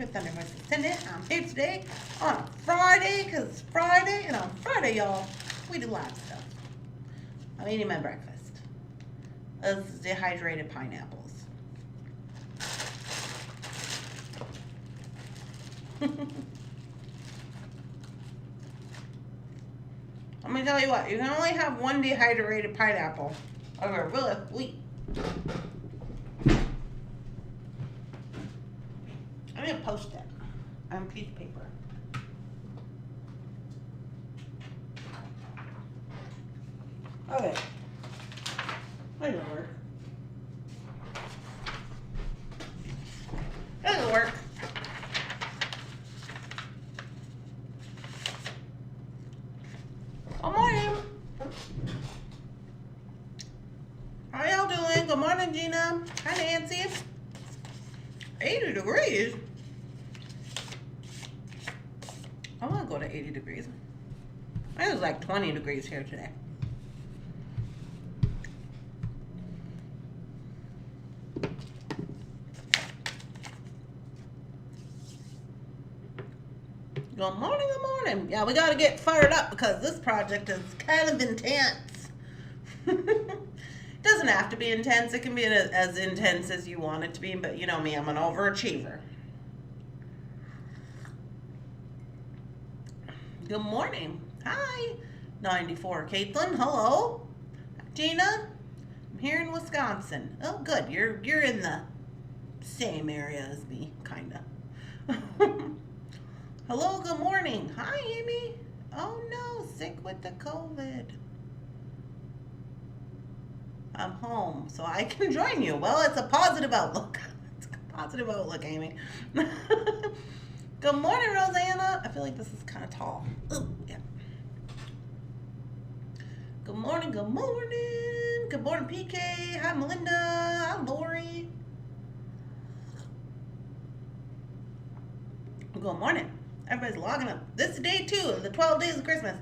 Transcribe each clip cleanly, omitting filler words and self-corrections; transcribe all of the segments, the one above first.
for Thunderhorse Descendant. I'm here today on Friday, because it's Friday, and on Friday, y'all, we do live stuff. I'm eating my breakfast. This is dehydrated pineapples. Let me tell you what, you can only have one dehydrated pineapple over a real wheat. I'm gonna post it on a piece of paper. Okay. That'll work. That'll work. Good morning. How y'all doing? Good morning, Gina. Hi, Nancy. 80 degrees. I want to go to 80 degrees. It was like 20 degrees here today. Good morning, good morning. Yeah, we got to get fired up because this project is kind of intense. Doesn't have to be intense. It can be as intense as you want it to be, but you know me, I'm an overachiever. Good morning. Hi. 94. Caitlin, hello. Gina, I'm here in Wisconsin. Oh, good. You're in the same area as me, kinda. Hello, good morning. Hi, Amy. Oh no, sick with the COVID. I'm home, so I can join you. Well, it's a positive outlook. It's a positive outlook, Amy. Good morning, Rosanna. I feel like this is kind of tall. Ooh, yeah. Good morning, good morning. Good morning, PK. Hi, Melinda. Hi, Lori. Good morning. Everybody's logging up. This is day 2 of the 12 days of Christmas.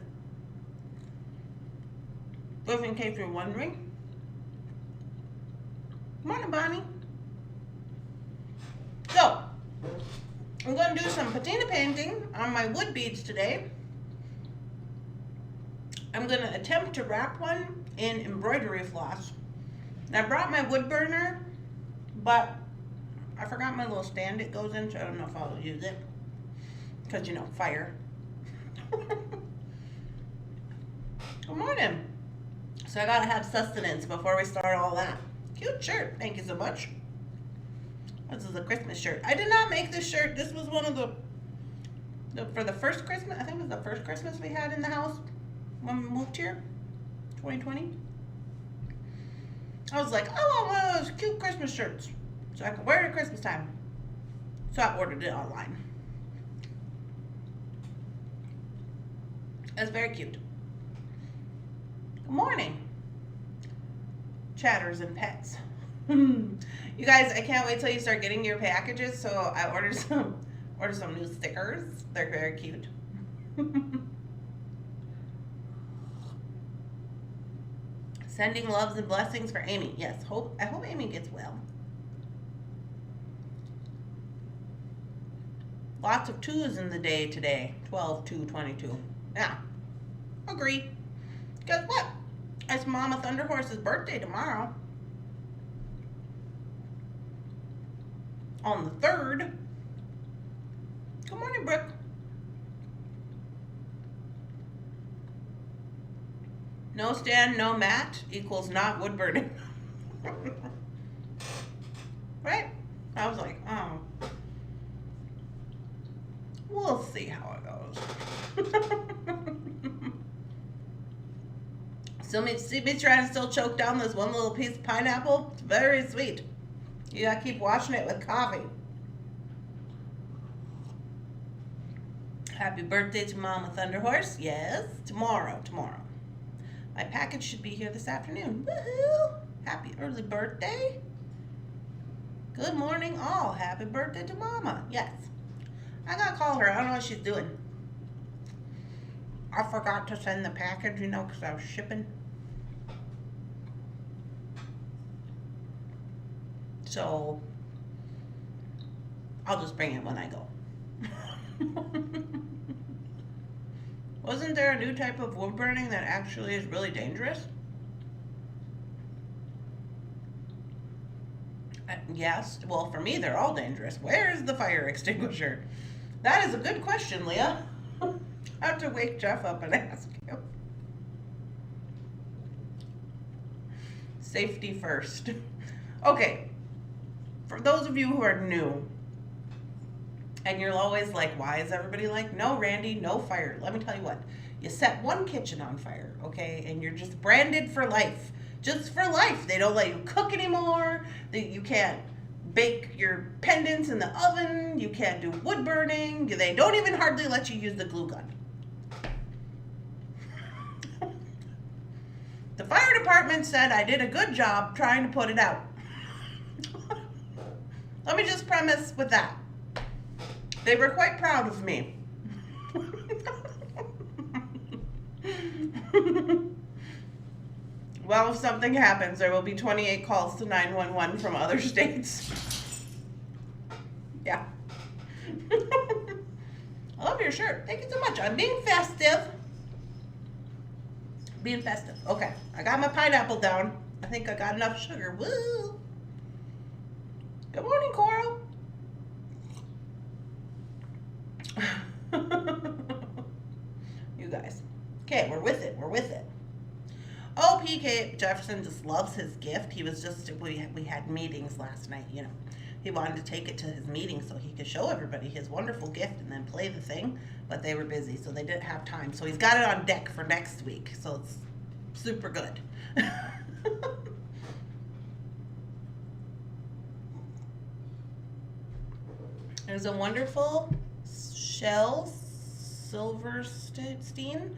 Just in case you're wondering. Good morning, Bonnie. So, I'm going to do some patina painting on my wood beads today. I'm going to attempt to wrap one in embroidery floss. And I brought my wood burner, but I forgot my little stand it goes in, so I don't know if I'll use it. Because, you know, fire. Good morning. So I gotta have sustenance before we start all that. Cute shirt. Thank you so much. This is a Christmas shirt. I did not make this shirt. This was one of the for the first Christmas. I think it was the first Christmas we had in the house when we moved here, 2020. I was like, oh, I want one of those cute Christmas shirts so I can wear it at Christmas time. So I ordered it online. That's very cute. Good morning. Chatters and pets. You guys, I can't wait till you start getting your packages. So I ordered some new stickers. They're very cute. Sending loves and blessings for Amy. Yes, I hope Amy gets well. Lots of 2s in the day today. 12, 2, 22. Yeah. Agree. Guess what? It's Mama Thunderhorse's birthday tomorrow. On the 3rd. Good morning, Brooke. No stand, no mat equals not wood burning. Right? I was like, oh. We'll see how it goes. So see me trying to still choke down this one little piece of pineapple. It's very sweet. You gotta keep washing it with coffee. Happy birthday to Mama Thunderhorse. Yes, tomorrow. My package should be here this afternoon. Woohoo! Happy early birthday. Good morning all. Happy birthday to Mama. Yes. I gotta call her. I don't know what she's doing. I forgot to send the package, you know, because I was shipping. So I'll just bring it when I go. Wasn't there a new type of wood burning that actually is really dangerous? Yes. Well, for me, they're all dangerous. Where is the fire extinguisher? That is a good question, Leah. I have to wake Jeff up and ask him. Safety first. Okay. For those of you who are new, and you're always like, why is everybody like, no, Randy, no fire? Let me tell you what. You set one kitchen on fire, okay? And you're just branded for life. Just for life. They don't let you cook anymore. You can't bake your pendants in the oven. You can't do wood burning. They don't even hardly let you use the glue gun. The fire department said I did a good job trying to put it out. Let me just premise with that. They were quite proud of me. Well, if something happens, there will be 28 calls to 911 from other states. Yeah. I love your shirt. Thank you so much. I'm being festive. Being festive. Okay. I got my pineapple down. I think I got enough sugar. Woo! Good morning, Coral. You guys. Okay, we're with it. We're with it. Oh, PK Jefferson just loves his gift. He was just, we had meetings last night, you know. He wanted to take it to his meeting so he could show everybody his wonderful gift and then play the thing, but they were busy, so they didn't have time. So he's got it on deck for next week, so it's super good. There's a wonderful Shel Silverstein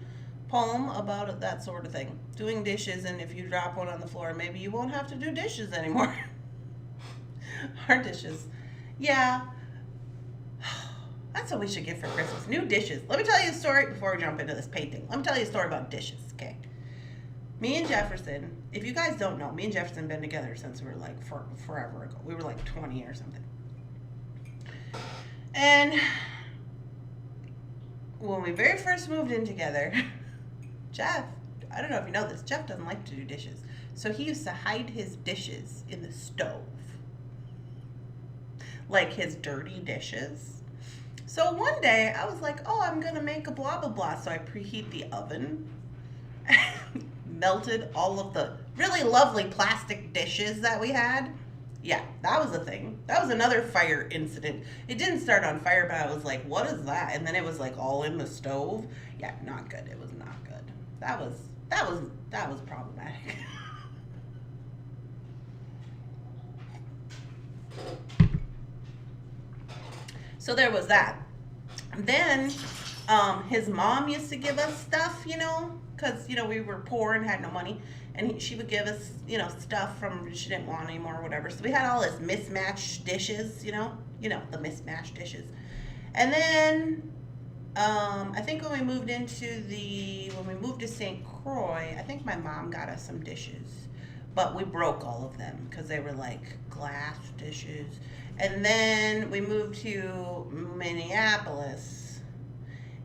poem about that sort of thing. Doing dishes, and if you drop one on the floor, maybe you won't have to do dishes anymore. Our dishes. Yeah. That's what we should get for Christmas. New dishes. Let me tell you a story before we jump into this painting. Let me tell you a story about dishes, okay? Me and Jefferson, if you guys don't know, me and Jefferson have been together since we were like forever ago. We were like 20 or something. And when we very first moved in together, Jeff, I don't know if you know this, Jeff doesn't like to do dishes. So he used to hide his dishes in the stove. Like his dirty dishes. So one day I was like, oh, I'm going to make a blah, blah, blah. So I preheat the oven. Melted all of the really lovely plastic dishes that we had. Yeah, that was a thing. That was another fire incident. It didn't start on fire, but I was like, what is that? And then it was like all in the stove. Yeah, not good. It was not good. That was problematic. So there was that. Then his mom used to give us stuff, you know, because, you know, we were poor and had no money. And she would give us, you know, stuff from she didn't want anymore or whatever. So we had all this mismatched dishes, you know, the mismatched dishes. And then I think when we moved to St. Croix, I think my mom got us some dishes. But we broke all of them because they were like glass dishes. And then we moved to Minneapolis.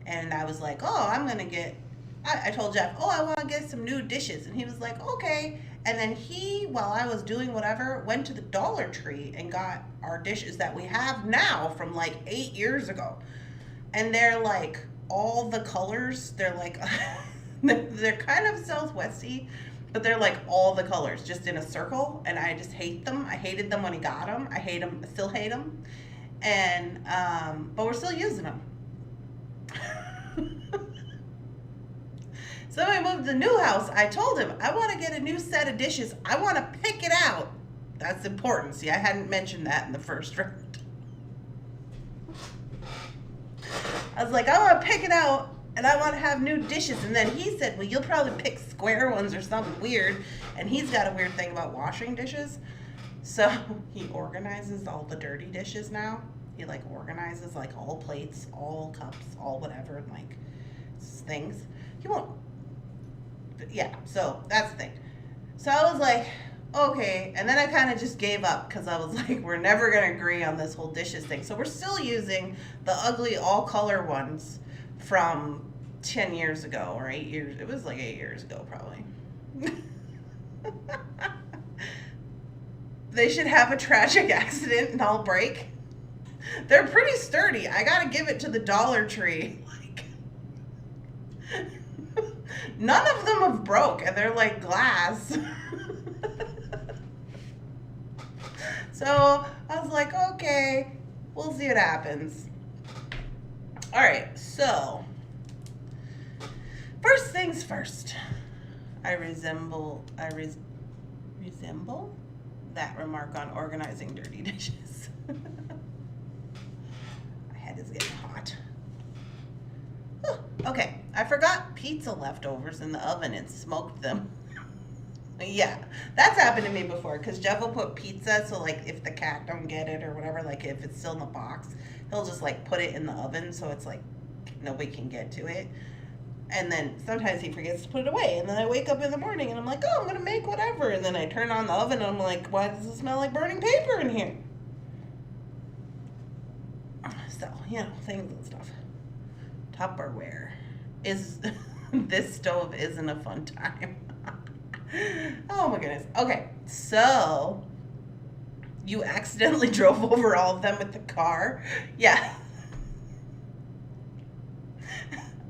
And I was like, oh, I'm going to get, I told Jeff, oh, I want to get some new dishes. And he was like, okay. And then he, while I was doing whatever, went to the Dollar Tree and got our dishes that we have now from like 8 years ago. And they're like all the colors. They're like, they're kind of Southwesty, but they're like all the colors just in a circle. And I just hate them. I hated them when he got them. I hate them. I still hate them. And, but we're still using them. So when we moved to the new house, I told him, I want to get a new set of dishes. I want to pick it out. That's important. See, I hadn't mentioned that in the first round. I was like, I want to pick it out, and I want to have new dishes. And then he said, well, you'll probably pick square ones or something weird. And he's got a weird thing about washing dishes. So he organizes all the dirty dishes now. He like organizes like all plates, all cups, all whatever, like things. He won't. Yeah, so that's the thing. So I was like, okay. And then I kind of just gave up because I was like, we're never going to agree on this whole dishes thing. So we're still using the ugly all color ones from 10 years ago or 8 years. It was like 8 years ago, probably. They should have a tragic accident and I'll break. They're pretty sturdy. I gotta give it to the Dollar Tree. Like, none of them have broke, and they're like glass. So I was like, okay, we'll see what happens. All right, so first things first. I resemble that remark on organizing dirty dishes. My head is getting hot. Whew. Okay, I forgot pizza leftovers in the oven and smoked them. Yeah, that's happened to me before, because Jeff will put pizza, so like if the cat don't get it or whatever, like if it's still in the box, he'll just like put it in the oven so it's like nobody can get to it. And then sometimes he forgets to put it away. And then I wake up in the morning and I'm like, oh, I'm going to make whatever. And then I turn on the oven and I'm like, why does it smell like burning paper in here? So, you know, things and stuff. Tupperware. This stove isn't a fun time. Oh my goodness. Okay, so you accidentally drove over all of them with the car? Yeah.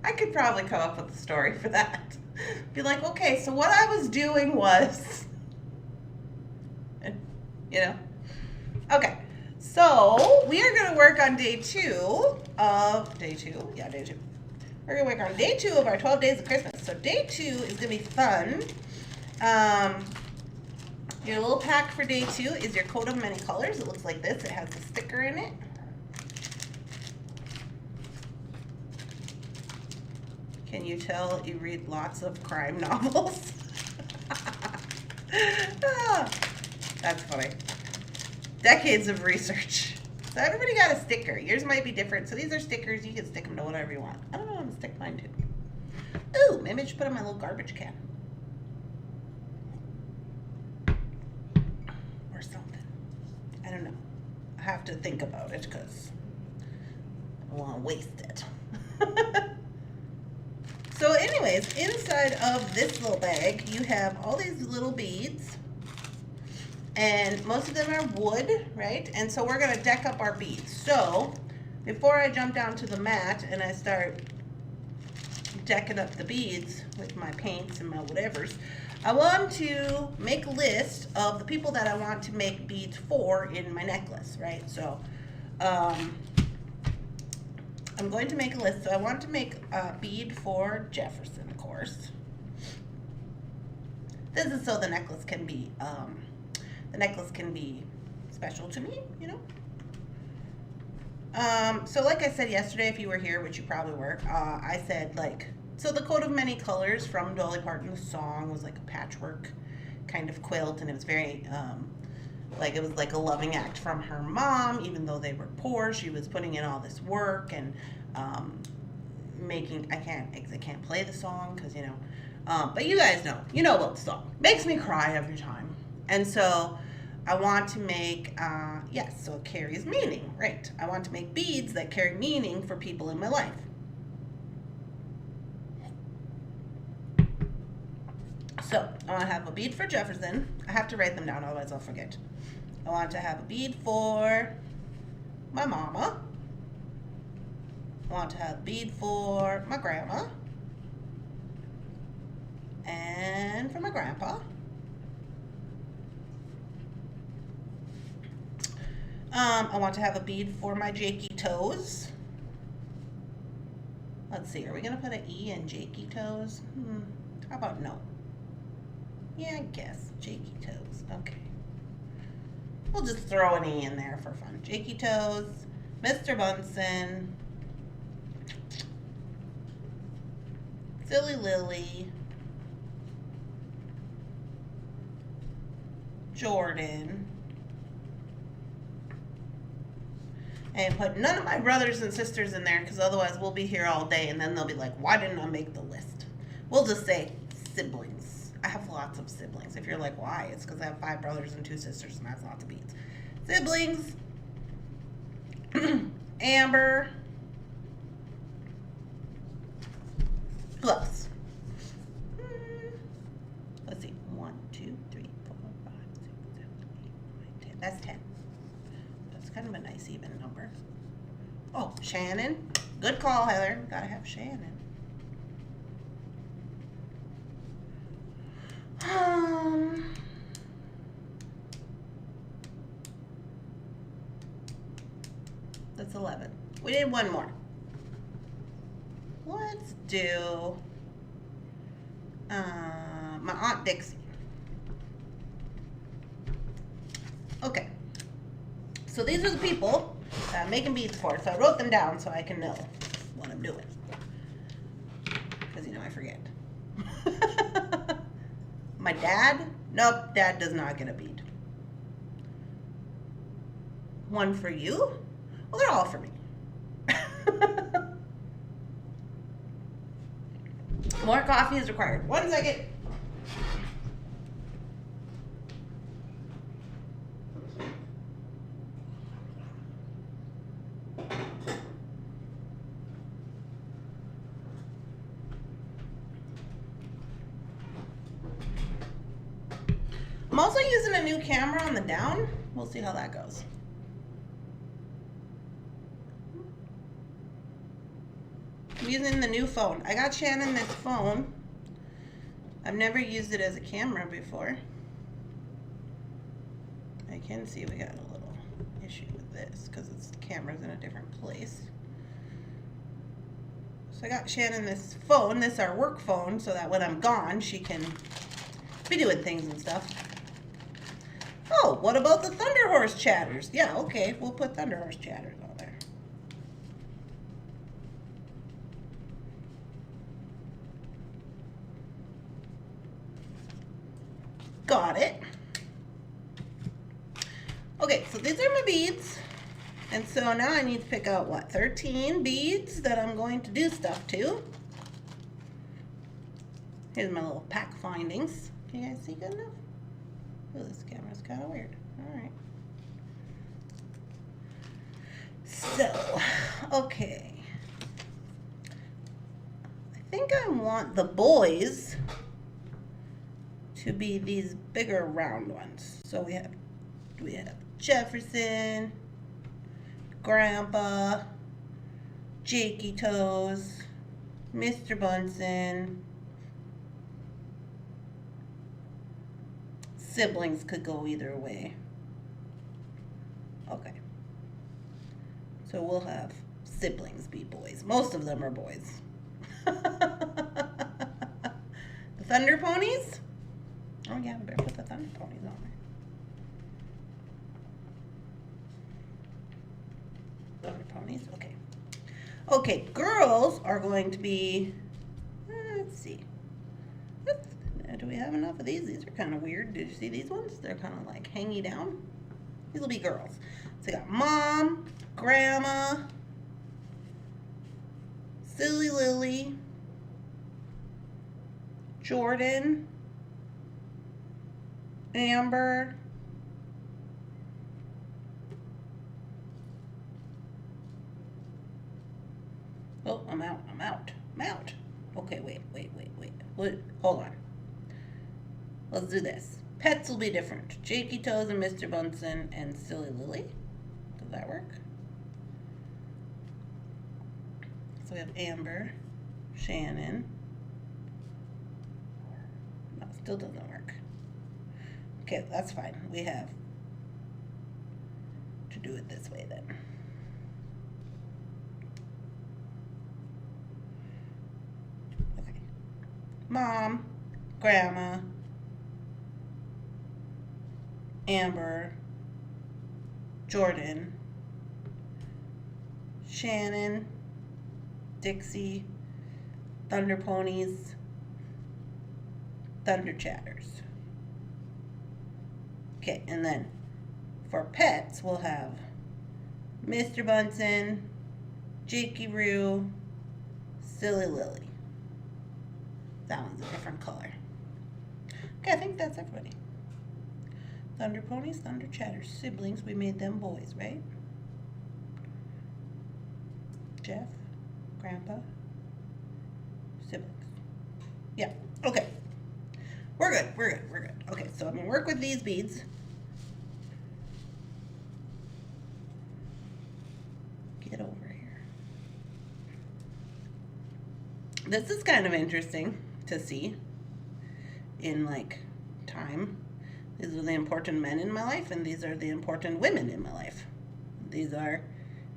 I could probably come up with a story for that. Be like, okay, so what I was doing was, you know. Okay, so we are going to work on day two. We're going to work on day 2 of our 12 days of Christmas. So day 2 is going to be fun. Your little pack for day 2 is your coat of many colors. It looks like this. It has a sticker in it. Can you tell you read lots of crime novels? Ah, that's funny. Decades of research. So everybody got a sticker. Yours might be different. So these are stickers. You can stick them to whatever you want. I don't know. I'm going to stick mine to. Ooh, maybe I should put in my little garbage can. Or something. I don't know. I have to think about it because I don't want to waste it. So anyways, inside of this little bag, you have all these little beads, and most of them are wood, right? And so we're gonna deck up our beads. So before I jump down to the mat and I start decking up the beads with my paints and my whatevers, I want to make a list of the people that I want to make beads for in my necklace, right? So, I'm going to make a list. So I want to make a bead for Jefferson, of course. This is so the necklace can be special to me, you know. So like I said yesterday, if you were here, which you probably were, I said like, so the coat of many colors from Dolly Parton's song was like a patchwork kind of quilt, and it was very like it was like a loving act from her mom. Even though they were poor, she was putting in all this work and making. I can't play the song because you know, but you guys know, you know about the song. Makes me cry every time. And so I want to make yes, so it carries meaning, right? I want to make beads that carry meaning for people in my life. So I want to have a bead for Jefferson. I have to write them down, otherwise I'll forget. I want to have a bead for my mama. I want to have a bead for my grandma. And for my grandpa. I want to have a bead for my Jakey toes. Let's see, are we going to put an E in Jakey toes? How about no? Yeah, I guess. Jakey toes. Okay. We'll just throw an E in there for fun. Jakey toes, Mr. Bunsen, Silly Lily, Jordan, and put none of my brothers and sisters in there because otherwise we'll be here all day and then they'll be like, why didn't I make the list? We'll just say siblings. I have lots of siblings. If you're like, why? It's because I have 5 brothers and 2 sisters, and I have lots of beads. Siblings. Amber. Who else? Let's see. 1, 2, 3, 4, 5, 6, 7, 8, 9, 10. That's 10. That's kind of a nice even number. Oh, Shannon. Good call, Heather. Gotta have Shannon. That's 11. We need one more. Let's do my Aunt Dixie. Okay. So these are the people that I'm making beads for. So I wrote them down so I can know what I'm doing. Because, you know, I forget. My dad? Nope, Dad does not get a bead. One for you? Well, they're all for me. More coffee is required. 1 second. I'm also using a new camera on the down. We'll see how that goes. I'm using the new phone. I got Shannon this phone. I've never used it as a camera before. I can see we got a little issue with this because the camera's in a different place. So I got Shannon this phone. This is our work phone so that when I'm gone, she can be doing things and stuff. Oh, what about the Thunderhorse chatters? Yeah, okay, we'll put Thunderhorse chatters on there. Got it. Okay, so these are my beads. And so now I need to pick out, what, 13 beads that I'm going to do stuff to. Here's my little pack findings. Can you guys see good enough? Oh, this camera's kind of weird. All right. So, okay. I think I want the boys to be these bigger round ones. So we have Jefferson, Grandpa, Jakey Toes, Mr. Bunsen. Siblings could go either way. Okay. So we'll have siblings be boys. Most of them are boys. The Thunder Ponies? Oh yeah, we better put the Thunder Ponies on there. Thunder Ponies, okay. Okay, girls are going to be, let's see. Do we have enough of these? These are kind of weird. Did you see these ones? They're kind of like hanging down. These will be girls. So I got Mom, Grandma, Silly Lily, Jordan, Amber, oh, I'm out. Okay, wait. Hold on. Let's do this. Pets will be different. Jakey Toes and Mr. Bunsen and Silly Lily. Does that work? So we have Amber, Shannon. No, still doesn't work. Okay, that's fine. We have to do it this way then. Okay. Mom, Grandma, Amber, Jordan, Shannon, Dixie, Thunder Ponies, Thunder Chatters. Okay, and then for pets, we'll have Mr. Bunsen, Jakey Roo, Silly Lily. That one's a different color. Okay, I think that's everybody. Thunder ponies, thunder chatters, siblings. We made them boys, right? Jeff, Grandpa, siblings. Yeah. Okay. We're good. We're good. We're good. Okay, so I'm gonna work with these beads. Get over here. This is kind of interesting to see in like time. These are the important men in my life, and these are the important women in my life. These are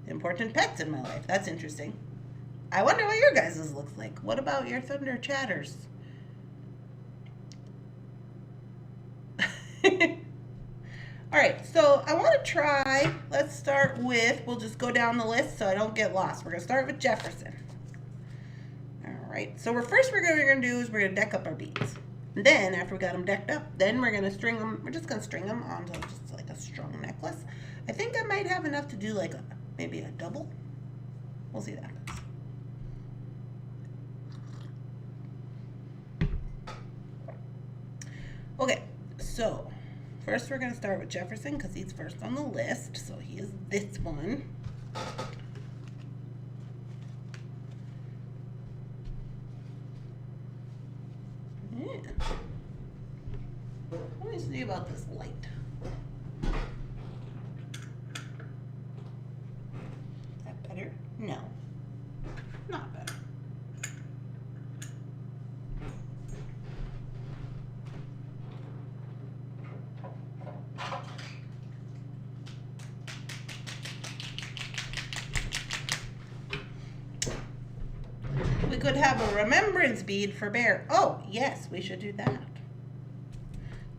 the important pets in my life. That's interesting. I wonder what your guys' looks like. What about your thunder chatters? All right, so I want to try, let's start with, we'll just go down the list so I don't get lost. We're going to start with Jefferson. All right, so we're going to do is we're going to deck up our beads. And then after we got them decked up, then we're going to string them, we're just going to string them onto just like a strung necklace. I think I might have enough to do like maybe a double. We'll see what happens. Okay, so first we're going to start with Jefferson because he's first on the list. So he is this one. Yeah. Let me see about this light. Is that better? No. Not better. We could have a remembrance bead for Bear. Oh, yes, we should do that.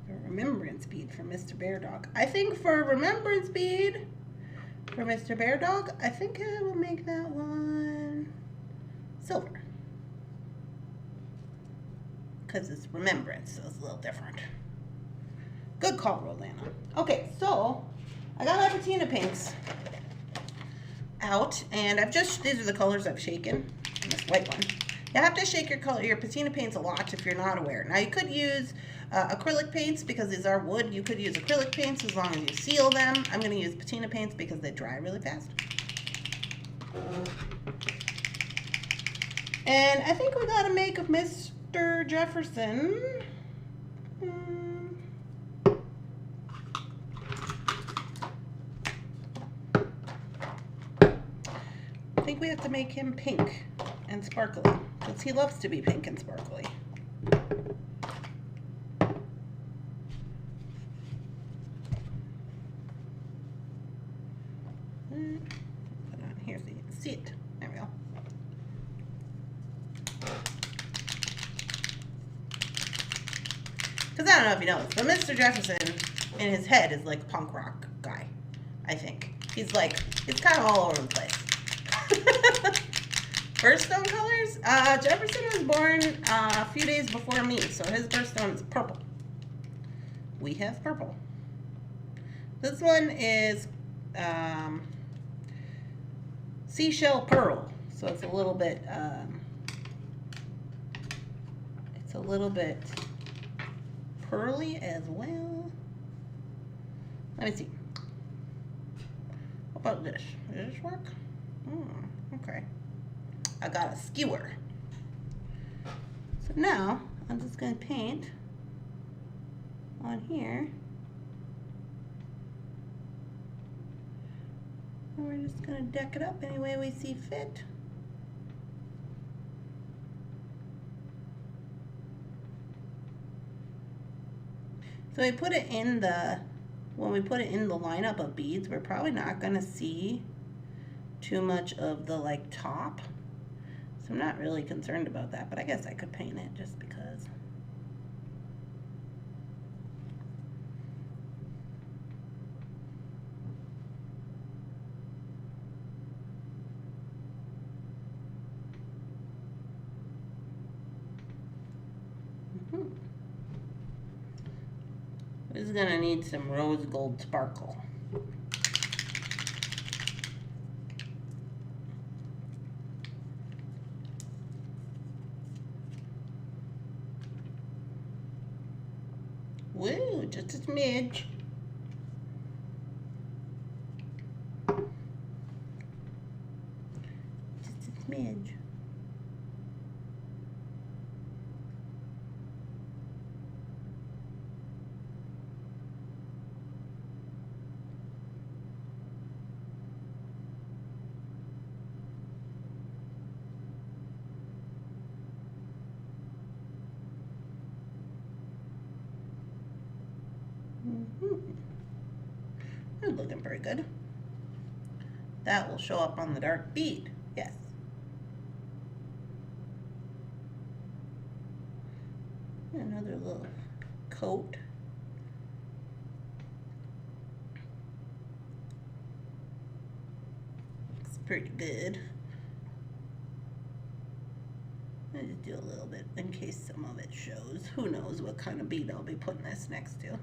A remembrance bead for Mr. Bear Dog. I think for a remembrance bead for Mr. Bear Dog, I think I will make that one silver. Because it's remembrance, so it's a little different. Good call, Rolana. Okay, so I got my patina paints out, and these are the colors I've shaken. This white one. You have to shake your patina paints a lot if you're not aware. Now you could use acrylic paints because these are wood. You could use acrylic paints as long as you seal them. I'm going to use patina paints because they dry really fast. And I think we got to make Mr. Jefferson. I think we have to make him pink and sparkly because he loves to be pink and sparkly. Put it on here so you can see it. There we go. Because I don't know if you know this, but Mr. Jefferson in his head is like a punk rock guy, I think. He's kind of all over the place. Birthstone colors? Jefferson was born a few days before me, so his birthstone is purple. We have purple. This one is seashell pearl, so it's a little bit pearly as well. Let me see. What about this? Does this work? Okay. I got a skewer. So now I'm just going to paint on here. And we're just going to deck it up any way we see fit. So when we put it in the lineup of beads, we're probably not going to see too much of the top. So I'm not really concerned about that, but I guess I could paint it just because. This is gonna need some rose gold sparkle. smidge. Just a smidge. It's looking pretty good. That will show up on the dark bead. Yes. Another little coat. Looks pretty good. I just do a little bit in case some of it shows. Who knows what kind of bead I'll be putting this next to.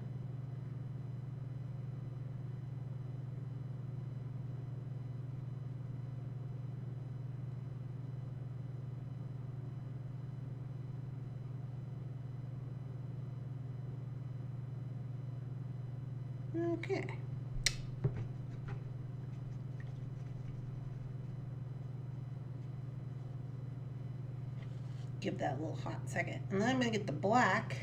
Okay. Give that a little hot second. And then I'm going to get the black.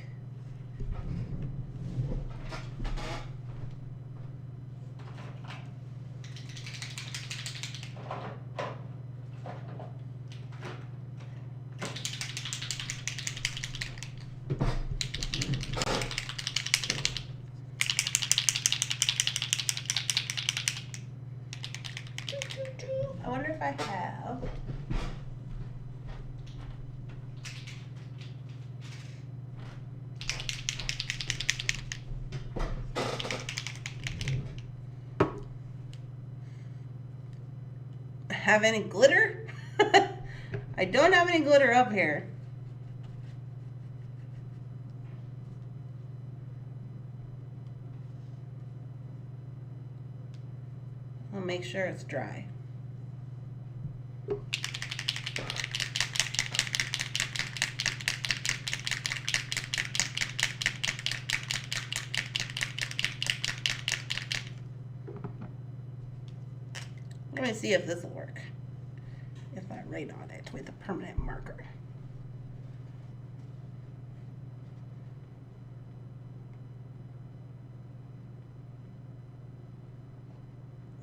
I wonder if I have. Have any glitter? I don't have any glitter up here. I'll make sure it's dry. Let me see if this will work. If I write on it with a permanent marker.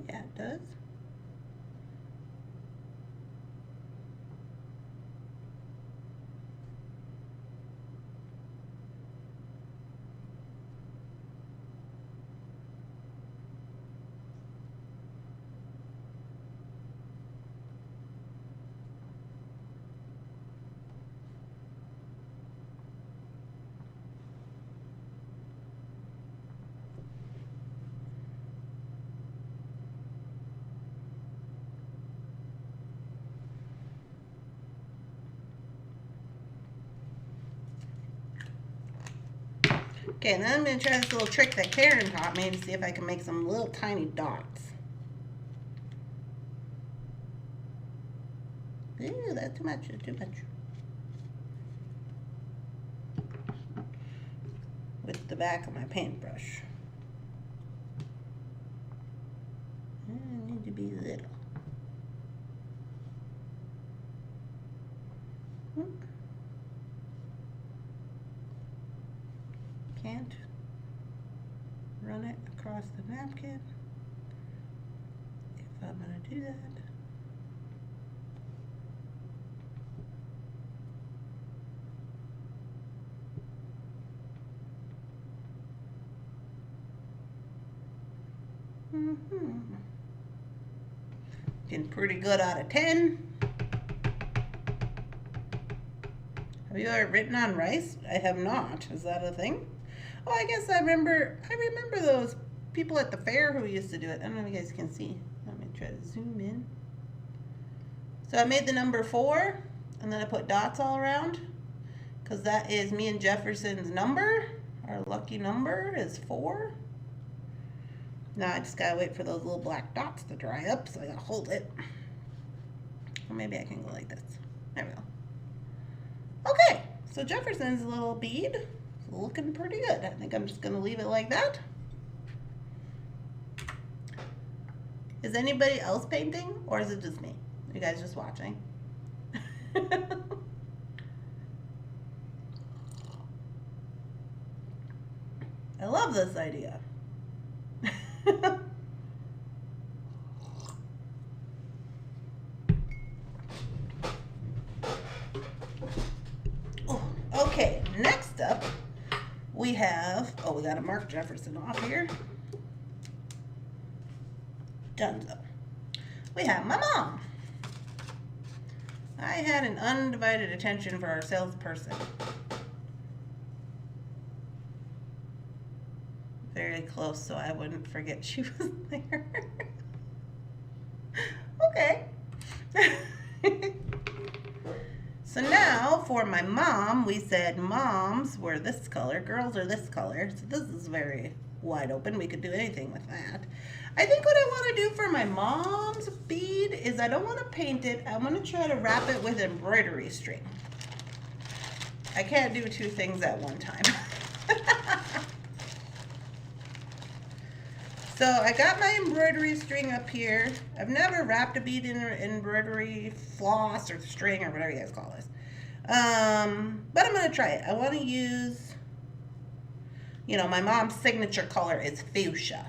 Yeah, it does. Okay, and then I'm going to try this little trick that Karen taught me to see if I can make some little tiny dots. Ew, that's too much, that's too much. With the back of my paintbrush. I need to be little. Can't run it across the napkin if I'm going to do that. Getting pretty good out of 10. Have you ever written on rice? I have not. Is that a thing? Oh, I guess I remember those people at the fair who used to do it. I don't know if you guys can see. Let me try to zoom in. So I made the number 4, and then I put dots all around, because that is me and Jefferson's number. Our lucky number is 4. Now I just gotta wait for those little black dots to dry up, so I gotta hold it. Or maybe I can go like this. There we go. Okay, so Jefferson's little bead. looking pretty good. I think I'm just gonna leave it like that. Is anybody else painting, or is it just me? You guys just watching? I love this idea. Okay, next up we have, we got to mark Jefferson off here. Dunzo. We have my mom. I had an undivided attention for our salesperson. Very close so I wouldn't forget she was there. Okay. So now for my mom, we said moms were this color, girls are this color. So this is very wide open. We could do anything with that. I think what I want to do for my mom's bead is I don't want to paint it. I want to try to wrap it with embroidery string. I can't do two things at one time. So I got my embroidery string up here. I've never wrapped a bead in embroidery floss or string or whatever you guys call this. But I'm going to try it. I want to use, my mom's signature color is fuchsia.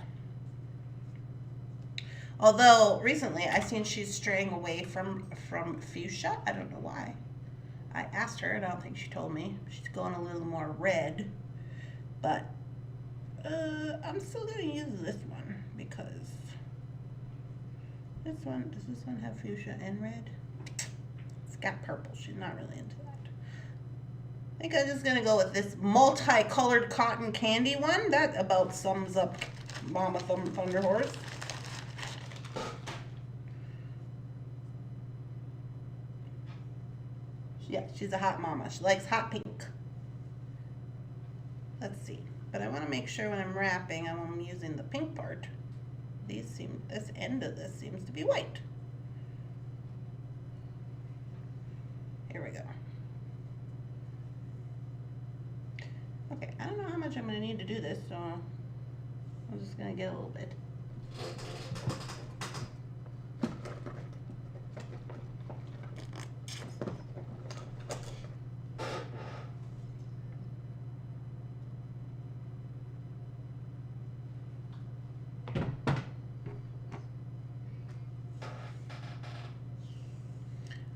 Although recently I seen she's straying away from fuchsia. I don't know why. I asked her and I don't think she told me. She's going a little more red. But I'm still going to use this one because does this one have fuchsia and red? It's got purple. She's not really into that. I think I'm just going to go with this multicolored cotton candy one. That about sums up Mama Thunderhorse. Yeah, she's a hot mama. She likes hot pink. Let's see. But I want to make sure when I'm wrapping, I'm using the pink part. This end of this seems to be white. Here we go. Okay, I don't know how much I'm going to need to do this, so I'm just going to get a little bit.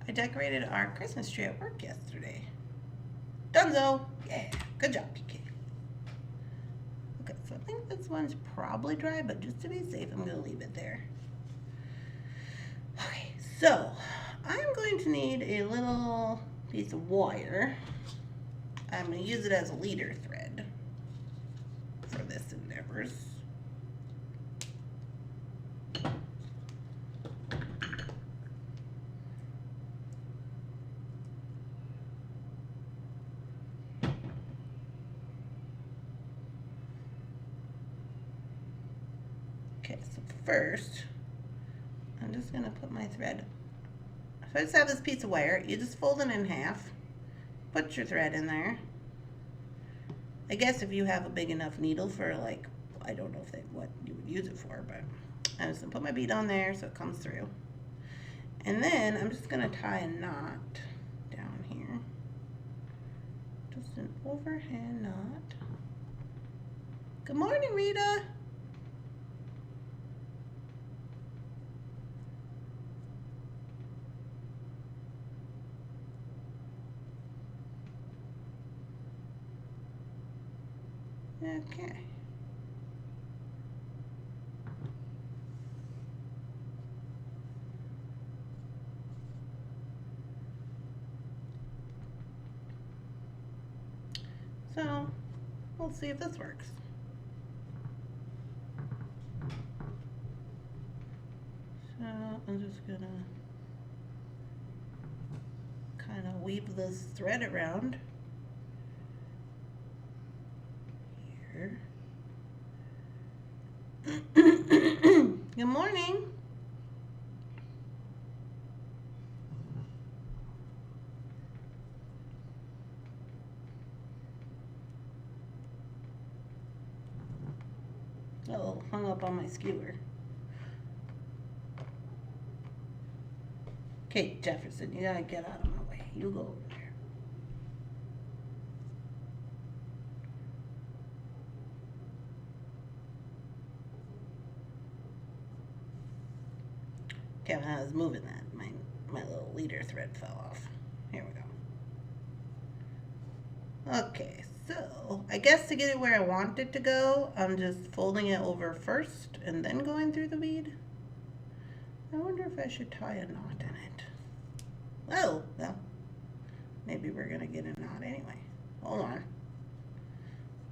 I decorated our Christmas tree at work yesterday. Dunzo! Yeah, good job, PK. Okay, so I think this one's probably dry, but just to be safe, I'm going to leave it there. Okay, so I'm going to need a little piece of wire. I'm going to use it as a leader thread for this endeavors. Okay, so first, I'm just going to put my thread. So I just have this piece of wire. You just fold it in half. Put your thread in there. I guess if you have a big enough needle for like, I don't know what you would use it for, but I'm just going to put my bead on there so it comes through. And then I'm just going to tie a knot down here. Just an overhand knot. Good morning, Rita. Okay. So, we'll see if this works. So, I'm just gonna kind of weave this thread around. Good morning. hung up on my skewer. Okay, Jefferson, you gotta get out of my way. You go over there. Okay, when I was moving that, my little leader thread fell off. Here we go. Okay, so I guess to get it where I want it to go, I'm just folding it over first and then going through the bead. I wonder if I should tie a knot in it. Oh, well, maybe we're gonna get a knot anyway. Hold on.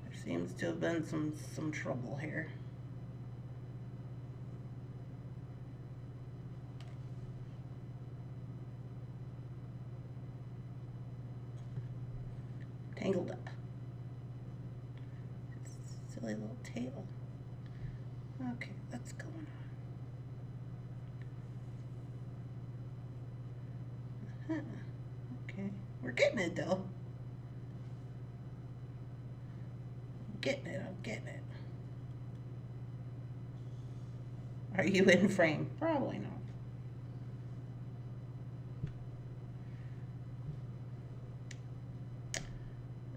There seems to have been some trouble here. Tangled up. Silly little tail. Okay, what's going on? Okay, we're getting it though. I'm getting it. Are you in frame? Probably not.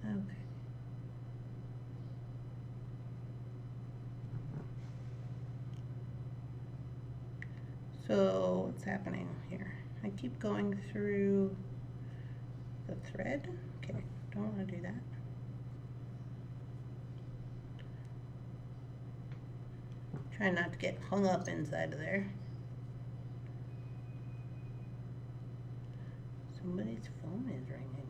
Okay. So what's happening here? I keep going through the thread. Okay, don't want to do that. Try not to get hung up inside of there. Somebody's phone is ringing.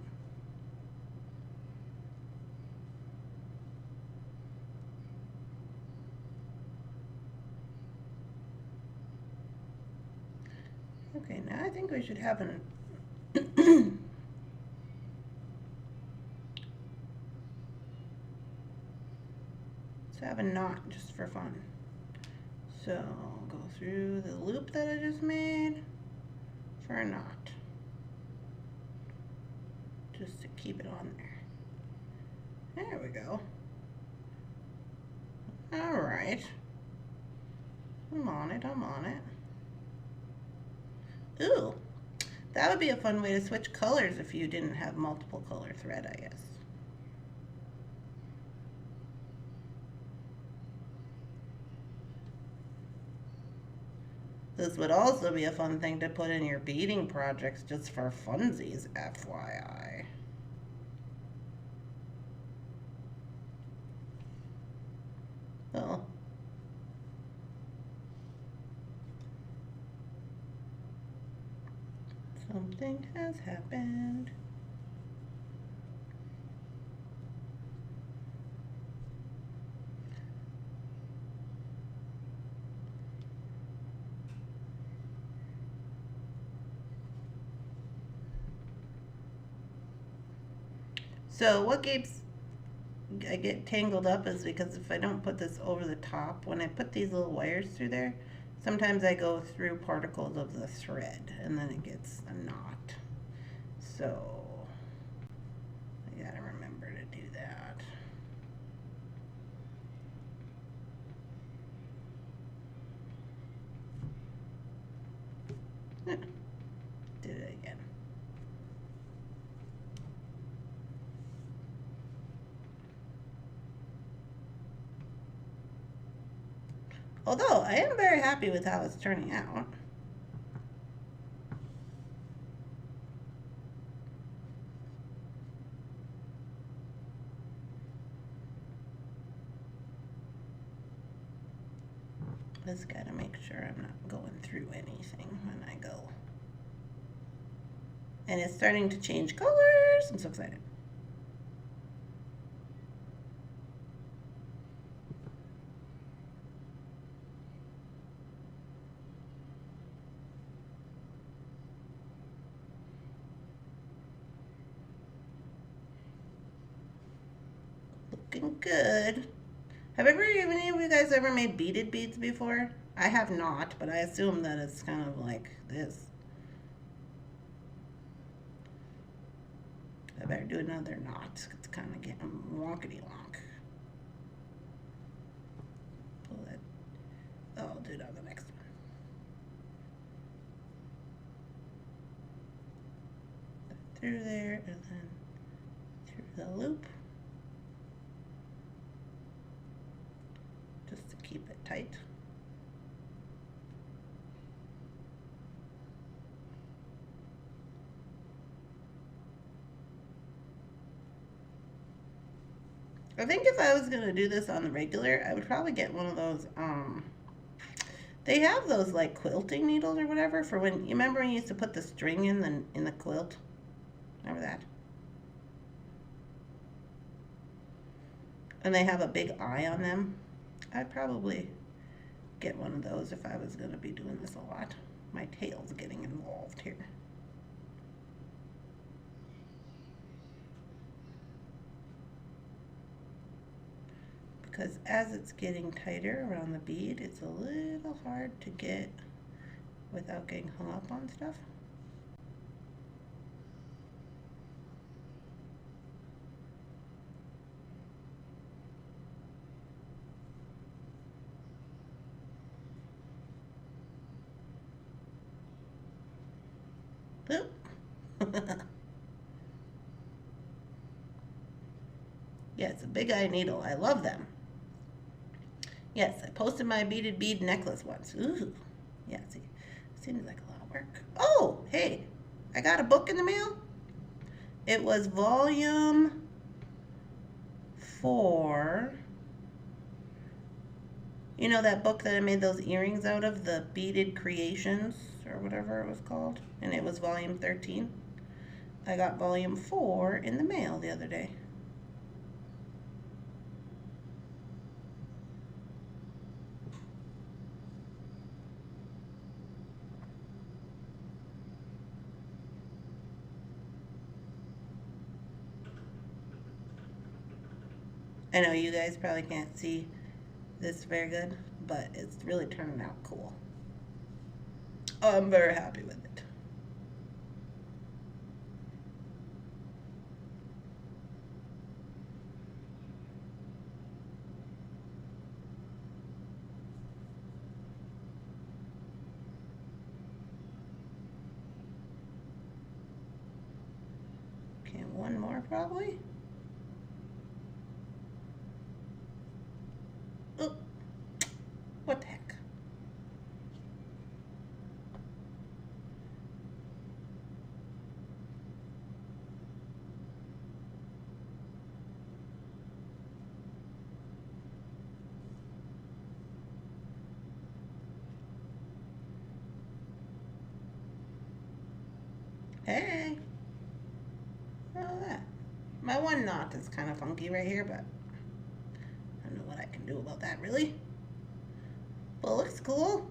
Okay, now I think we should have an let's have a knot just for fun. So go through the loop that I just made for a knot. Just to keep it on there. There we go. Alright. I'm on it. Ooh, that would be a fun way to switch colors if you didn't have multiple color thread, I guess. This would also be a fun thing to put in your beading projects just for funsies, FYI. Oh. Something has happened. So what keeps I get tangled up is because if I don't put this over the top, when I put these little wires through there, sometimes I go through particles of the thread and then it gets a knot. So I gotta remember to do that. Did it again. Although I am very happy with how it's turning out. Just gotta make sure I'm not going through anything when I go. And it's starting to change colors. I'm so excited. Looking good. Have any of you guys ever made beaded beads before? I have not, but I assume that it's kind of like this. I better do another knot. It's kind of getting wonkety wonk. Pull that do it on the next one. Through there and then through the loop. Just to keep it tight. I think if I was gonna do this on the regular, I would probably get one of those, they have those like quilting needles or whatever for when, you remember when you used to put the string in the quilt? Remember that? And they have a big eye on them. I'd probably get one of those if I was gonna be doing this a lot. My tail's getting involved here. Because as it's getting tighter around the bead, it's a little hard to get without getting hung up on stuff. Oop. Yeah, it's a big eye needle. I love them. Yes, I posted my beaded bead necklace once. Ooh. Yeah, see, seems like a lot of work. Oh, hey, I got a book in the mail. It was volume 4. You know that book that I made those earrings out of, the Beaded Creations, or whatever it was called? And it was volume 13. I got volume 4 in the mail the other day. I know you guys probably can't see this very good, but it's really turning out cool. I'm very happy with it. Okay, one more probably. Oh, what the heck? Hey, oh that. My one knot is kind of funky right here, but I don't know what I can do about that really. But it looks cool.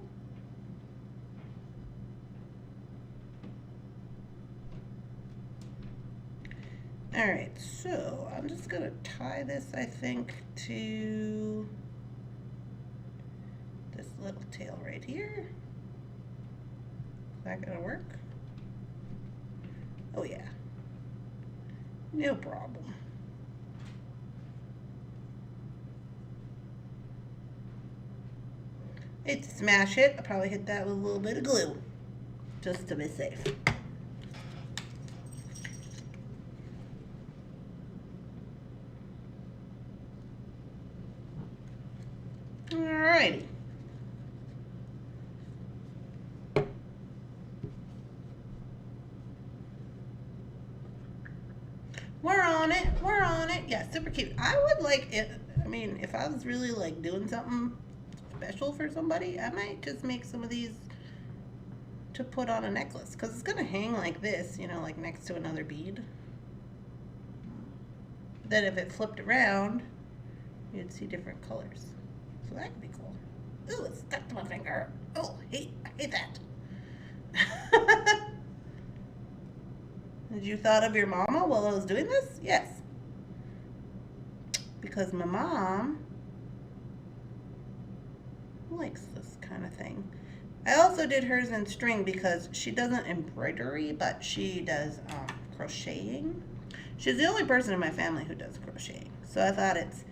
Alright, so I'm just gonna tie this, I think, to this little tail right here. Is that gonna work? Oh yeah. No problem. Hate to smash it. I'll probably hit that with a little bit of glue, just to be safe. Alrighty. We're on it. We're on it. Yeah, super cute. I would like it. I mean, if I was really like doing something special for somebody, I might just make some of these to put on a necklace, because it's gonna hang like this, you know, like next to another bead. Then if it flipped around, you'd see different colors. So that could be cool. Ooh, it stuck to my finger. Oh, I hate that. Did you thought of your mama while I was doing this? Yes. Because my mom likes this kind of thing. I also did hers in string because she doesn't embroidery, but she does crocheting. She's the only person in my family who does crocheting. So I thought it's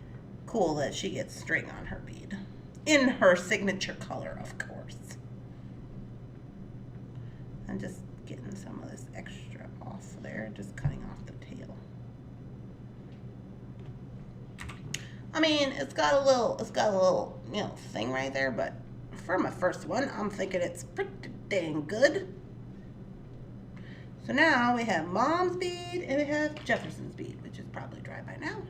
cool that she gets string on her bead. in her signature color, of course. I'm just getting some of this extra off there, just cutting off the tail. I mean, it's got a little, you know, thing right there, but for my first one, I'm thinking it's pretty dang good. So now we have Mom's bead and we have Jefferson's bead, which is probably dry by now.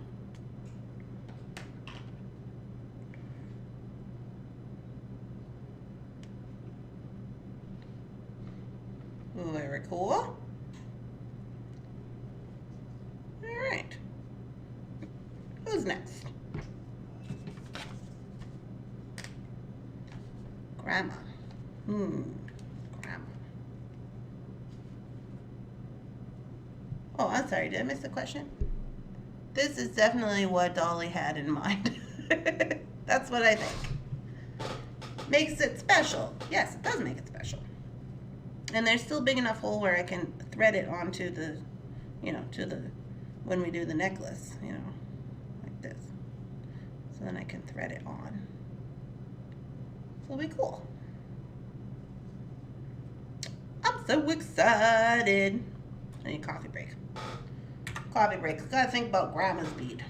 Very cool. All right. Who's next? Grandma. Grandma. Oh, I'm sorry. Did I miss the question? This is definitely what Dolly had in mind. That's what I think. Makes it special. Yes, it does make it special. And there's still a big enough hole where I can thread it onto the, you know, when we do the necklace, you know, like this. So then I can thread it on. So it'll be cool. I'm so excited. I need a coffee break. Coffee break. Gotta think about Grandma's bead.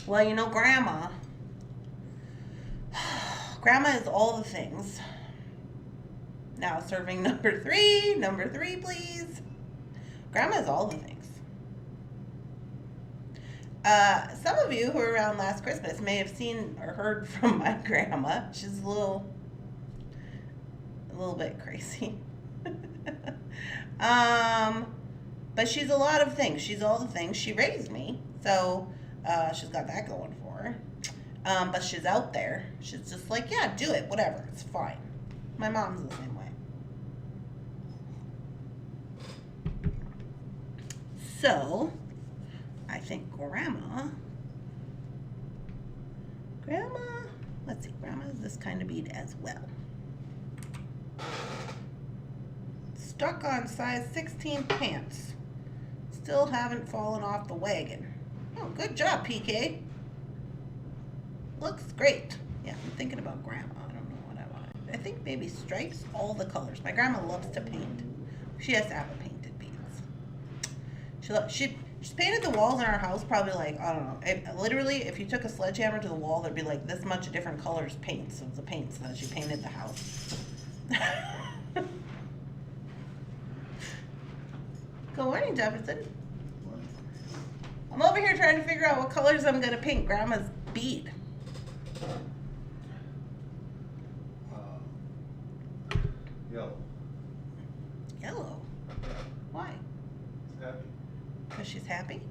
Well, you know, Grandma is all the things. Now serving number three, please. Grandma is all the things. Some of you who were around last Christmas may have seen or heard from my grandma. She's a little bit crazy. But she's a lot of things. She's all the things. She raised me, so she's got that going for her. But she's out there. She's just like, yeah, do it, whatever, it's fine. My mom's the same way. So, I think Grandma, let's see, Grandma is this kind of bead as well. Stuck on size 16 pants. Still haven't fallen off the wagon. Oh, good job, PK. Looks great. Yeah, I'm thinking about Grandma. I don't know what I want. I think maybe stripes, all the colors. My grandma loves to paint. She has to have a painted beads. She's painted the walls in our house probably like, I don't know. Literally, if you took a sledgehammer to the wall, there'd be like this much different colors paints of the paints that she painted the house. Good morning, Jefferson. I'm over here trying to figure out what colors I'm going to paint Grandma's bead. Yellow. Yellow? Why? It's happy. Because she's happy?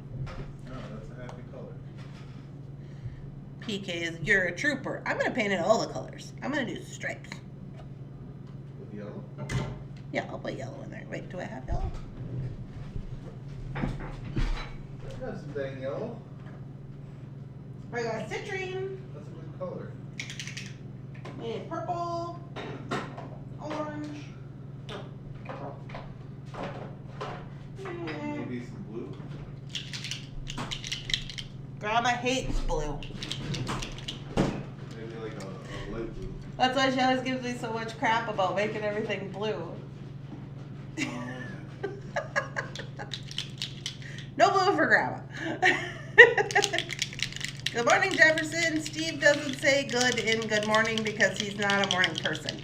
No, that's a happy color. PK is, you're a trooper. I'm going to paint it all the colors. I'm going to do stripes. With yellow? Yeah, I'll put yellow in there. Wait, do I have yellow? That's some dang yellow. I got citrine. That's a good color. And purple. Orange. Maybe some blue. Grandma hates blue. Maybe like a light blue. That's why she always gives me so much crap about making everything blue. No blue for Grandma. Good morning, Jefferson. Steve doesn't say good in good morning because he's not a morning person.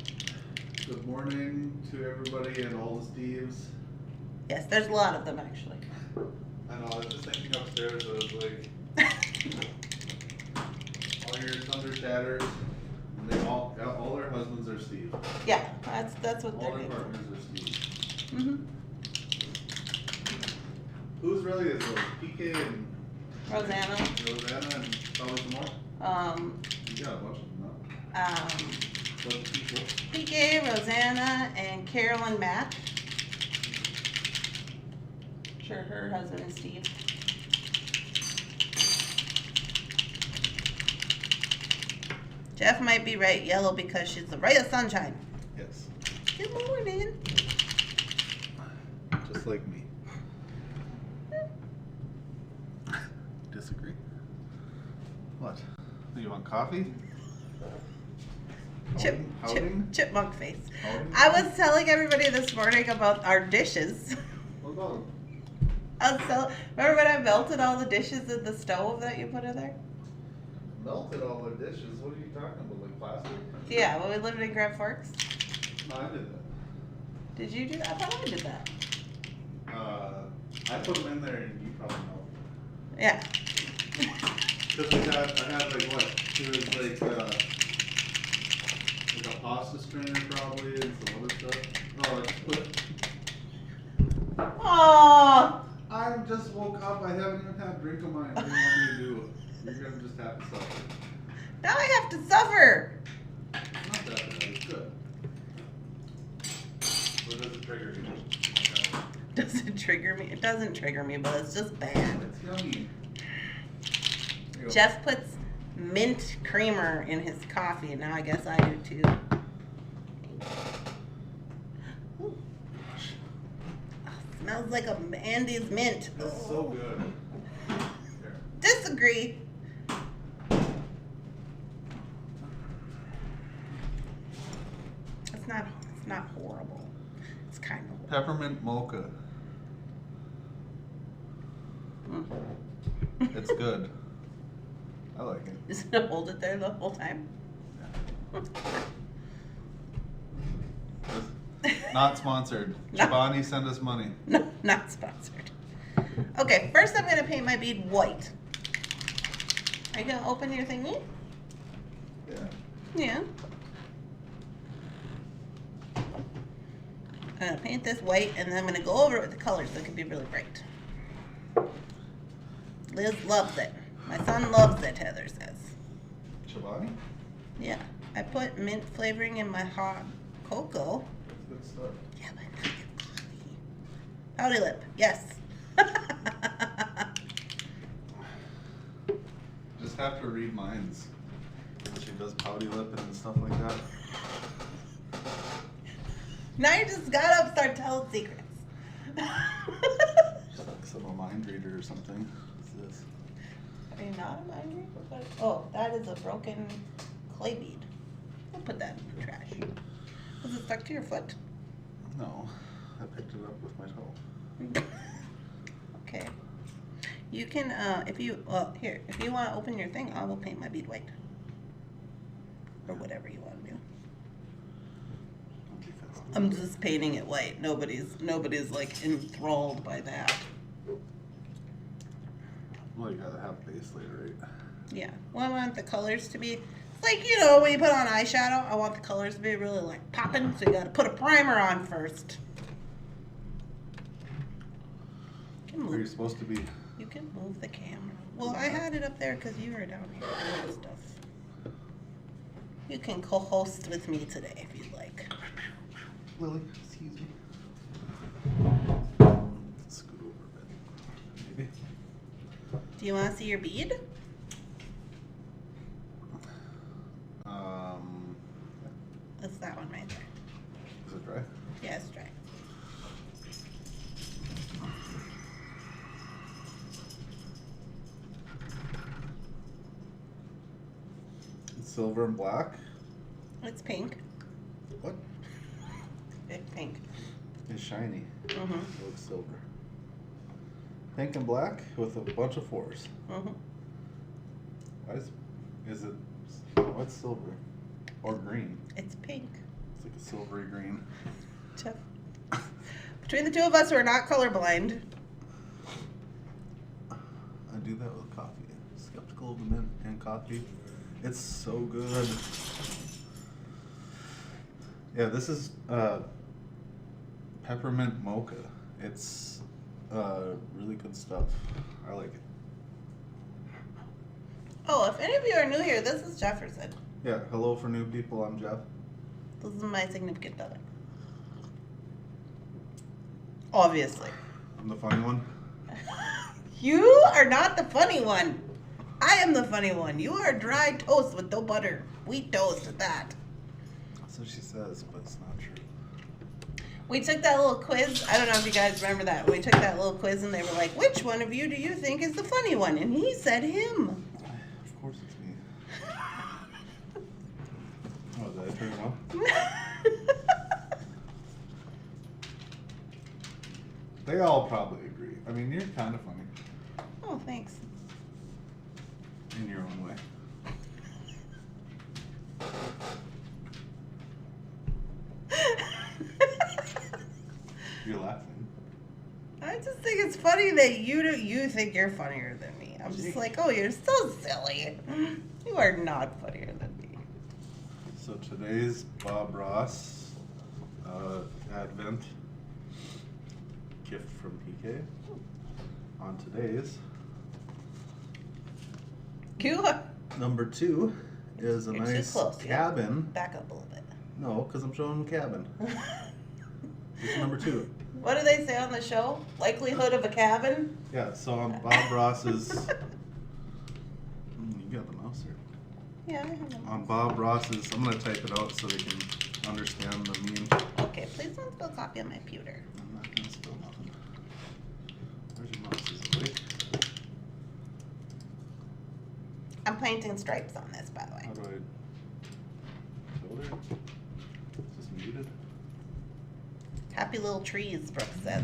Good morning to everybody and all the Steves. Yes, there's a lot of them actually. I know, I was just thinking upstairs, I was like, all your thunder shatters, and they all their husbands are Steve. Yeah, that's what All they're their doing. partners are Steve. Mm-hmm. Who's really is those? PK and Rosanna. Rosanna and probably some more? You got a bunch of them, huh? Bunch of people. PK, Rosanna, and Carolyn Matt. Sure, her husband is Steve. Jeff might be right, yellow, because she's the ray of sunshine. Yes. Good morning. Just like me. Disagree. You want coffee? Chipmunk face. Howdy? I was telling everybody this morning about our dishes. What about? Remember when I melted all the dishes in the stove that you put in there? Melted all the dishes? What are you talking about? Like plastic? Yeah, when we lived in Grand Forks. No, I did that. Did you do that? I thought I did that. I put them in there and you probably know. Yeah. Because I had like what? It was like a pasta strainer probably and some other stuff. Oh, I just put. Aww. I just woke up. I haven't even had a drink of mine. What do you want me to do? You're gonna just have to suffer. Now I have to suffer. It's not that bad. It's good. What does it trigger you? Does it trigger me? It doesn't trigger me, but it's just bad. It's yummy. Jeff puts mint creamer in his coffee, and now I guess I do too. Ooh. Oh, smells like a Andy's mint. It's so good. Here. Disagree. It's not horrible. It's kind of horrible. Peppermint mocha. It's good. I like it. Just gonna hold it there the whole time. Not sponsored. No. Chobani, send us money. No, not sponsored. Okay, first I'm gonna paint my bead white. Are you gonna open your thingy? Yeah. Yeah. I'm gonna paint this white, and then I'm gonna go over it with the colors so it can be really bright. Liz loves it. My son loves it, Heather says. Chobani? Yeah. I put mint flavoring in my hot cocoa. That's good stuff. Yeah, but not in coffee. Pouty lip, yes. Just have to read minds. She does pouty lip and stuff like that. Now you just got up and start telling secrets. Just like some a mind reader or something. What's this? Are you not a mind reader? Oh, that is a broken clay bead. I'll put that in the trash. Was it stuck to your foot? No, I picked it up with my toe. Okay. You can, if you want to open your thing, I will paint my bead white. Or whatever you want to do. I'm just painting it white. Nobody's like enthralled by that. Well, you gotta have base layer, right? Yeah. Well, I want the colors to be, it's like, you know, when you put on eyeshadow, I want the colors to be really like popping, so you gotta put a primer on first. Are you supposed to be? You can move the camera. Well, I had it up there because you were down here doing stuff. You can co-host with me today if you'd like. Lily, excuse me. Scoot over a bit. Maybe. Do you want to see your bead? That's that one right there. Is it dry? Yeah, it's dry. It's silver and black. It's pink. What? It's pink. It's shiny. Mm-hmm. It looks silver. Pink and black with a bunch of fours. Mm-hmm. Why is it? What's silver? Or green? It's pink. It's like a silvery green. Jeff. Between the two of us who are not colorblind. I do that with coffee. Skeptical of the mint and coffee. It's so good. Yeah, this is peppermint mocha. It's really good stuff. I like it. Oh, if any of you are new here, this is Jefferson. Yeah, hello for new people. I'm Jeff. This is my significant other. Obviously. I'm the funny one. You are not the funny one. I am the funny one. You are dry toast with no butter. Wheat toast at that. That's what she says, but it's not true. We took that little quiz. I don't know if you guys remember that. We took that little quiz and they were like, which one of you do you think is the funny one? And he said him. Of course it's me. They all probably agree. I mean, you're kind of funny. Oh, thanks. In your own way. You're laughing. I just think it's funny that you think you're funnier than me. I'm just like, oh, you're so silly. You are not funnier than me. So today's Bob Ross Advent gift from PK. On today's Cute. number 2 is a You're too nice close. cabin. Back up a little bit. No, because I'm showing them cabin. It's number 2. What do they say on the show? Likelihood of a cabin? Yeah, so on Bob Ross's. You got the mouse here. Yeah, I have them. On Bob Ross's, I'm going to type it out so they can understand the meme. Okay, please don't spill coffee on my pewter. I'm not going to spill nothing. Where's your mouse? Is it awake? I'm painting stripes on this, by the way. How do I filter? Is this muted? Happy little trees, Brooke says.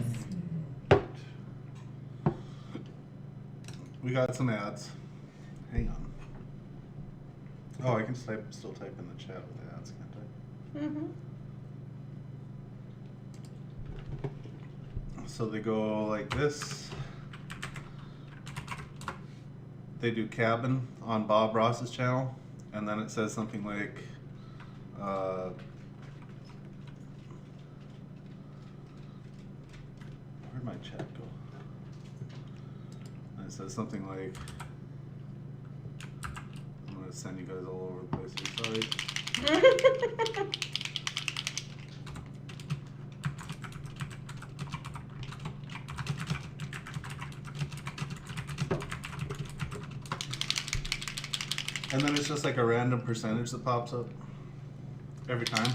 We got some ads. Hang on. Oh, I can still type in the chat with ads, can't I? Mm-hmm. So they go like this. They do cabin on Bob Ross's channel, and then it says something like, where'd my chat go? And it says something like, I'm gonna send you guys all over the place here, sorry. And then it's just like a random percentage that pops up every time,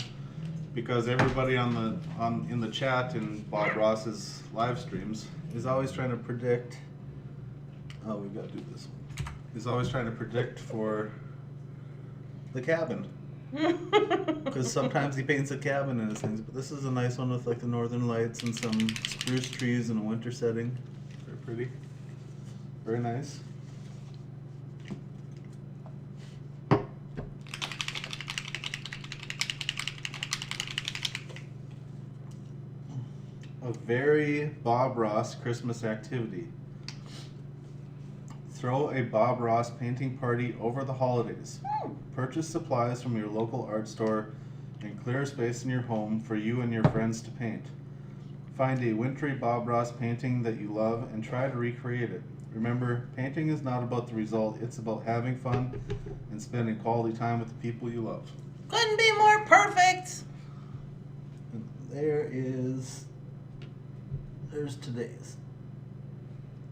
because everybody in the chat in Bob Ross's live streams is always trying to predict. Oh, we've got to do this one. He's always trying to predict for the cabin, because sometimes he paints a cabin in his things. But this is a nice one with like the northern lights and some spruce trees in a winter setting. Very pretty, very nice. A very Bob Ross Christmas activity. Throw a Bob Ross painting party over the holidays. Purchase supplies from your local art store and clear a space in your home for you and your friends to paint. Find a wintry Bob Ross painting that you love and try to recreate it. Remember, painting is not about the result, it's about having fun and spending quality time with the people you love. Couldn't be more perfect. And there's today's.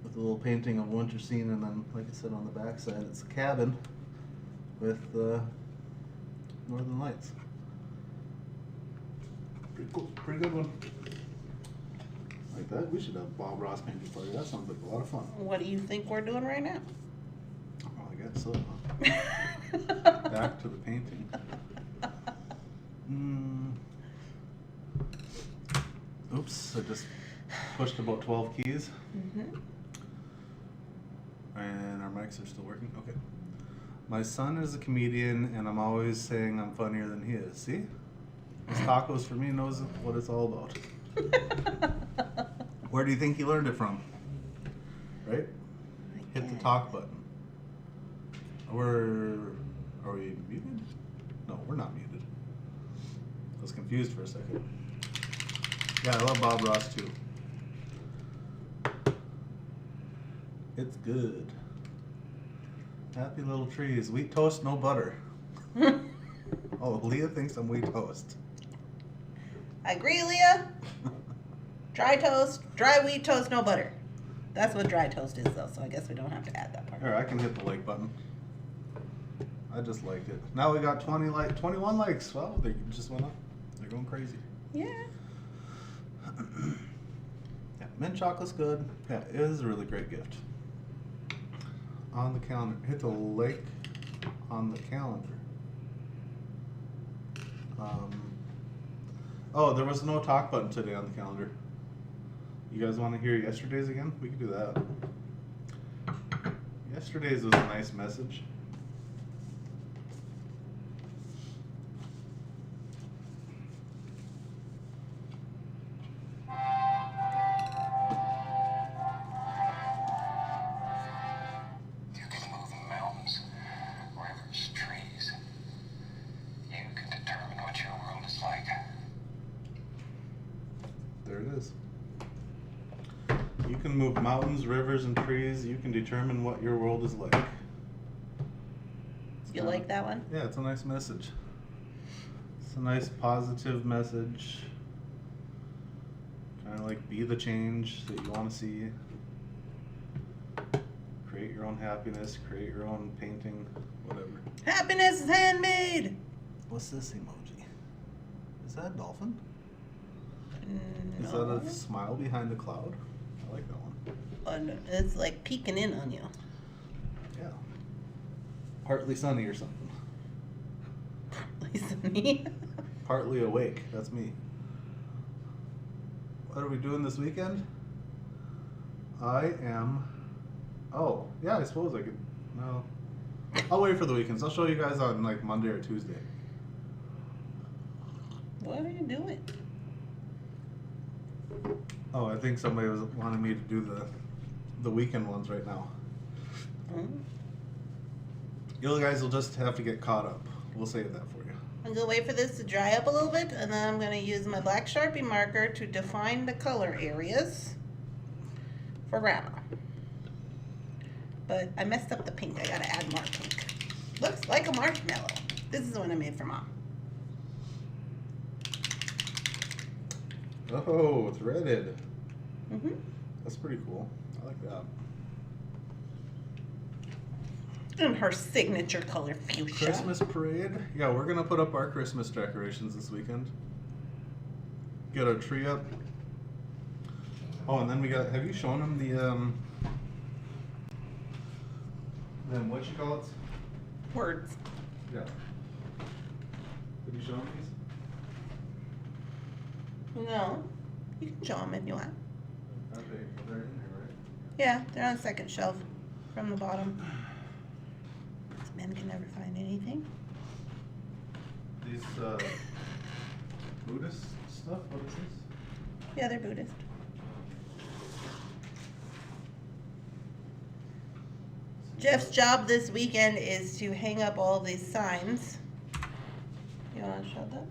With a little painting of a winter scene, and then, like I said, on the back side, it's a cabin with northern lights. Pretty cool, pretty good one. Like that, we should have a Bob Ross painting party. That sounds like a lot of fun. What do you think we're doing right now? Oh, I guess so. Back to the painting. Oops, I just pushed about 12 keys. Mm-hmm. And our mics are still working? Okay. My son is a comedian, and I'm always saying I'm funnier than he is. See? His tacos for me knows what it's all about. Where do you think he learned it from? Right? Hit the talk button. Are we muted? No, we're not muted. I was confused for a second. Yeah, I love Bob Ross too. It's good. Happy little trees. Wheat toast, no butter. Oh, Leah thinks I'm wheat toast. I agree, Leah. Dry toast, dry wheat toast, no butter. That's what dry toast is, though, so I guess we don't have to add that part. Here, I can hit the like button. I just liked it. Now we got 21 likes. Wow, they just went up. They're going crazy. Yeah. Yeah, mint chocolate's good. Yeah, it is a really great gift. On the calendar. Hit the like on the calendar. Oh, there was no talk button today on the calendar. You guys want to hear yesterday's again? We can do that. Yesterday's was a nice message. You can move mountains, rivers, trees. You can determine what your world is like. There it is. You can move mountains, rivers, and trees. You can determine what your world is like. You like that one? Yeah, it's a nice message. It's a nice positive message. Kind of like be the change that you want to see. Create your own happiness, create your own painting, whatever. Happiness is handmade. What's this emoji? Is that a dolphin? No. Is that a smile behind a cloud? I like that one. Oh, no, it's like peeking in on you. Yeah. Partly sunny or something. Lisa, me. Partly awake. That's me. What are we doing this weekend? I am. Oh, yeah, I suppose I could. No. I'll wait for the weekends. I'll show you guys on like Monday or Tuesday. What are you doing? Oh, I think somebody was wanting me to do the weekend ones right now. Hmm? You guys will just have to get caught up. We'll save that for you. I'm gonna wait for this to dry up a little bit, and then I'm gonna use my black Sharpie marker to define the color areas for Rama. But I messed up the pink. I gotta add more pink. Looks like a marshmallow. This is the one I made for Mom. Oh, it's redded. Mm-hmm. That's pretty cool. I like that. And her signature color, fuchsia. Christmas parade. Yeah, we're gonna put up our Christmas decorations this weekend. Get our tree up. Oh, and then we got. Have you shown them the what you call it? Words. Yeah. Did you show them these? No. You can show them if you want. Are they're in there, right? Yeah, they're on the second shelf from the bottom. Men can never find anything. These Buddhist stuff. What is this? Yeah, they're Buddhist. Jeff's job this weekend is to hang up all these signs. You want to show them?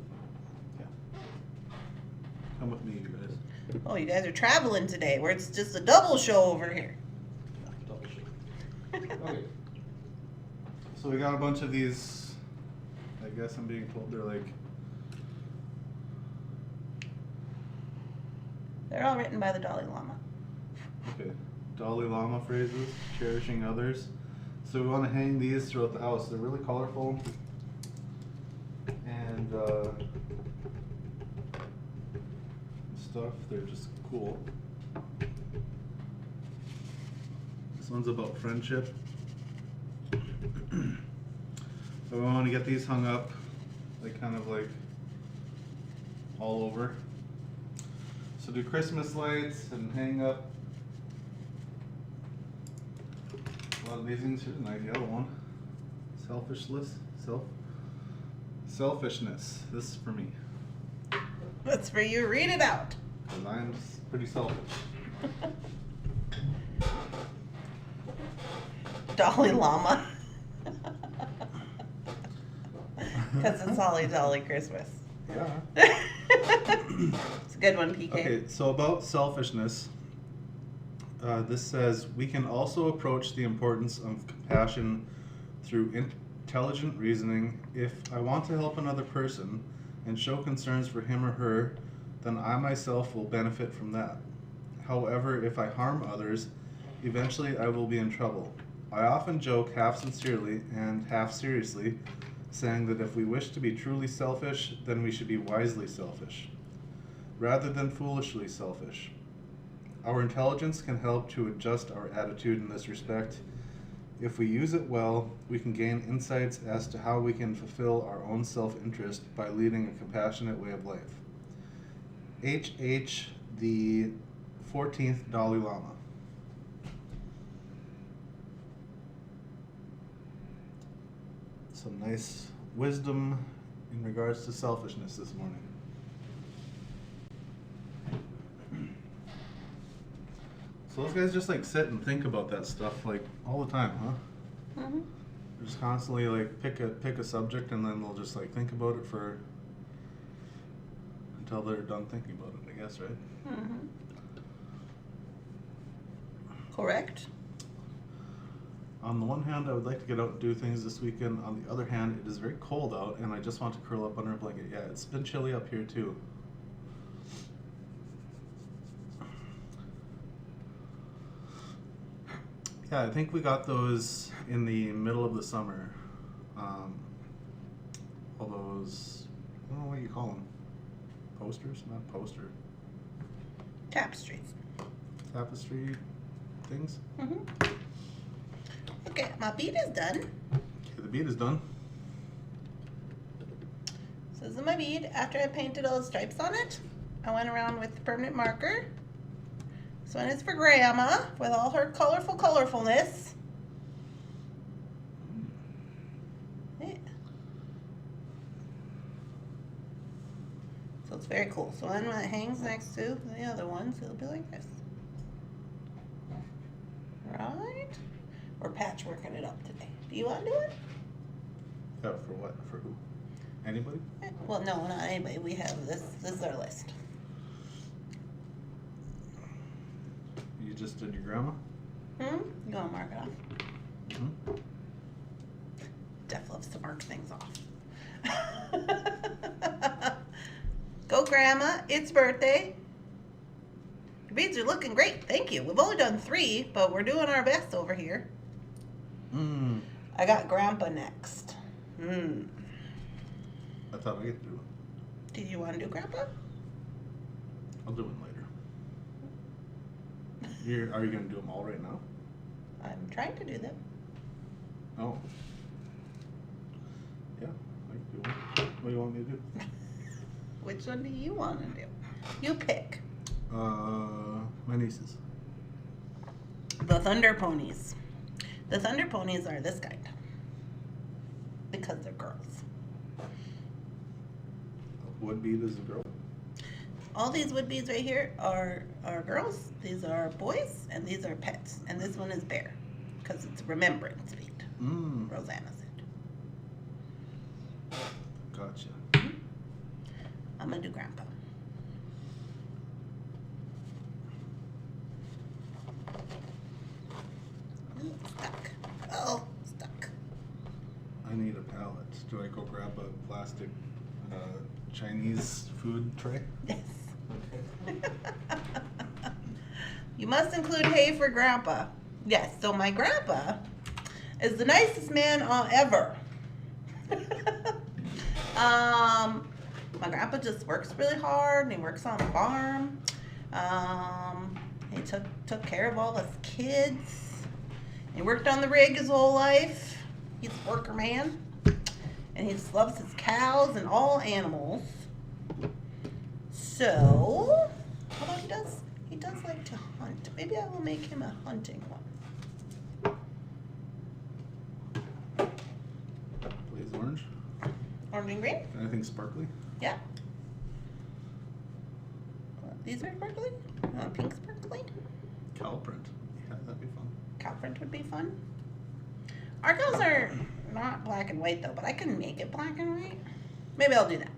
Yeah. Come with me, you guys. Oh, you guys are traveling today, where it's just a double show over here. Double shake. Okay. So we got a bunch of these. I guess I'm being told they're like. They're all written by the Dalai Lama. Okay. Dalai Lama phrases, cherishing others. So we want to hang these throughout the house. They're really colorful. And stuff. They're just cool. This one's about friendship. So we want to get these hung up, like kind of like all over. So do Christmas lights and hang up. A lot of these things. Here's a nice yellow one. Selfishness. This is for me. That's for you. Read it out. Because I'm pretty selfish. Dalai Lama. Because it's Holly Jolly Christmas. Yeah. It's a good one, PK. Okay, so about selfishness, this says, we can also approach the importance of compassion through intelligent reasoning. If I want to help another person and show concerns for him or her, then I myself will benefit from that. However, if I harm others, eventually I will be in trouble. I often joke half sincerely and half seriously, saying that if we wish to be truly selfish, then we should be wisely selfish, rather than foolishly selfish. Our intelligence can help to adjust our attitude in this respect. If we use it well, we can gain insights as to how we can fulfill our own self-interest by leading a compassionate way of life. H.H. the 14th Dalai Lama. Some nice wisdom in regards to selfishness this morning. So those guys just like sit and think about that stuff like all the time, huh? Mm-hmm. They're just constantly like pick a subject and then they'll just like think about it for until they're done thinking about it, I guess, right? Mm-hmm. Correct. On the one hand, I would like to get out and do things this weekend. On the other hand, it is very cold out and I just want to curl up under a blanket. Yeah, it's been chilly up here too. Yeah, I think we got those in the middle of the summer. All those, I don't know what you call them. Posters? Not poster. Tapestries. Tapestry things. Mm-hmm. Okay, my bead is done. Okay, the bead is done. So this is my bead. After I painted all the stripes on it, I went around with the permanent marker. This one is for Grandma with all her colorfulness. Yeah. So it's very cool. So then when it hangs next to the other ones, it'll be like this. Right? We're patchworking it up today. Do you want to do it? Yeah, for what? For who? Anybody? Well, no, not anybody. We have this. This is our list. You just did your grandma? You want to mark it off? Mm-hmm. Def loves to mark things off. Go, Grandma. It's birthday. Your beads are looking great. Thank you. We've only done 3, but we're doing our best over here. I got Grandpa next. I thought I could do it. Did you want to do Grandpa? I'll do it later. Are you going to do them all right now? I'm trying to do them. Oh. Yeah, I can do one. What do you want me to do? Which one do you want to do? You pick. My nieces. The Thunder Ponies. The Thunder Ponies are this kind. Because they're girls. Wood bead is a girl. All these wood beads right here are girls. These are boys, and these are pets. And this one is bear, because it's a remembrance bead. Rosanna said. Gotcha. I'm gonna do Grandpa. Ooh, stuck. Oh, stuck. I need a palette. Do I go grab a plastic Chinese food tray? Yes. You must include hay for Grandpa. Yes, so my grandpa is the nicest man ever. My grandpa just works really hard and he works on a farm. He took care of all his kids. He worked on the rig his whole life. He's a worker man. And he just loves his cows and all animals. So, although he does like to hunt. Maybe I will make him a hunting one. Blaze orange. Orange and green? Anything sparkly? Yeah. These are sparkly? Pink sparkly? Cow print. Yeah, that'd be fun. Cow print would be fun. Our cows are not black and white though, but I can make it black and white. Maybe I'll do that.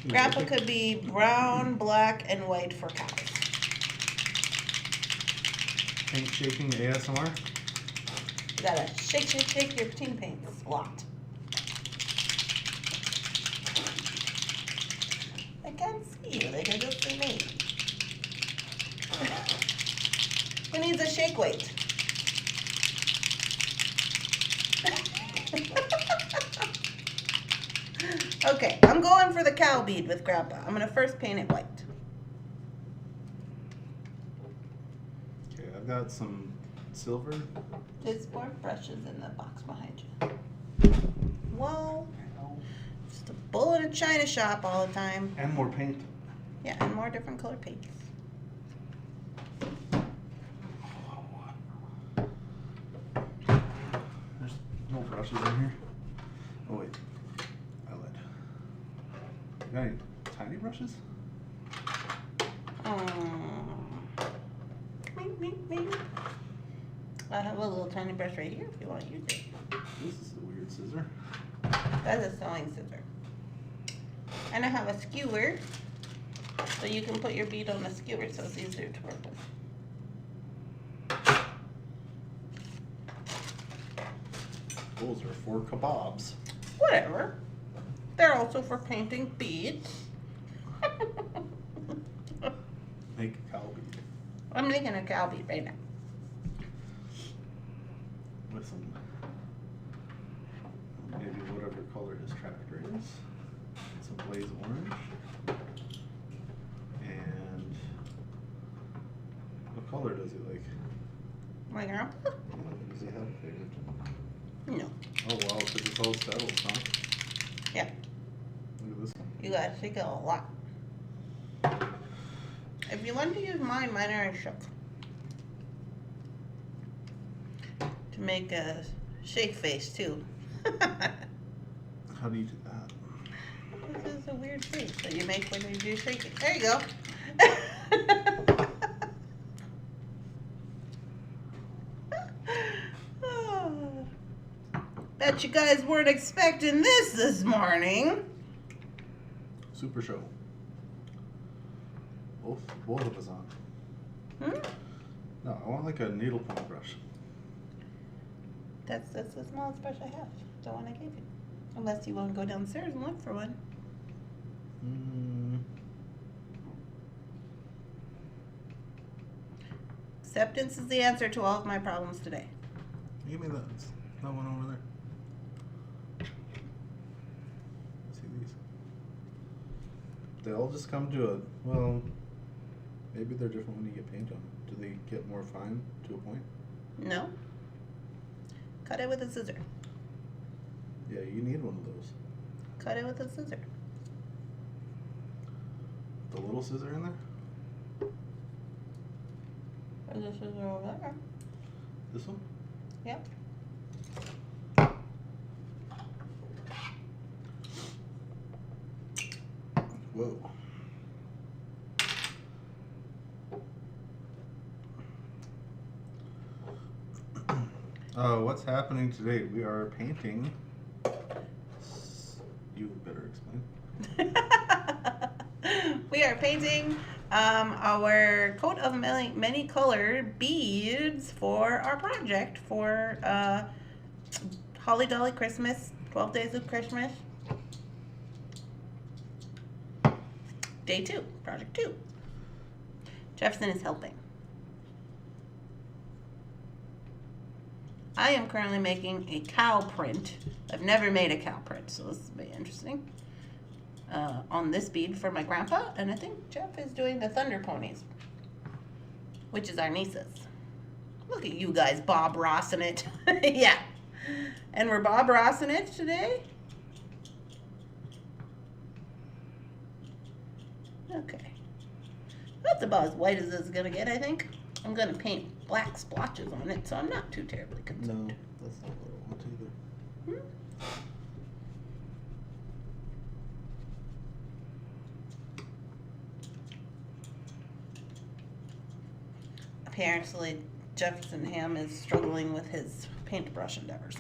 Grandpa could be brown, black, and white for cows. Paint shaking ASMR. You gotta shake, shake, shake your tin paints a lot. I can't see you, they can just see me. Who needs a shake weight? Okay, I'm going for the cow bead with Grandpa. I'm gonna first paint it white. Okay, I've got some silver. There's more brushes in the box behind you. Whoa. Just a bull in a china shop all the time. And more paint. Yeah, and more different color paints. There's no brushes in here. Oh wait, I lied. You got any tiny brushes? I have a little tiny brush right here if you want to use it. This is a weird scissor. That's a sewing scissor. And I have a skewer, so you can put your bead on the skewer so it's easier to work with. Those are for kebabs. Whatever. They're also for painting beads. Make a cow bead. I'm making a cow bead right now. With some, maybe whatever color his tractor is. Some blaze orange. And what color does he like? My grandpa? Does he have a favorite? No. Oh wow, because it's all settled, huh? Yeah. Look at this one. You gotta think of a lot. If you want to use mine are shook. To make a shake face too. How do you do that? This is a weird face that you make when you do shaking. There you go. Bet you guys weren't expecting this morning. Super show. Both of us on. No, I want like a needle point brush. That's the smallest brush I have. The one I gave you. Unless you want to go downstairs and look for one. Acceptance is the answer to all of my problems today. Give me that one over there. See these? They all just come to a, well, maybe they're different when you get paint on them. Do they get more fine to a point? No. Cut it with a scissor. Yeah, you need one of those. Cut it with a scissor. The little scissor in there? There's a scissor over there. This one? Yep. Whoa. What's happening today? We are painting. You better explain. We are painting our coat of many colored beads for our project for Holly Dolly Christmas, 12 Days of Christmas. Day 2, project 2. Jefferson is helping. I am currently making a cow print. I've never made a cow print, so this will be interesting. On this bead for my grandpa, and I think Jeff is doing the Thunder Ponies, which is our nieces. Look at you guys Bob Rossing it. Yeah. And we're Bob Rossing it today. Okay. That's about as white as it's gonna get, I think. I'm gonna paint black splotches on it, so I'm not too terribly concerned. No, that's not what I want either. Apparently, Jefferson Ham is struggling with his paintbrush endeavors.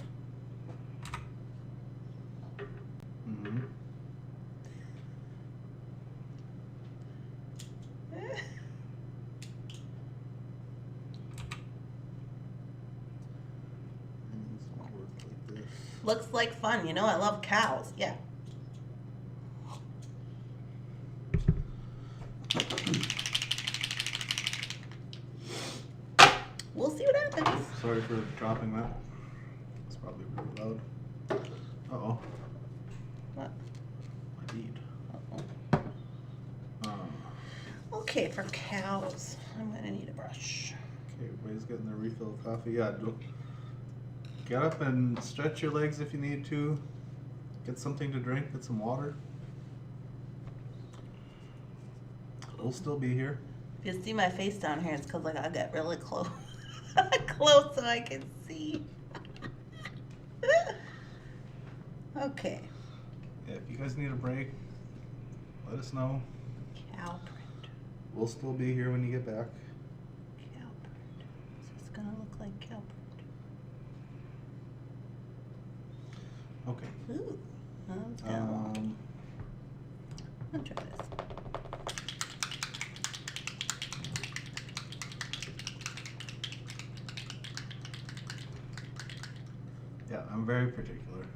Mm-hmm. Looks like fun, you know, I love cows, yeah. We'll see what happens. Sorry for dropping that. It's probably really loud. Uh-oh. What? My bead. Uh-oh. Okay, for cows, I'm gonna need a brush. Okay, everybody's getting their refill of coffee. Yeah, get up and stretch your legs if you need to. Get something to drink, get some water. We'll still be here. If you see my face down here, it's because like I got really close. Close so I can see. Okay. Yeah, if you guys need a break, let us know. Cow print. We'll still be here when you get back. Cow print. So it's gonna look like cow print. Okay. Ooh. That's kind of long. I'll try this. Yeah, I'm very particular.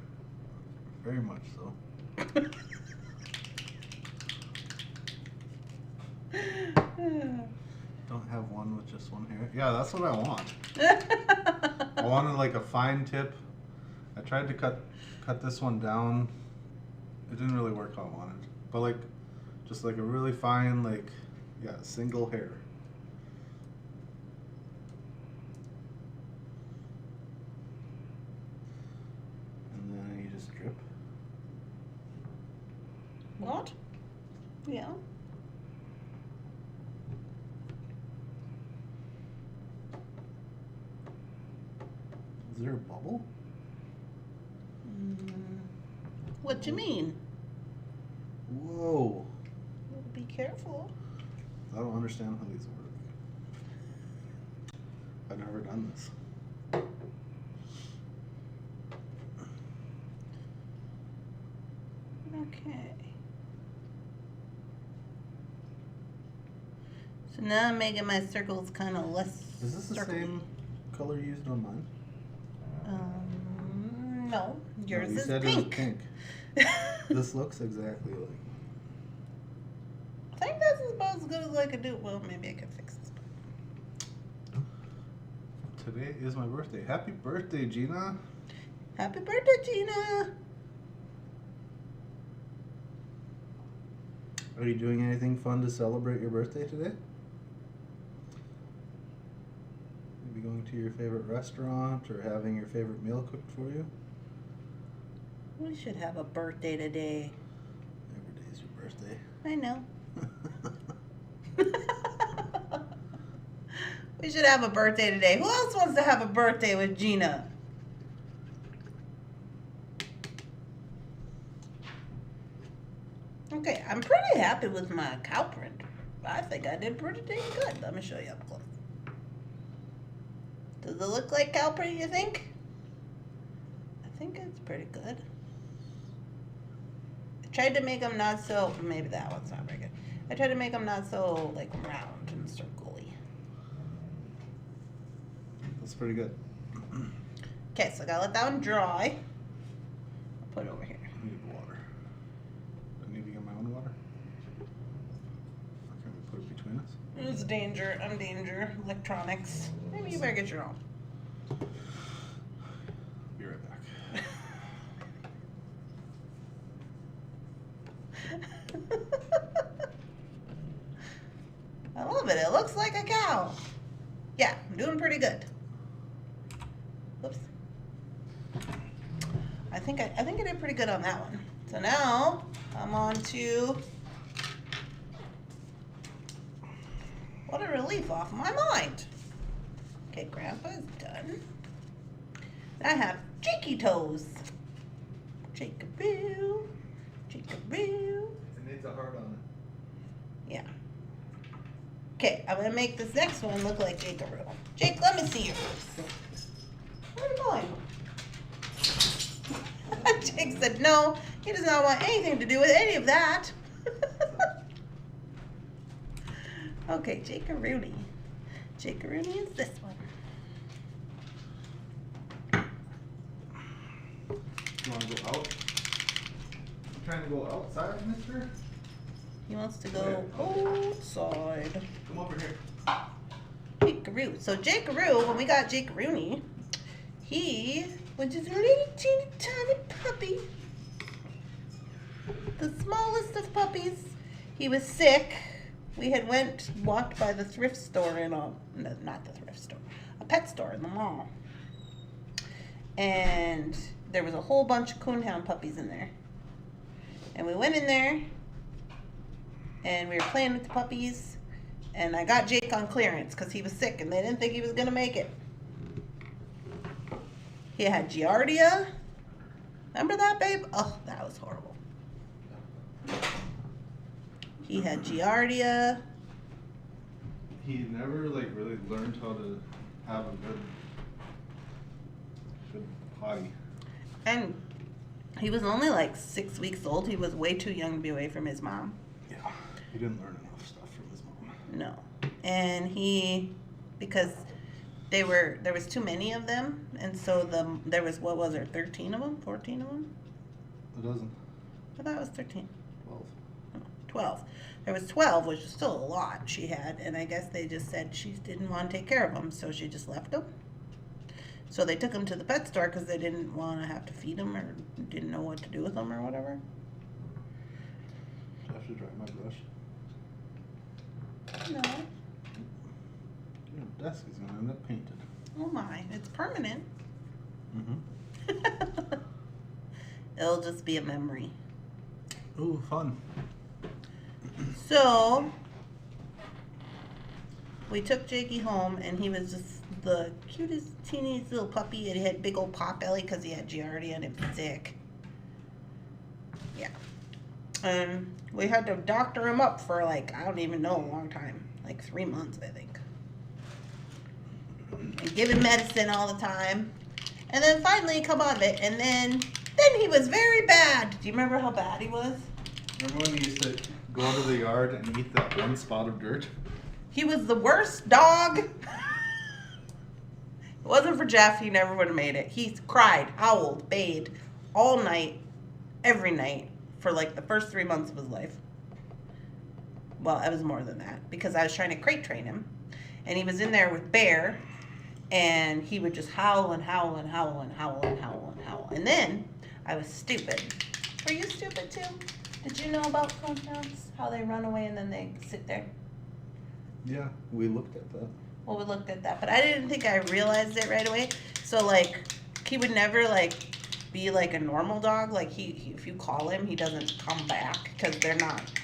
Very much so. Don't have one with just one hair. Yeah, that's what I want. I wanted like a fine tip. I tried to cut this one down. It didn't really work how I wanted. But like, just like a really fine, like, yeah, single hair. And then you just drip. What? Yeah. Is there a bubble? What do you mean? Whoa. Be careful. I don't understand how these work. I've never done this. Okay. So now I'm making my circles kind of less. Is this the circly. same color used on mine? No. Yours No, you is said pink. It was pink. This looks exactly like. I think that's about as good as I could do. Well, maybe I could fix this. Today is my birthday. Happy birthday, Gina. Happy birthday, Gina. Are you doing anything fun to celebrate your birthday today? Maybe going to your favorite restaurant or having your favorite meal cooked for you? We should have a birthday today. Every day is your birthday. I know. We should have a birthday today. Who else wants to have a birthday with Gina? Okay, I'm pretty happy with my cow print. I think I did pretty dang good. Let me show you up close. Does it look like cow print, you think? I think it's pretty good. I tried to make them not so, maybe that one's not very good. I tried to make them not so like round and circly. That's pretty good. Okay, so I gotta let that one dry. I'll put it over here. I need water. Do I need to get my own water? Or can we put it between us? It's danger. I'm danger. Electronics. Maybe you better get your own. Be right back. I love it. It looks like a cow. Yeah, I'm doing pretty good. Whoops. I think I did pretty good on that one. So now I'm on to what a relief off my mind. Okay, Grandpa's done. Now I have cheeky toes. Cheekaboo, cheekaboo. It needs a heart on it. Yeah. Okay, I'm gonna make this next one look like Jake-a-roo. Jake, let me see yours. Where are you going? Jake said no, he does not want anything to do with any of that. Okay, Jake-a-rooney. Jake-a-rooney is this one. You want to go out? You trying to go outside, mister? He wants to go outside. Come over here. Jake-a-roo. So Jake-a-roo, when we got Jake-a-rooney, he was just a little teeny tiny puppy. The smallest of puppies. He was sick. We had walked by the thrift store no, not the thrift store, a pet store in the mall. And there was a whole bunch of coonhound puppies in there. And we went in there, and we were playing with the puppies, and I got Jake on clearance because he was sick, and they didn't think he was going to make it. He had Giardia. Remember that, babe? Oh, that was horrible. He had Giardia. He never like really learned how to have a good potty. And he was only like 6 weeks old. He was way too young to be away from his mom. Yeah, he didn't learn enough stuff from his mom. No. And because there was too many of them, and so there was, what was there, 13 of them, 14 of them? A dozen. I thought it was 13. 12. 12. There was 12, which is still a lot she had, and I guess they just said she didn't want to take care of them, so she just left them. So they took them to the pet store because they didn't want to have to feed them or didn't know what to do with them or whatever. I have to dry my brush. No. Your desk is gonna end up painted. Oh my, it's permanent. Mm-hmm. It'll just be a memory. Ooh, fun. So we took Jakey home, and he was just the cutest, teeniest little puppy, and he had big old pot belly because he had Giardia and he was sick. Yeah. We had to doctor him up for like, I don't even know, a long time. Like 3 months, I think. And give him medicine all the time. And then finally come out of it, and then he was very bad. Do you remember how bad he was? Remember when you used to go to the yard and eat that one spot of dirt? He was the worst dog. It wasn't for Jeff, he never would have made it. He cried, howled, bayed all night, every night, for like the first 3 months of his life. Well, it was more than that, because I was trying to crate train him, and he was in there with Bear, and he would just howl and howl and howl and howl and howl and howl. And then I was stupid. Were you stupid too? Did you know about conehounds? How they run away and then they sit there? Yeah, we looked at that. Well, we looked at that, but I didn't think I realized it right away. So, like, he would never, like, be like a normal dog. Like, he if you call him, he doesn't come back, because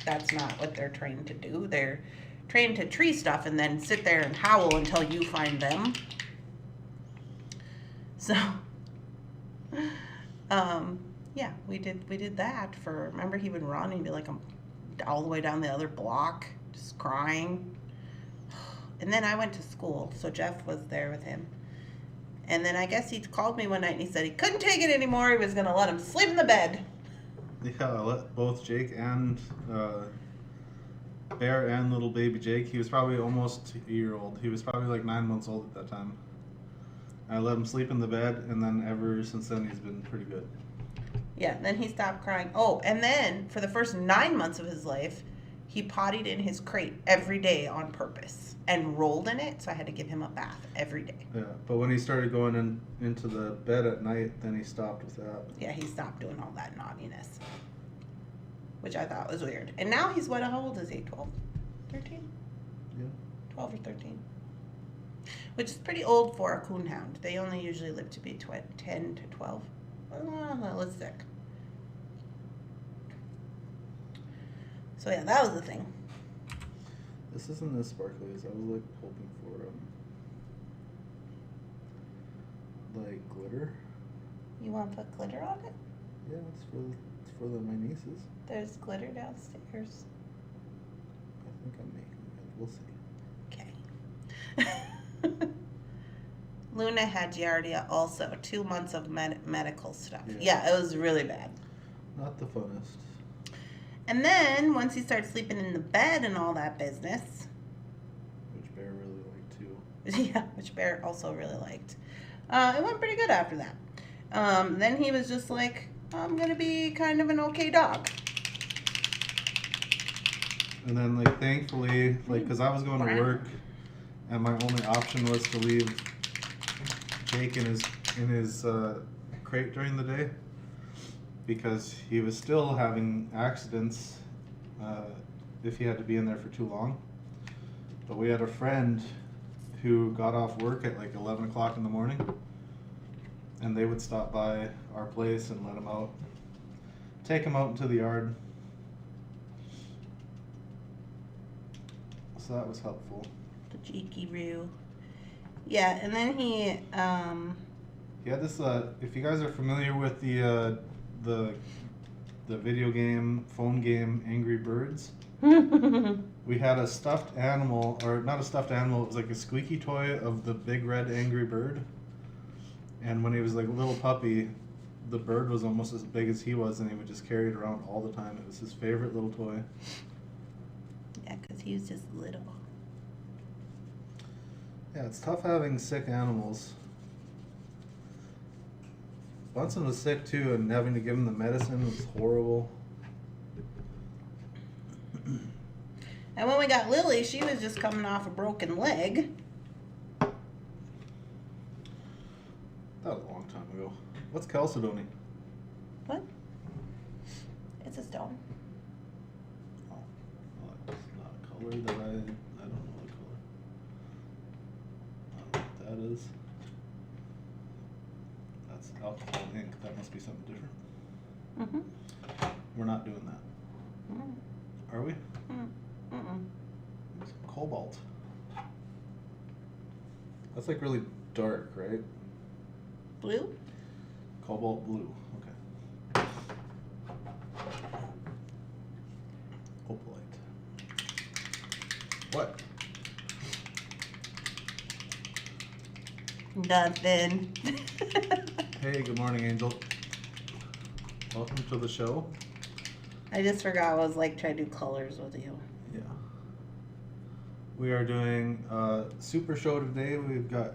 that's not what they're trained to do. They're trained to tree stuff and then sit there and howl until you find them. So, yeah, we did that for, remember, he would run and he'd be like all the way down the other block, just crying. And then I went to school, so Jeff was there with him. And then I guess he called me one night and he said he couldn't take it anymore. He was going to let him sleep in the bed. Yeah, I let both Jake and Bear and little baby Jake. He was probably almost a year old. He was probably like 9 months old at that time. I let him sleep in the bed, and then ever since then he's been pretty good. Yeah, then he stopped crying. Oh, and then for the first 9 months of his life, he pottied in his crate every day on purpose and rolled in it, so I had to give him a bath every day. Yeah, but when he started going into the bed at night, then he stopped with that. Yeah, he stopped doing all that naughtiness, which I thought was weird. And now he's what, how old is he? 12? 13? Yeah. 12 or 13. Which is pretty old for a coonhound. They only usually live to be 10 to 12. Let's think. So yeah, that was the thing. This isn't as sparkly as I was like hoping for. Like glitter. You want to put glitter on it? Yeah, it's for my nieces. There's glitter downstairs. I think I'm making it. We'll see. Okay. Luna had Giardia also. 2 months of medical stuff. Yeah, it was really bad. Not the funnest. And then, once he started sleeping in the bed and all that business. Which Bear really liked too. Yeah, which Bear also really liked. It went pretty good after that. Then he was just like, I'm going to be kind of an okay dog. And then, like, thankfully, like, because I was going to work, and my only option was to leave Jake in his crate during the day, because he was still having accidents if he had to be in there for too long. But we had a friend who got off work at like 11 o'clock in the morning, and they would stop by our place and let him out. take him out into the yard. So that was helpful. The cheeky Roo. Yeah, and then he Yeah, this if you guys are familiar with the video game, phone game Angry Birds, we had a stuffed animal, or not a stuffed animal, it was like a squeaky toy of the big red angry bird. And when he was like a little puppy, the bird was almost as big as he was, and he would just carry it around all the time. It was his favorite little toy. Yeah, because he was just little. Yeah, it's tough having sick animals. Bunsen was sick too, and having to give him the medicine was horrible. And when we got Lily, she was just coming off a broken leg. That was a long time ago. What's chalcedony? What? It's a stone. Oh, well, it's not a color that I don't know the color. I don't know what that is. That's alcohol ink. That must be something different. Mm-hmm. We're not doing that. Mm. Are we? Mm-mm. Cobalt. That's like really dark, right? Blue? Cobalt blue. Okay. Opalite. What? Nothing. Hey, good morning, Angel. Welcome to the show. I just forgot I was like trying to do colors with you. Yeah. We are doing a super show today. We've got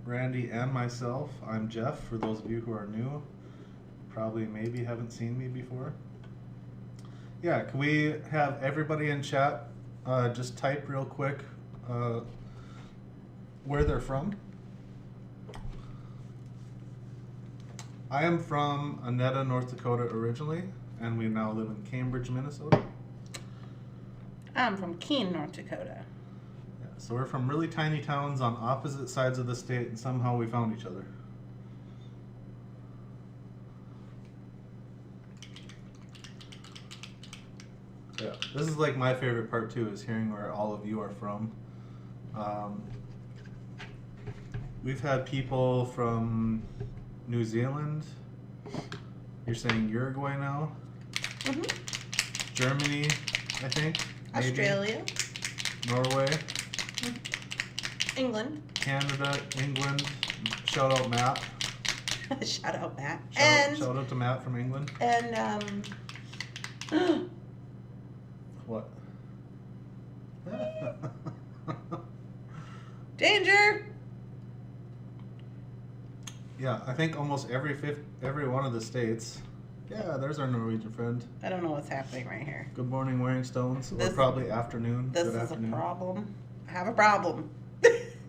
Randy and myself. I'm Jeff, for those of you who are new. Probably maybe haven't seen me before. Yeah, can we have everybody in chat just type real quick where they're from? I am from Annetta, North Dakota originally, and we now live in Cambridge, Minnesota. I'm from Keene, North Dakota. Yeah, so we're from really tiny towns on opposite sides of the state, and somehow we found each other. Yeah, this is like my favorite part too, is hearing where all of you are from. We've had people from New Zealand. You're saying Uruguay now? Mm-hmm. Germany, I think. Maybe. Australia. Norway. Mm-hmm. England. Canada, England. Shout out Matt. Shout out Matt. Shout out to Matt from England. And What? danger. Yeah, I think almost every one of the states. Yeah, there's our Norwegian friend. I don't know what's happening right here. Good morning, wearing stones. Or This- probably afternoon. This Good is afternoon. a problem. I have a problem.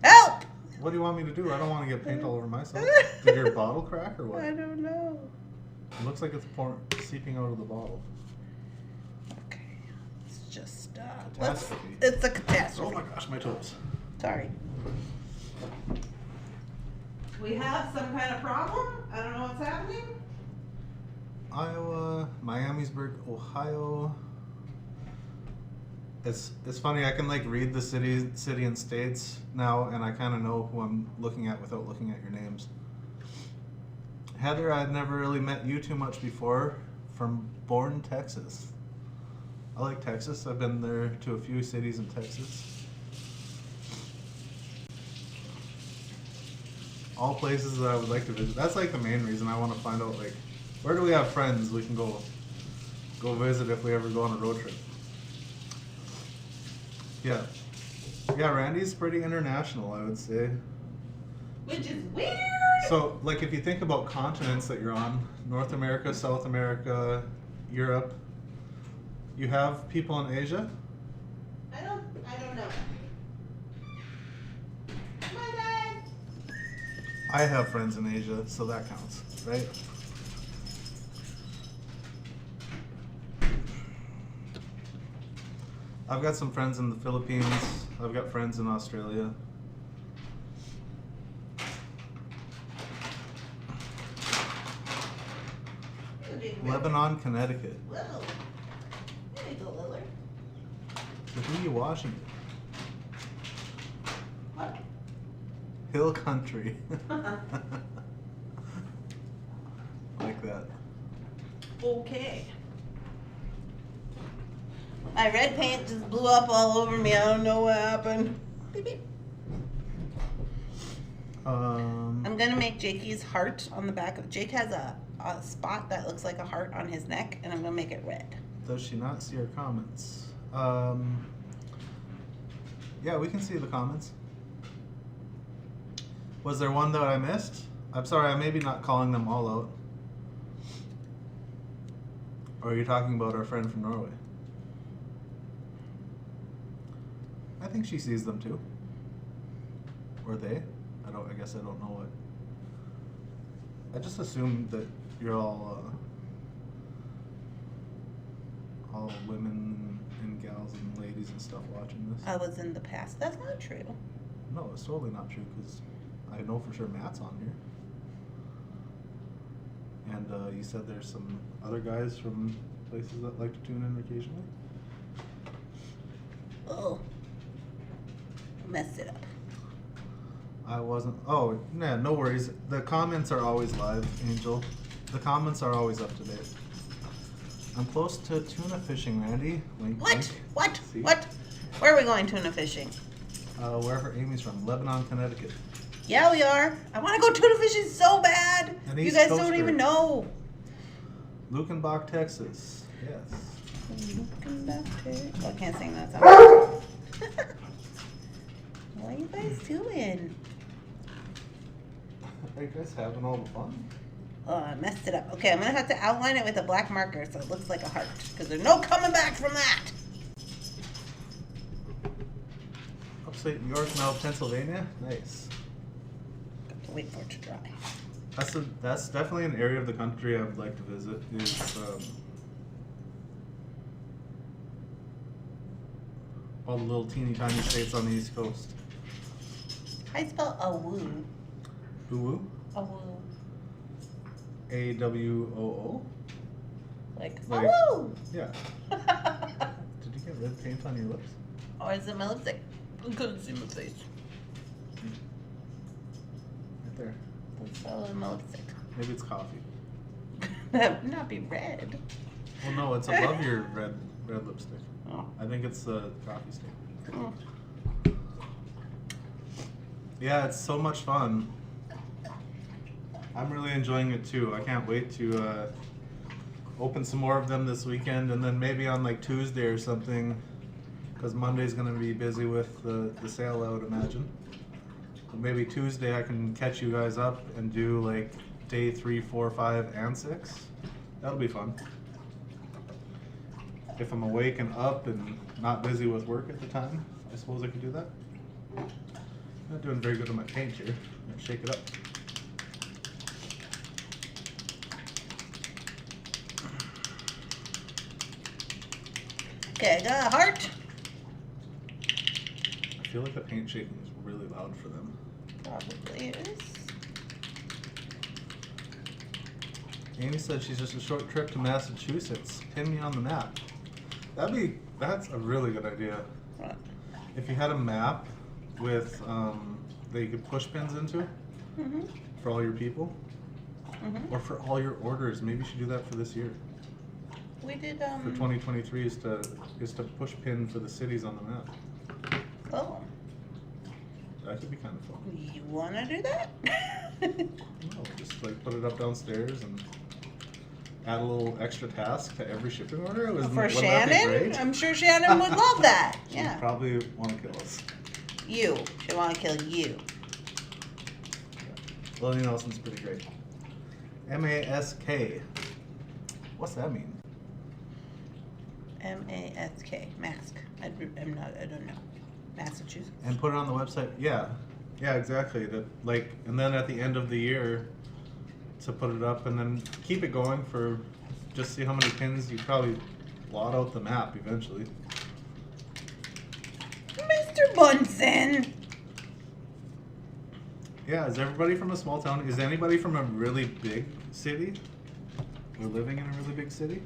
Help! What do you want me to do? I don't want to get paint all over myself. Did your bottle crack or what? I don't know. It looks like it's seeping out of the bottle. Okay, it's just Catastrophe. it's a catastrophe. Oh my gosh, my toes. Sorry. We have some kind of problem. I don't know what's happening. Iowa, Miamisburg, Ohio. It's funny. I can like read the city and states now, and I kind of know who I'm looking at without looking at your names. Heather, I'd never really met you too much before. From Bourne, Texas. I like Texas. I've been there to a few cities in Texas. All places that I would like to visit. That's like the main reason I want to find out, like, where do we have friends we can go visit if we ever go on a road trip. Yeah. Yeah, Randy's pretty international, I would say. Which is weird. So, like, if you think about continents that you're on, North America, South America, Europe, you have people in Asia? I don't know. My bad. I have friends in Asia, so that counts, right? I've got some friends in the Philippines. I've got friends in Australia. You're being Lebanon, Connecticut. Whoa. There you go, Lillard. So who are you washing? What? Hill country. Like that. Okay. My red paint just blew up all over me. I don't know what happened. Beep, beep. I'm gonna make Jakey's heart on the back of. Jake has a spot that looks like a heart on his neck, and I'm gonna make it red. Does she not see her comments? Yeah, we can see the comments. Was there one that I missed? I'm sorry, I may be not calling them all out. Or are you talking about our friend from Norway? I think she sees them too. Or they. I guess I don't know what. I just assumed that you're all women and gals and ladies and stuff watching this. I was in the past. That's not true. No, it's totally not true because I know for sure Matt's on here. And you said there's some other guys from places that like to tune in occasionally. Oh. Messed it up. I wasn't. Oh, nah, no worries. The comments are always live, Angel. The comments are always up to date. I'm close to tuna fishing, Randy. Wink, What? wink. What? See? What? Where are we going tuna fishing? Wherever Amy's from, Lebanon, Connecticut. Yeah, we are. I want to go tuna fishing so bad. An You East guys Coaster. don't even know. Lukenbach, Texas. Yes. Oh, I can't sing that song. What are you guys doing? Are you guys having all the fun? Oh, I messed it up. Okay, I'm gonna have to outline it with a black marker so it looks like a heart. Because there's no coming back from that. Upstate New York, now Pennsylvania. Nice. Got to wait for it to dry. That's definitely an area of the country I would like to visit. Is all the little teeny tiny states on the East Coast. I spell awoo. Uwu? Awoo. AWOO? Like, Like- awoo! Yeah. Did you get red paint on your lips? Or is it my lipstick? I couldn't see my face. Right there. That's all in my lipstick. Maybe it's coffee. That would not be red. Well, no, it's above your red lipstick. Oh. I think it's the coffee stick. Oh. Yeah, it's so much fun. I'm really enjoying it too. I can't wait to open some more of them this weekend, and then maybe on like Tuesday or something, because Monday's gonna be busy with the sale, I would imagine. But maybe Tuesday I can catch you guys up and do like day 3, 4, 5, and 6. That'll be fun. If I'm awake and up and not busy with work at the time, I suppose I could do that. Not doing very good on my paint here. Let's shake it up. Okay, I got a heart. I feel like the paint shaking is really loud for them. Probably is. Amy said she's just a short trip to Massachusetts. Pin me on the map. That's a really good idea. What? If you had a map with that you could push pins into Mhm. for all your people, Mhm. or for all your orders, maybe you should do that for this year. We did For 2023 is to push pin for the cities on the map. Oh, That could be kind of fun. you wanna do that? No, just like put it up downstairs and add a little extra task to every shipping order. Wouldn't that For be Shannon? great? I'm sure Shannon would love that. She'd Yeah. probably want to kill us. You. She'll wanna kill you. Lily Nelson's pretty great. MASK. What's that mean? MASK. Mask. I don't know. Massachusetts. And put it on the website. Yeah, exactly. And then at the end of the year, to put it up, and then keep it going for just see how many pins. You probably blot out the map eventually. Mr. Bunsen! Yeah, is everybody from a small town? Is anybody from a really big city? We're living in a really big city?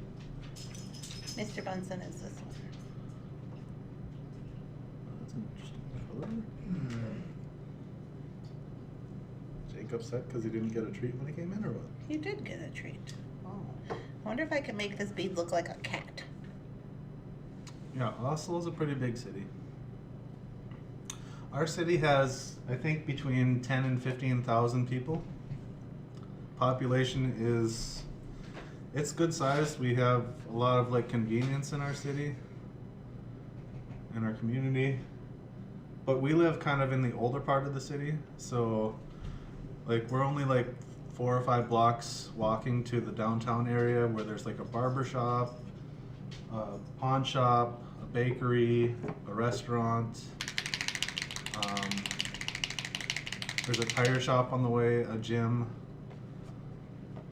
Mr. Bunsen is this one. That's an interesting color. Jake upset because he didn't get a treat when he came in, or what? You did get a treat. Oh. I wonder if I can make this bead look like a cat. Yeah, Oslo's a pretty big city. Our city has, I think, between 10 and 15,000 people. Population is, it's good size. We have a lot of like convenience in our city, in our community. But we live kind of in the older part of the city, so like we're only like 4 or 5 blocks walking to the downtown area where there's like a barber shop, a pawn shop, a bakery, a restaurant. There's a tire shop on the way, a gym.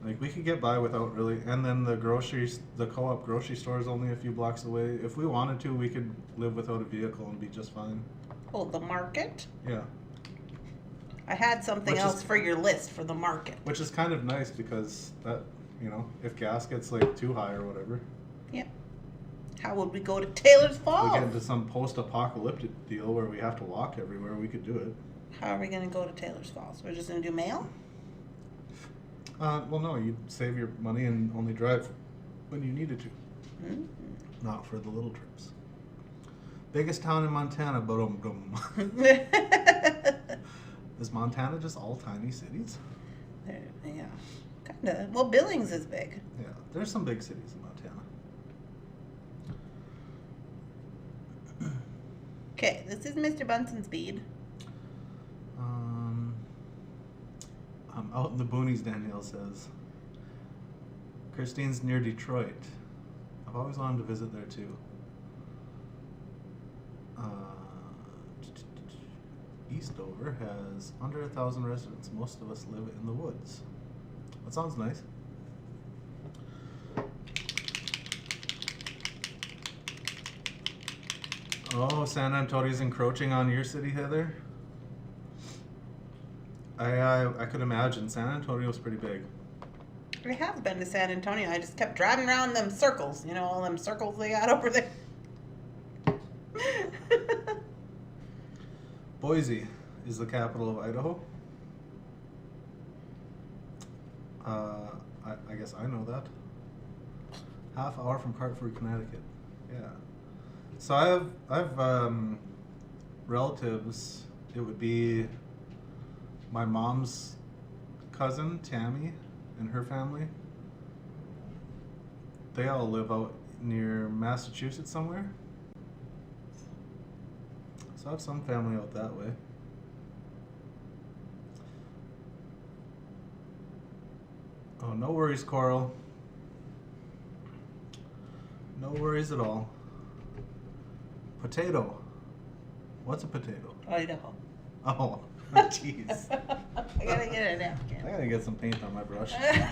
Like we could get by without really, and then the co-op grocery store is only a few blocks away. If we wanted to, we could live without a vehicle and be just fine. Oh, the market? Yeah. I had something Which else is- for your list for the market. Which is kind of nice because that, you know, if gas gets like too high or whatever, Yeah. How would we go to Taylor's we Falls? get into some post-apocalyptic deal where we have to walk everywhere, we could do it. How are we going to go to Taylor's Falls? We're just going to do mail? Well, no, you'd save your money and only drive when you needed to, Mm. not for the little trips. Biggest town in Montana, but is Montana just all tiny cities? Yeah. Kind of. Well, Billings is big. Yeah, there's some big cities in Montana. Okay, this is Mr. Bunsen's bead. I'm out in the boonies, Danielle says. Christine's near Detroit. I've always wanted to visit there too. Eastover has under 1,000 residents. Most of us live in the woods. That sounds nice. Oh, San Antonio's encroaching on your city, Heather? I could imagine. San Antonio's pretty big. We have been to San Antonio. I just kept driving around them circles. You know, all them circles they got over there. Boise is the capital of Idaho. I guess I know that. Half hour from Hartford, Connecticut. Yeah. So I have relatives. It would be my mom's cousin Tammy and her family. They all live out near Massachusetts somewhere. So I have some family out that way. Oh, no worries, Coral. No worries at all. Potato. What's a potato? Idaho. Oh, jeez. I gotta get a napkin. I gotta get some paint on my brush. I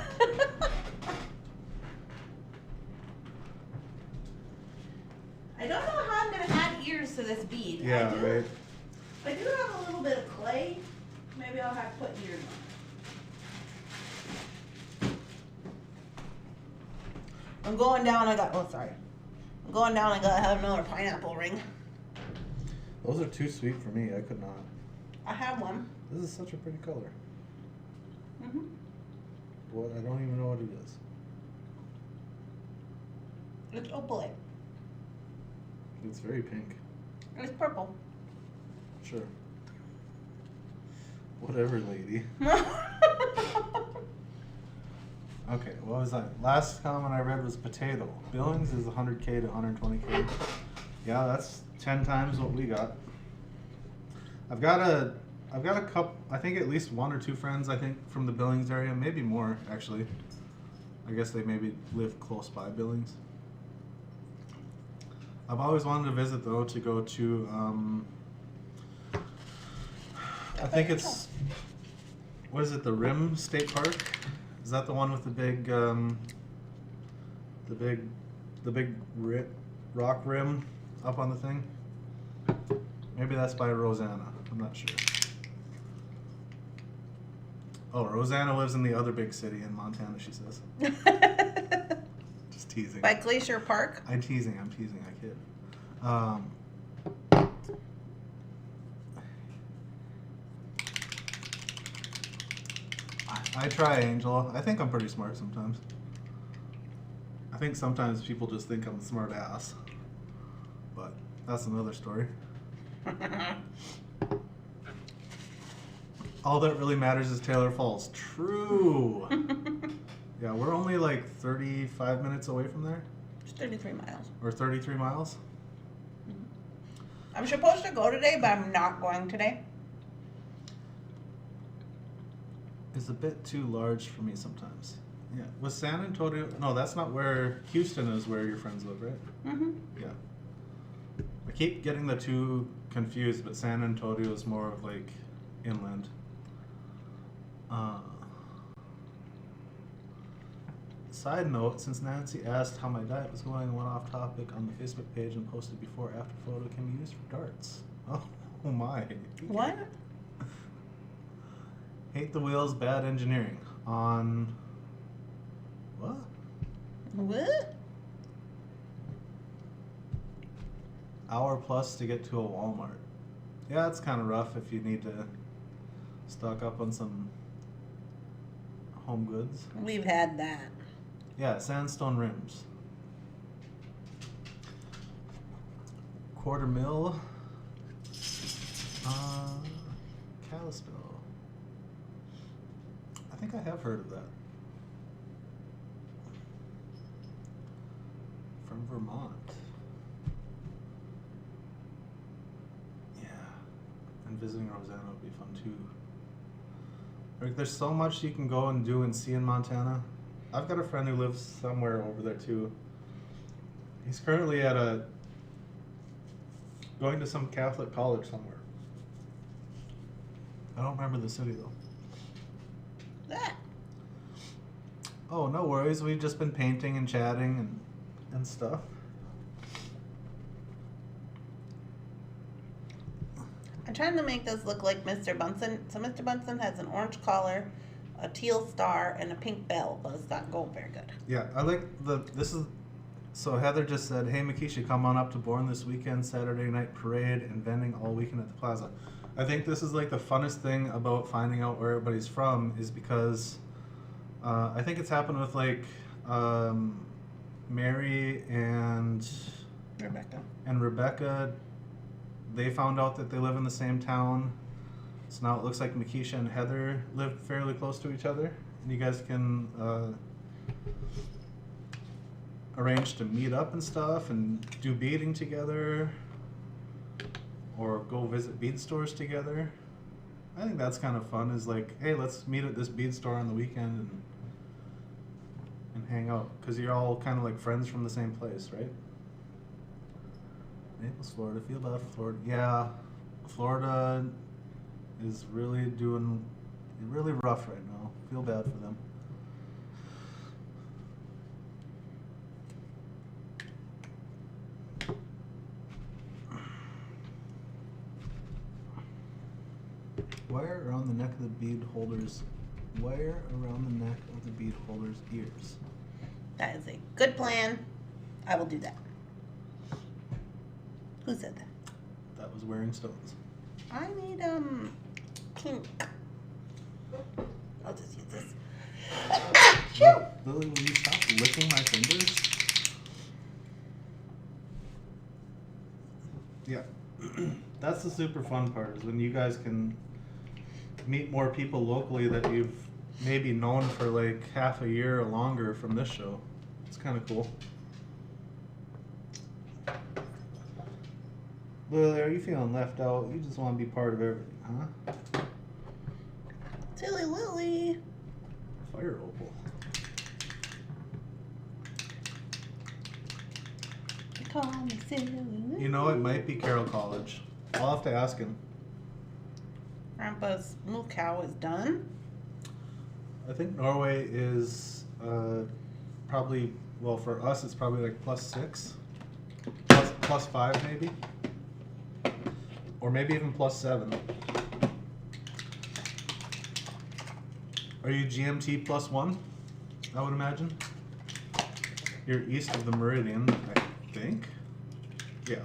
don't know how I'm gonna add ears to this bead. Yeah, right. I do have a little bit of clay. Maybe I'll have to put ears on. I'm going down. I'm going down. I gotta have another pineapple ring. Those are too sweet for me. I could not. I have one. This is such a pretty color. Mm-hmm. What? I don't even know what it is. It's opalite. It's very pink. It's purple. Sure. Whatever, lady. Okay, what was that? Last comment I read was potato. Billings is 100K to 120K. Yeah, that's 10 times what we got. I've got a couple, I think at least 1 or 2 friends, I think, from the Billings area, maybe more, actually. I guess they maybe live close by Billings. I've always wanted to visit, though, to go to, I think it's, what is it, the Rim State Park? Is that the one with the big, rock rim up on the thing? Maybe that's by Rosanna. I'm not sure. Oh, Rosanna lives in the other big city in Montana, she says. teasing. By Glacier Park? I'm teasing, I kid. I try, Angel. I think I'm pretty smart sometimes. I think sometimes people just think I'm a smart ass. But that's another story. All that really matters is Taylor Falls. True. Yeah, we're only like 35 minutes away from there. It's 33 miles. Or 33 miles. I'm supposed to go today, but I'm not going today. It's a bit too large for me sometimes. Yeah. Was San Antonio... No, that's not where... Houston is where your friends live, right? Mm-hmm. Yeah. I keep getting the two confused, but San Antonio is more of like inland. Side note, since Nancy asked how my diet was going, I went off topic on the Facebook page and posted before after photo can be used for darts. Oh my. What? Hate the wheels, bad engineering. On what? What? Hour plus to get to a Walmart. Yeah, it's kind of rough if you need to stock up on some home goods. We've had that. Yeah, sandstone rims. Quarter mil. Kalispell. I think I have heard of that. From Vermont. Yeah. And visiting Rosanna would be fun too. Like, there's so much you can go and do and see in Montana. I've got a friend who lives somewhere over there too. He's currently at going to some Catholic college somewhere. I don't remember the city though. That. Oh, no worries. We've just been painting and chatting and stuff. I'm trying to make this look like Mr. Bunsen. So Mr. Bunsen has an orange collar, a teal star, and a pink bell, but it's not going very good. Yeah, I like so Heather just said, hey Makisha, come on up to Bourne this weekend, Saturday night parade and vending all weekend at the plaza. I think this is like the funnest thing about finding out where everybody's from is because I think it's happened with like Mary and Rebecca. They found out that they live in the same town. So now it looks like Makisha and Heather live fairly close to each other. And you guys can arrange to meet up and stuff and do beading together. Or go visit bead stores together. I think that's kind of fun, is like, hey, let's meet at this bead store on the weekend and hang out. Because you're all kind of like friends from the same place, right? Naples, Florida. Feel bad for Florida. Yeah, Florida is really doing really rough right now. Feel bad for them. Wire around the neck of the bead holder's ears. That is a good plan. I will do that. Who said that? That was wearing stones. I need pink. I'll just use this. Lily, will you stop licking my fingers? Yeah. That's the super fun part, is when you guys can meet more people locally that you've maybe known for like half a year or longer from this show. It's kind of cool. Lily, are you feeling left out? You just want to be part of everything, huh? Silly Lily. Fire opal. They call me Silly Lily. You know, it might be Carroll College. I'll have to ask him. Grandpa's moo cow is done. I think Norway is probably, well, for us it's probably like +6, plus 5 maybe, or maybe even +7. Are you GMT +1? I would imagine. You're east of the meridian, I think. Yeah.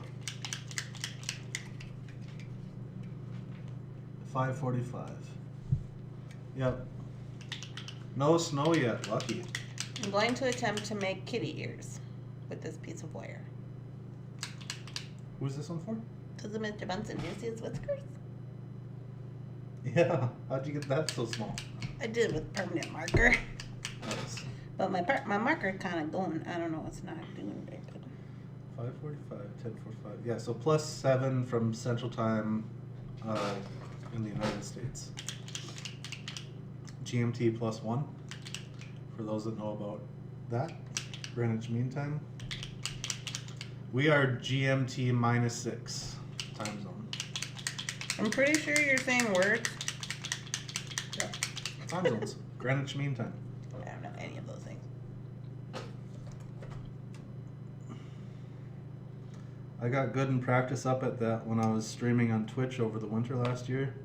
5:45. Yep. No snow yet. Lucky. I'm going to attempt to make kitty ears with this piece of wire. Who's this one for? Does it Mr. Bunsen use his whiskers? Yeah. How'd you get that so small? I did it with permanent marker. Nice. But my marker kind of going, I don't know, it's not doing very good. 5:45, 10:45. Yeah, so +7 from Central Time in the United States. GMT +1 for those that know about that. Greenwich Mean Time. We are GMT -6 time zone. I'm pretty sure you're saying words. Yeah, time zones. Greenwich Mean Time. I don't know any of those things. I got good in practice up at that when I was streaming on Twitch over the winter last year,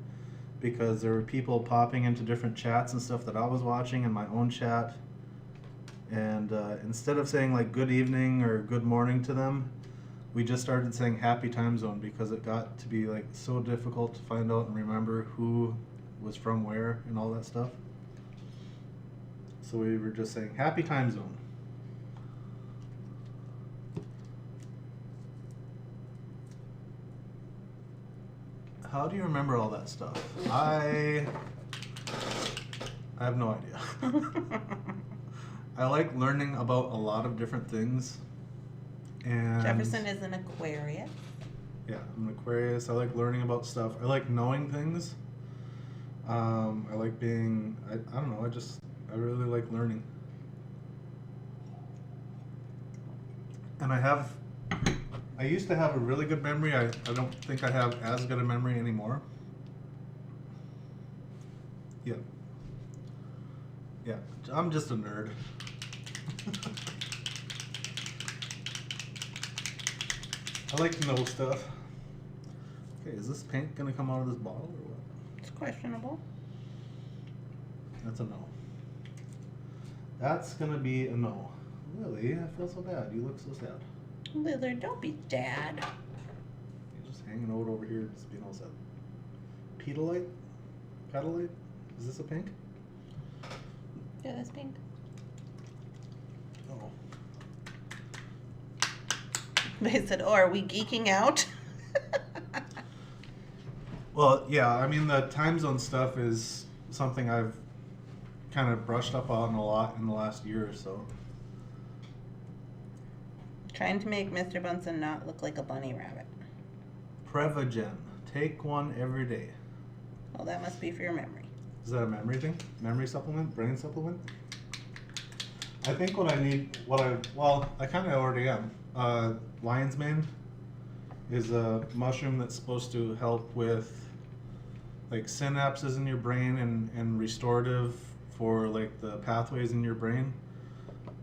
because there were people popping into different chats and stuff that I was watching in my own chat, and instead of saying like good evening or good morning to them, we just started saying happy time zone, because it got to be like so difficult to find out and remember who was from where and all that stuff. So we were just saying happy time zone. How do you remember all that stuff? I have no idea. I like learning about a lot of different things. And Jefferson is an Aquarius. yeah, I'm an Aquarius. I like learning about stuff. I like knowing things. I like being, I don't know, I really like learning. And I used to have a really good memory. I don't think I have as good a memory anymore. Yeah. Yeah, I'm just a nerd. I like to know stuff. Okay, is this paint gonna come out of this bottle or what? It's questionable. That's a no. That's gonna be a no. Lily, I feel so bad. You look so sad. Lillard, don't be sad. You're just hanging out over here, just being all sad. Pedalite? Pedalite? Is this a pink? Yeah, that's pink. Oh. They said, oh, are we geeking out? Well, yeah, I mean, the time zone stuff is something I've kind of brushed up on a lot in the last year or so. Trying to make Mr. Bunsen not look like a bunny rabbit. Prevagen. Take one every day. Well, that must be for your memory. Is that a memory thing? Memory supplement? Brain supplement? I think what I need, I kind of already am. Lion's mane is a mushroom that's supposed to help with like synapses in your brain and restorative for like the pathways in your brain.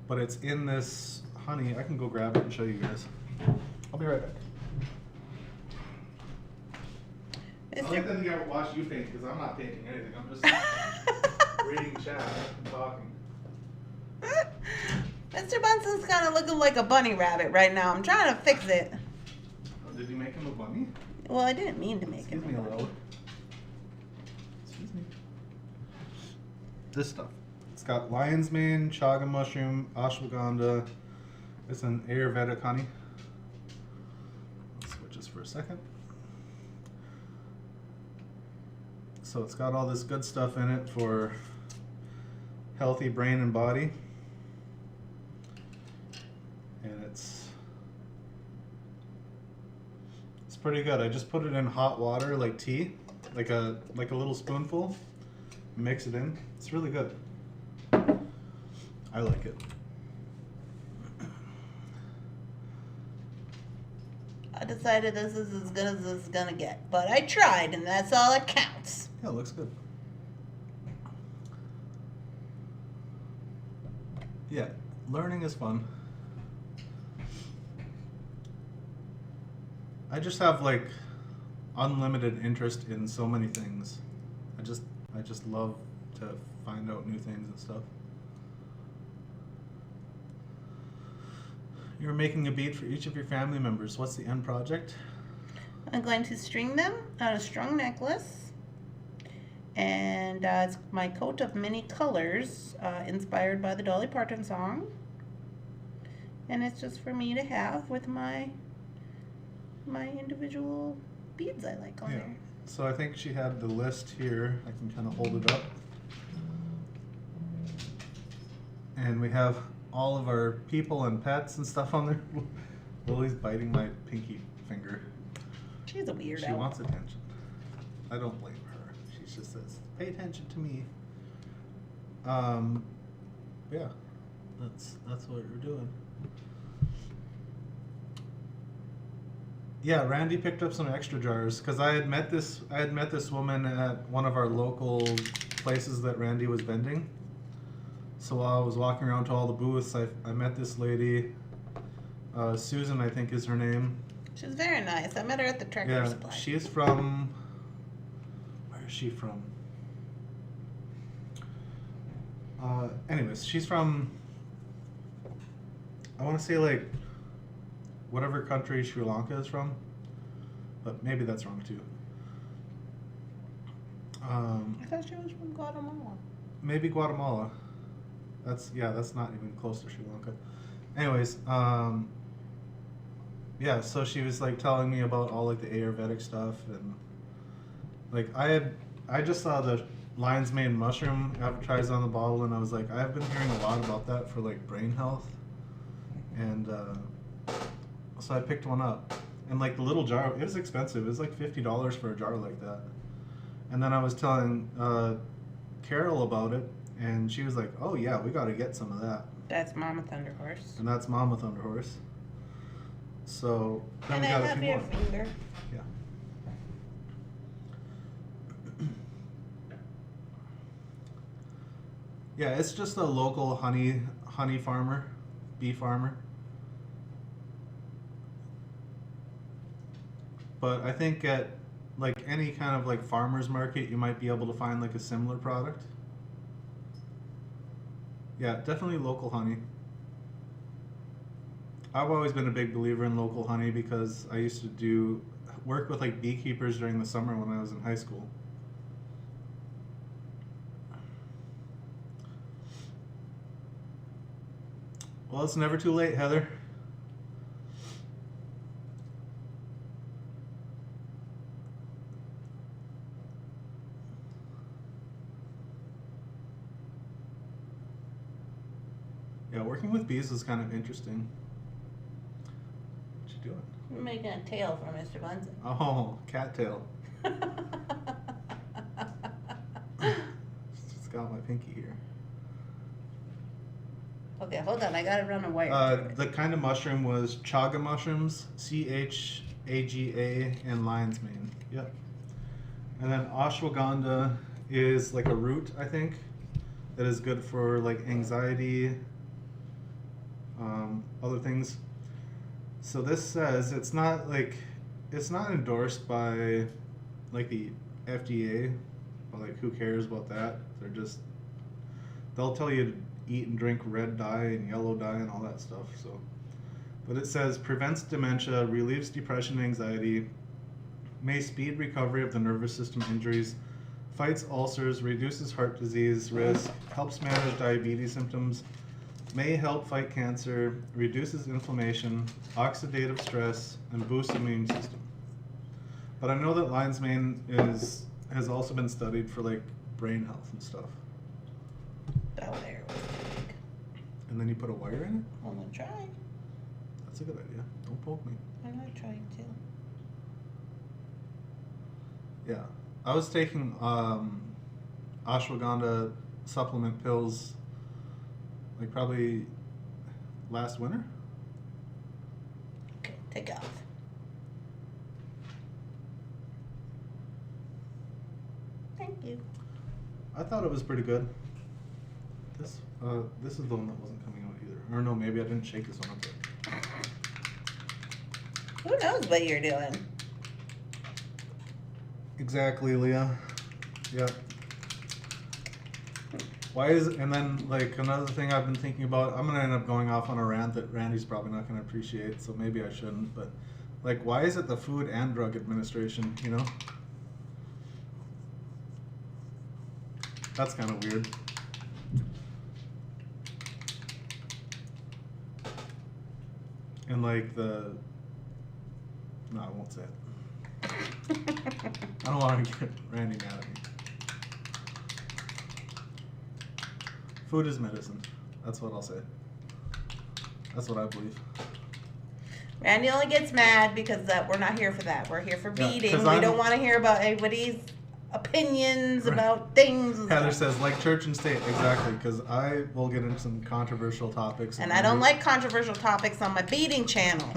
But it's in this honey. I can go grab it and show you guys. I'll be right back. I like that I watch you paint, because I'm not painting anything. I'm just reading chat and talking. Mr. Bunsen's kind of looking like a bunny rabbit right now. I'm trying to fix it. Oh, did you make him a bunny? Well, I didn't mean to make Excuse it. me a little. Excuse me. This stuff. It's got lion's mane, chaga mushroom, ashwagandha. It's an Ayurvedic honey. Let's switch this for a second. So it's got all this good stuff in it for healthy brain and body. And it's pretty good. I just put it in hot water like tea, like a little spoonful. Mix it in. It's really good. I like it. I decided this is as good as it's gonna get, but I tried, and that's all that counts. Yeah, it looks good. Yeah, learning is fun. I just have like unlimited interest in so many things. I just love to find out new things and stuff. You're making a bead for each of your family members. What's the end project? I'm going to string them on a strung necklace. And it's my coat of many colors, inspired by the Dolly Parton song. And it's just for me to have with my individual beads I like on Yeah. there. So I think she had the list here. I can kind of hold it up. And we have all of our people and pets and stuff on there. Lily's biting my pinky finger. She's a weirdo. She wants attention. I don't blame her. She just says, pay attention to me. Yeah, that's what we're doing. Yeah, Randy picked up some extra jars because I had met this woman at one of our local places that Randy was vending. So while I was walking around to all the booths, I met this lady, Susan, I think is her name. She's very nice. I met her at the Tractor Yeah, Supply. she's from. Where is she from? Anyways, she's from. I want to say like whatever country Sri Lanka is from, but maybe that's wrong too. I thought she was from Guatemala. Maybe Guatemala. That's not even close to Sri Lanka. Anyways, yeah, so she was like telling me about all like the Ayurvedic stuff, and like I just saw the lion's mane mushroom advertised on the bottle, and I was like, I've been hearing a lot about that for like brain health, and so I picked one up, and like the little jar, it was expensive. It was like $50 for a jar like that, and then I was telling Carol about it, and she was like, oh yeah, we got to get some of that. That's Mama Thunderhorse. And that's Mama Thunderhorse. So then And we I got a have few your more. finger. Yeah. Yeah, it's just a local honey farmer, bee farmer. But I think at like any kind of like farmer's market, you might be able to find like a similar product. Yeah, definitely local honey. I've always been a big believer in local honey because I used to work with like beekeepers during the summer when I was in high school. Well, it's never too late, Heather. Yeah, working with bees is kind of interesting. What you doing? We're making a tail for Mr. Bunsen. Oh, cattail. It's got my pinky here. Okay, hold on. I gotta run a wire. The kind of mushroom was chaga mushrooms, CHAGA, and lion's mane. Yep. And then ashwagandha is like a root, I think, that is good for like anxiety, other things. So this says it's not endorsed by like the FDA, but like who cares about that? They'll tell you to eat and drink red dye and yellow dye and all that stuff. So, but it says prevents dementia, relieves depression and anxiety, may speed recovery of the nervous system injuries, fights ulcers, reduces heart disease risk, helps manage diabetes symptoms, may help fight cancer, reduces inflammation, oxidative stress, and boosts immune system. But I know that lion's mane has also been studied for like brain health and stuff. That wire was big. And then you put a wire in it? I'm gonna try. That's a good idea. Don't poke me. I'm gonna try too. Yeah. I was taking ashwagandha supplement pills like probably last winter. Okay, take off. Thank you. I thought it was pretty good. This is the one that wasn't coming out either. Or no, maybe I didn't shake this one up yet. Who knows what you're doing? Exactly, Leah. Yep. Why is and then like another thing I've been thinking about, I'm gonna end up going off on a rant that Randy's probably not gonna appreciate, so maybe I shouldn't, but like why is it the Food and Drug Administration, you know? That's kind of weird. And like no, I won't say it. I don't want to get Randy mad at me. Food is medicine. That's what I'll say. That's what I believe. Randy only gets mad because we're not here for that. We're here for Yeah, beading. 'cause We don't want to hear about anybody's opinions about things. And Heather stuff. says, like church and state. Exactly, because I will get into some controversial topics. And I don't like controversial topics on my beading channel.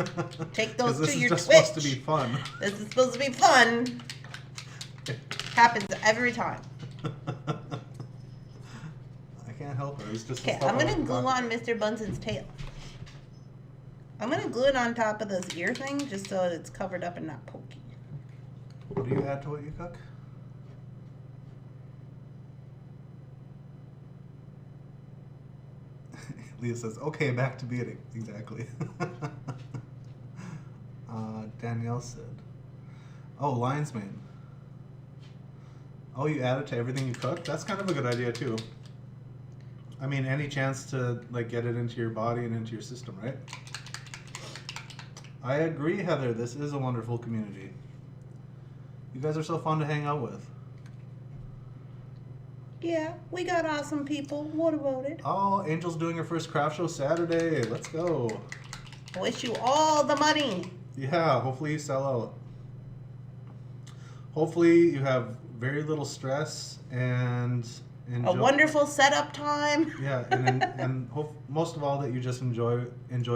Take those to your This is just Twitch. supposed to be fun. This is supposed to be fun. Happens every time. I can't help it. It's just Okay, I'm gonna glue on Mr. Bunsen's tail. I'm gonna glue it on top of this ear thing just so it's covered up and not pokey. What do you add to what you cook? Leah says, okay, back to beading. Exactly. Danielle said, oh, lion's mane. Oh, you add it to everything you cook? That's kind of a good idea, too. I mean, any chance to like get it into your body and into your system, right? I agree, Heather. This is a wonderful community. You guys are so fun to hang out with. Yeah, we got awesome people. What about it? Oh, Angel's doing her first craft show Saturday. Let's go. I wish you all the money. Yeah, hopefully you sell out. Hopefully you have very little stress and enjoy. A wonderful setup time. Yeah, and most of all that you just enjoy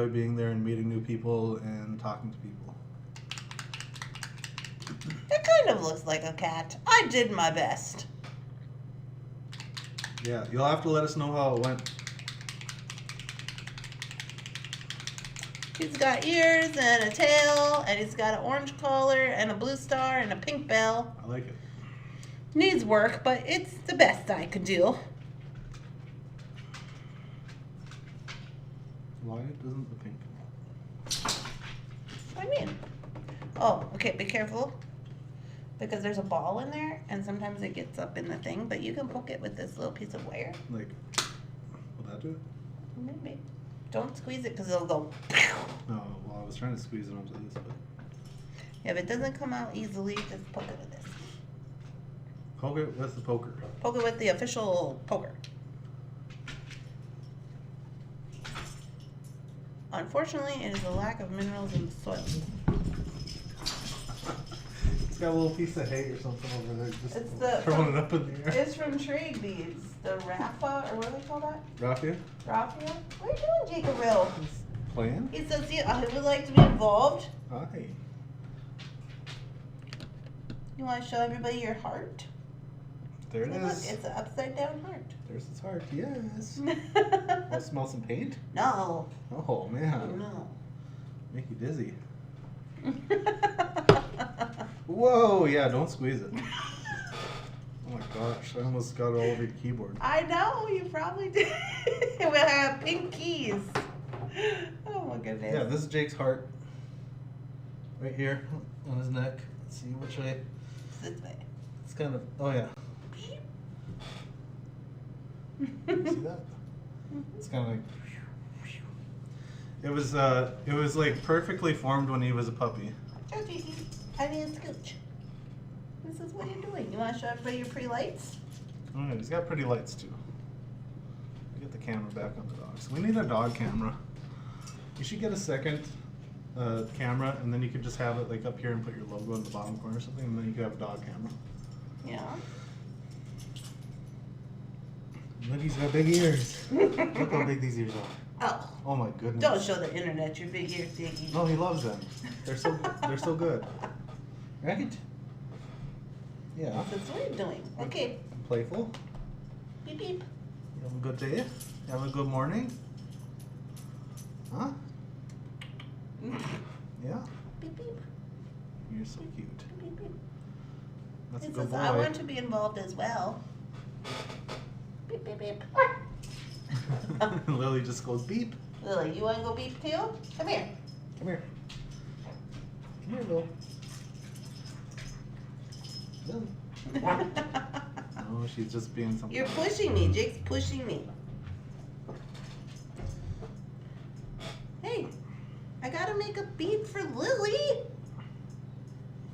being there and meeting new people and talking to people. It kind of looks like a cat. I did my best. Yeah, you'll have to let us know how it went. He's got ears and a tail, and he's got an orange collar and a blue star and a pink bell. I like it. Needs work, but it's the best I could do. Why doesn't the pink come out? What do you mean? Oh, okay, be careful. Because there's a ball in there, and sometimes it gets up in the thing, but you can poke it with this little piece of wire. Like, will that do it? Maybe. Don't squeeze it, because it'll go. No, well, I was trying to squeeze it onto this, but... If it doesn't come out easily, just poke it with this. Poke it with the poker. Poke it with the official poker. Unfortunately, it is a lack of minerals in the soil. It's got a little piece of hay or something over there, just It's the- throwing it up in the air. It's from trade beads. The Rafa, or what do they call that? Raffia? Raffia? What are you doing, Jacob Rill? Playing? He says he would like to be involved. Hi. You want to show everybody your heart? There it See, look, is. it's an upside down heart. There's his heart, yes. Want to smell some paint? No. Oh, man. No. Make you dizzy. Whoa, yeah, don't squeeze it. Oh my gosh, I almost got it all over your keyboard. I know, you probably did. We'll have pink keys. Oh my goodness. Yeah, this is Jake's heart. Right here on his neck. Let's see which way. This way. It's kind of, oh yeah. See that? It's kind of like. It was like perfectly formed when he was a puppy. Oh, Gigi, I need a scooch. This is what you're doing. You want to show everybody your pretty lights? Oh yeah, he's got pretty lights too. Get the camera back on the dogs. We need a dog camera. You should get a second camera, and then you could just have it like up here and put your logo in the bottom corner or something, and then you could have a dog camera. Yeah. Look, he's got big ears. Look how big these ears are. Oh, Oh my goodness. don't show the internet your big ears, Diggy. No, he loves them. They're so good. Right? Yeah. That's what you're doing. Okay. Playful. Beep beep. You have a good day? You have a good morning? Huh? Yeah? Beep beep. You're so cute. Beep beep. That's a It good says, boy. I want to be involved as well. Beep, beep, beep. Lily just goes beep. Lily, you want to go beep too? Come here. Come here. Come here, Lil. Lily. No, she's just being something. You're pushing me. Jake's pushing me. Hey, I gotta make a bead for Lily.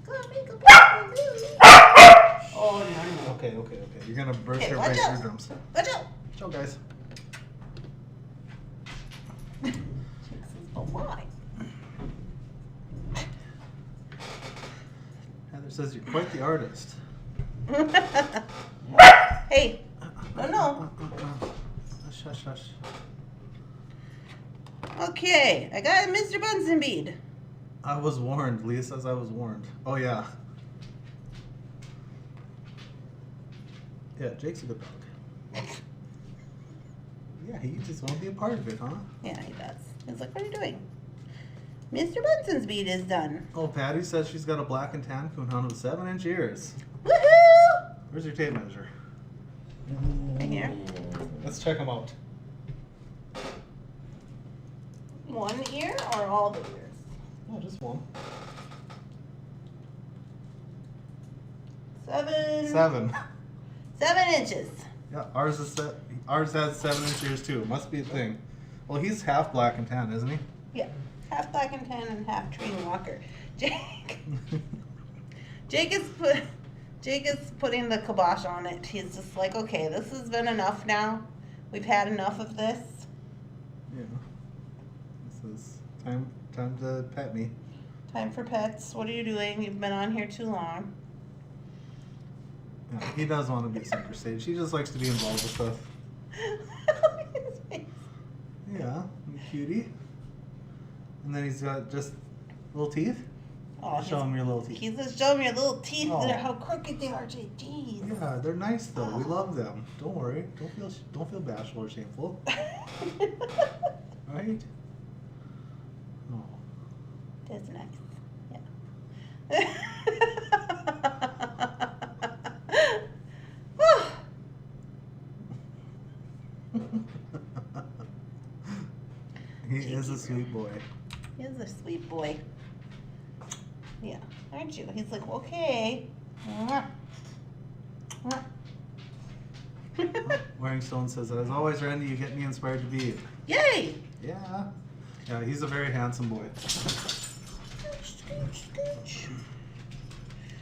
Gotta make a bead for Lily. Oh, no. Okay. You're gonna burst Okay, her watch right out. eardrums. Watch out. Ciao, guys. Jake says, but why? Heather says you're quite the artist. Hey, no. Hush. Okay, I got a Mr. Bunsen bead. I was warned. Leah says I was warned. Oh, yeah. Yeah, Jake's a good dog. Yeah, he just won't be a part of it, huh? Yeah, he does. He's like, what are you doing? Mr. Bunsen's bead is done. Oh, Patty says she's got a black and tan coonhound with 7-inch ears. Woohoo! Where's your tape measure? Right here. Let's check them out. One ear or all the ears? No, just one. 7. 7. 7 inches. Yeah, ours has 7-inch ears too. Must be a thing. Well, he's half black and tan, isn't he? Yeah, half black and tan and half tree and walker. Jake is putting the kibosh on it. He's just like, okay, this has been enough now. We've had enough of this. Yeah. This is time to pet me. Time for pets. What are you doing? You've been on here too long. Yeah, he does want to be center stage. He just likes to be involved with stuff. His face. Yeah, cutie. And then he's got just little teeth. Oh, Show him your little teeth. He's just showing me your little teeth. Oh. How crooked they are, Jake. Jeez. Yeah, they're nice though. We love them. Don't worry. Don't feel bashful or shameful. Right? Oh. That's nice. Yeah. He is a sweet boy. He is a sweet boy. Yeah, aren't you? He's like, okay. Mwah. Mwah. Wearing Stone says, as always, Randy, you get me inspired to be. Yay! Yeah. Yeah, he's a very handsome boy.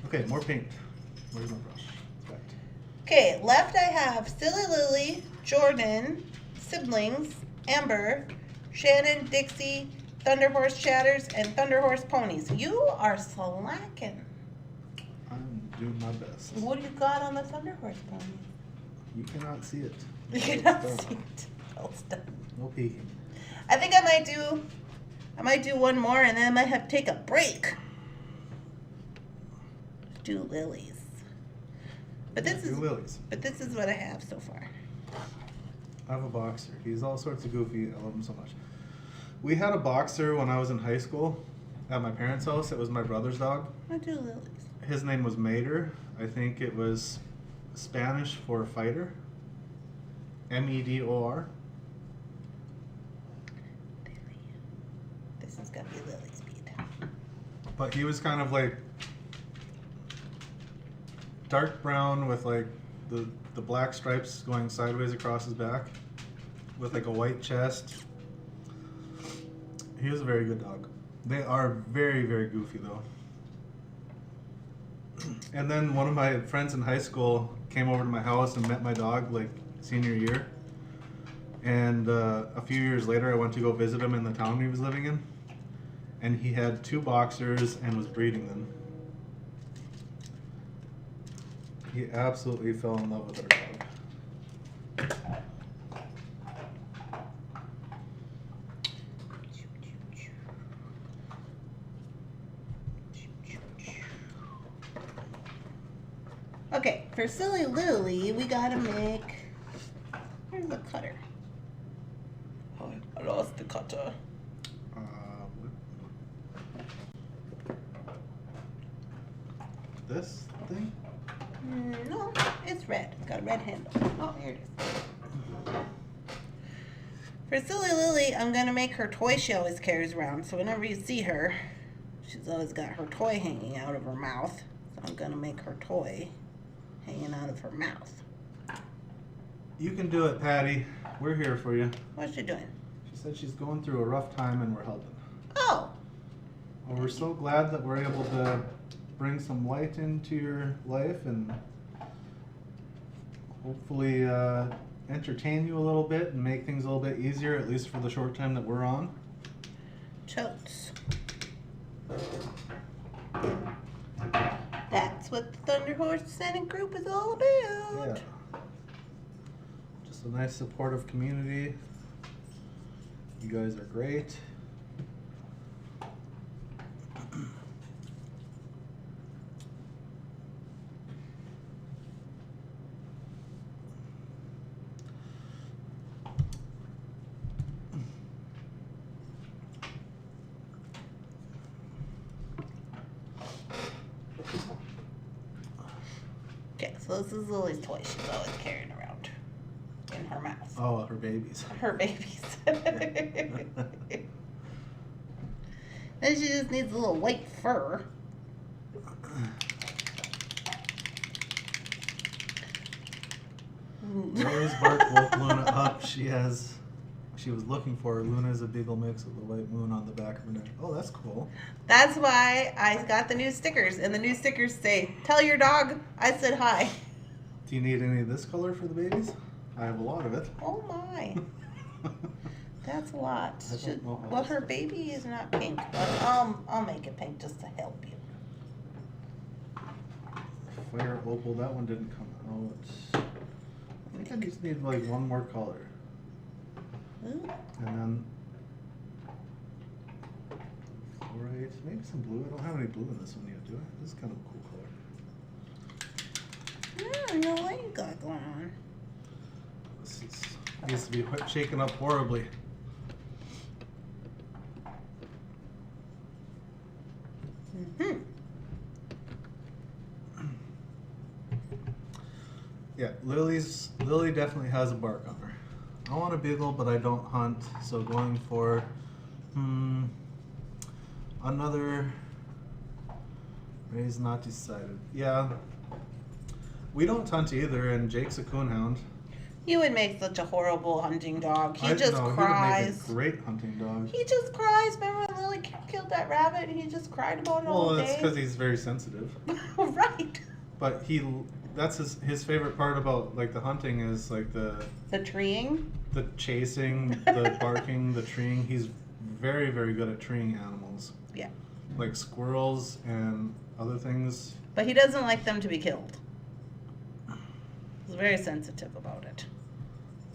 Okay, more paint. Where's my brush? It's back. Okay, left I have Silly Lily, Jordan, siblings, Amber, Shannon, Dixie, Thunderhorse Chatters, and Thunderhorse Ponies. You are slacking. I'm doing my best. What do you got on the Thunderhorse Ponies? You cannot see it. You cannot see it. Well, it's done. No peeking. I think I might do one more, and then I might have to take a break. Do lilies. But this Do is lilies. what I have so far. I have a boxer. He's all sorts of goofy. I love him so much. We had a boxer when I was in high school at my parents' house. It was my brother's dog. I do lilies. His name was Mater. I think it was Spanish for fighter. Medor. This is gonna be Lily's bead. But he was kind of like dark brown with like the black stripes going sideways across his back with like a white chest. He was a very good dog. They are very, very goofy though. And then one of my friends in high school came over to my house and met my dog like senior year. And a few years later I went to go visit him in the town he was living in. And he had 2 boxers and was breeding them. He absolutely fell in love with our dog. Okay, for Silly Lily, we gotta make. Where's the cutter? Oh, I lost the cutter. This thing? No, it's red. It's got a red handle. Oh, here it is. For Silly Lily, I'm going to make her toy she always carries around. So whenever you see her, she's always got her toy hanging out of her mouth. So I'm going to make her toy hanging out of her mouth. You can do it, Patty. We're here for you. What's she doing? She said she's going through a rough time and we're helping. Oh, Well, we're so glad that we're able to bring some light into your life and hopefully entertain you a little bit and make things a little bit easier, at least for the short time that we're on. totes. That's what the Thunderhorse Descendant group is all about. Yeah. Just a nice supportive community. You guys are great. Okay, so this is Lily's toy she's always carrying around in her mouth. Oh, her babies. Her babies. Then she just needs a little white fur. Lily's bark woke Luna up. She was looking for her. Luna is a beagle mix with the white moon on the back of her neck. Oh, that's cool. That's why I got the new stickers, and the new stickers say, "Tell your dog I said hi." Do you need any of this color for the babies? I have a lot of it. Oh my, that's a lot. I don't know how Well, to her start. baby is not pink, but I'll make it pink just to help you. Fire opal, that one didn't come out. I think I just need like one more color. Ooh. And then fluorite, maybe some blue. I don't have any blue in this one yet, do I? This is kind of a cool color. I don't know what you got going on. This needs to be shaken up horribly. Mm-hmm. Yeah, Lily definitely has a bark on her. I want a beagle, but I don't hunt, so going for another raise not decided. Yeah, we don't hunt either, and Jake's a coonhound. You would make such a horrible hunting dog. He just He would cries. make a great hunting dog. He just cries. Remember when Lily killed that rabbit and he just cried about it all Well, day? that's because he's very sensitive. Right. But that's his favorite part about like the hunting is like the treeing. the chasing, the barking, the treeing. He's very, very good at treeing animals. Yeah. Like squirrels and other things. But he doesn't like them to be killed. He's very sensitive about it.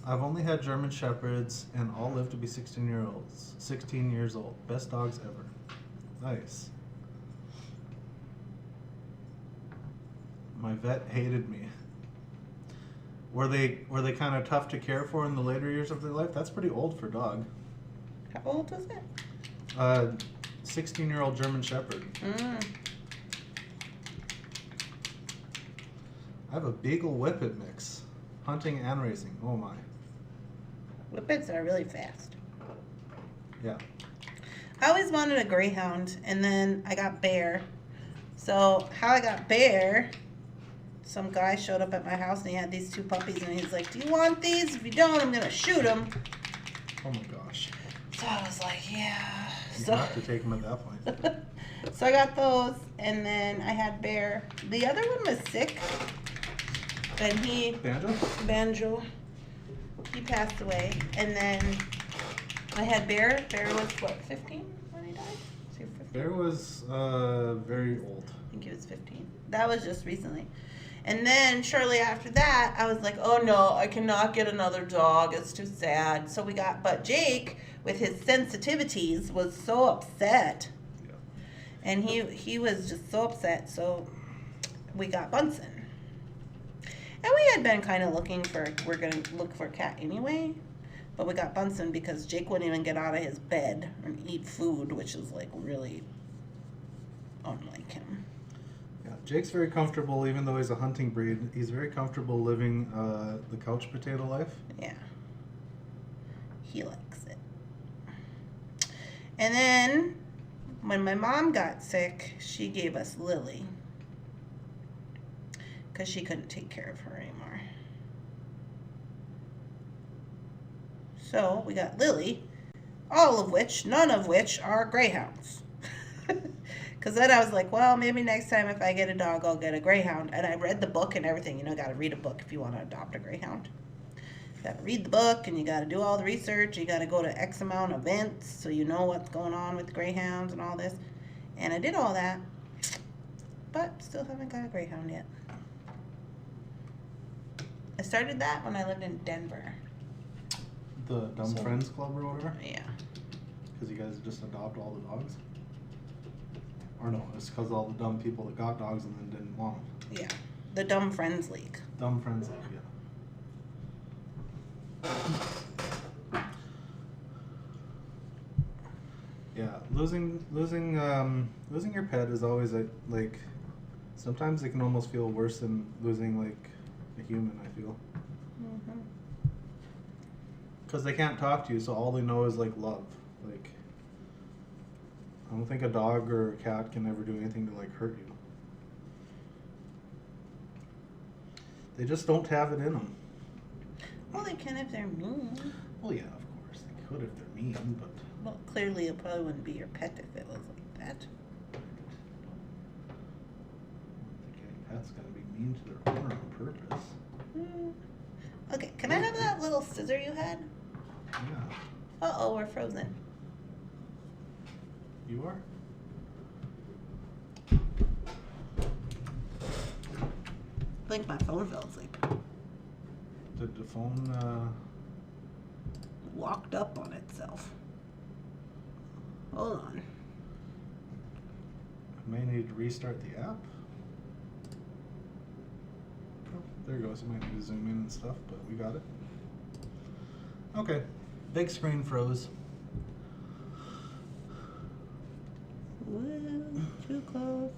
I've only had German Shepherds and all live to be 16 years old. Best dogs ever. Nice. My vet hated me. Were they kind of tough to care for in the later years of their life? That's pretty old for a dog. How old was it? 16-year-old German Shepherd. I have a Beagle Whippet mix. Hunting and racing. Oh my. Whippets are really fast. Yeah. I always wanted a greyhound, and then I got Bear. So how I got Bear, some guy showed up at my house and he had these two puppies, and he's like, "Do you want these? If you don't, I'm gonna shoot them." Oh my gosh. So I was like, "Yeah." You So have to take them at that point. so I got those, and then I had Bear. The other one was sick, and Banjo? he passed away. And then I had Bear. Bear was what, 15 when he died? Was he 15? Bear was very old. I think he was 15. That was just recently. And then shortly after that, I was like, "Oh no, I cannot get another dog. It's too sad." So but Jake, with his sensitivities, was so upset. Yeah. And he was just so upset. So we got Bunsen. And we had been kind of we're going to look for a cat anyway. But we got Bunsen because Jake wouldn't even get out of his bed and eat food, which is like really unlike him. Yeah, Jake's very comfortable, even though he's a hunting breed. He's very comfortable living the couch potato life. Yeah. He likes it. And then, when my mom got sick, she gave us Lily. Because she couldn't take care of her anymore. So, we got Lily. None of which are greyhounds. Because then I was like, well, maybe next time if I get a dog, I'll get a greyhound. And I read the book and everything. You know, got to read a book if you want to adopt a greyhound. You got to read the book and you got to do all the research. You got to go to X amount of events so you know what's going on with greyhounds and all this. And I did all that, but still haven't got a greyhound yet. I started that when I lived in Denver. The Dumb Friends Club or whatever? Yeah. Because you guys just adopt all the dogs? Or no, it's because all the dumb people that got dogs and then didn't want them. Yeah. The Dumb Friends League. Dumb Friends League, yeah. Yeah, losing your pet is always like sometimes it can almost feel worse than losing like a human, I feel. Mm-hmm. Because they can't talk to you, so all they know is like love. Like, I don't think a dog or a cat can ever do anything to like hurt you. They just don't have it in them. Well, they can if they're mean. Well, yeah, of course they could if they're mean, but Well, clearly it probably wouldn't be your pet if it was like that. I don't think any pet's gonna be mean to their owner on purpose. Mm. Okay, can I have that little scissor you had? Yeah, Uh-oh, we're frozen. you are. I think my phone fell asleep. Did the phone? Walked up on itself. Hold on. I may need to restart the app. Oh, there it goes. You might need to zoom in and stuff, but we got it. Okay, big screen froze. Woo, too close.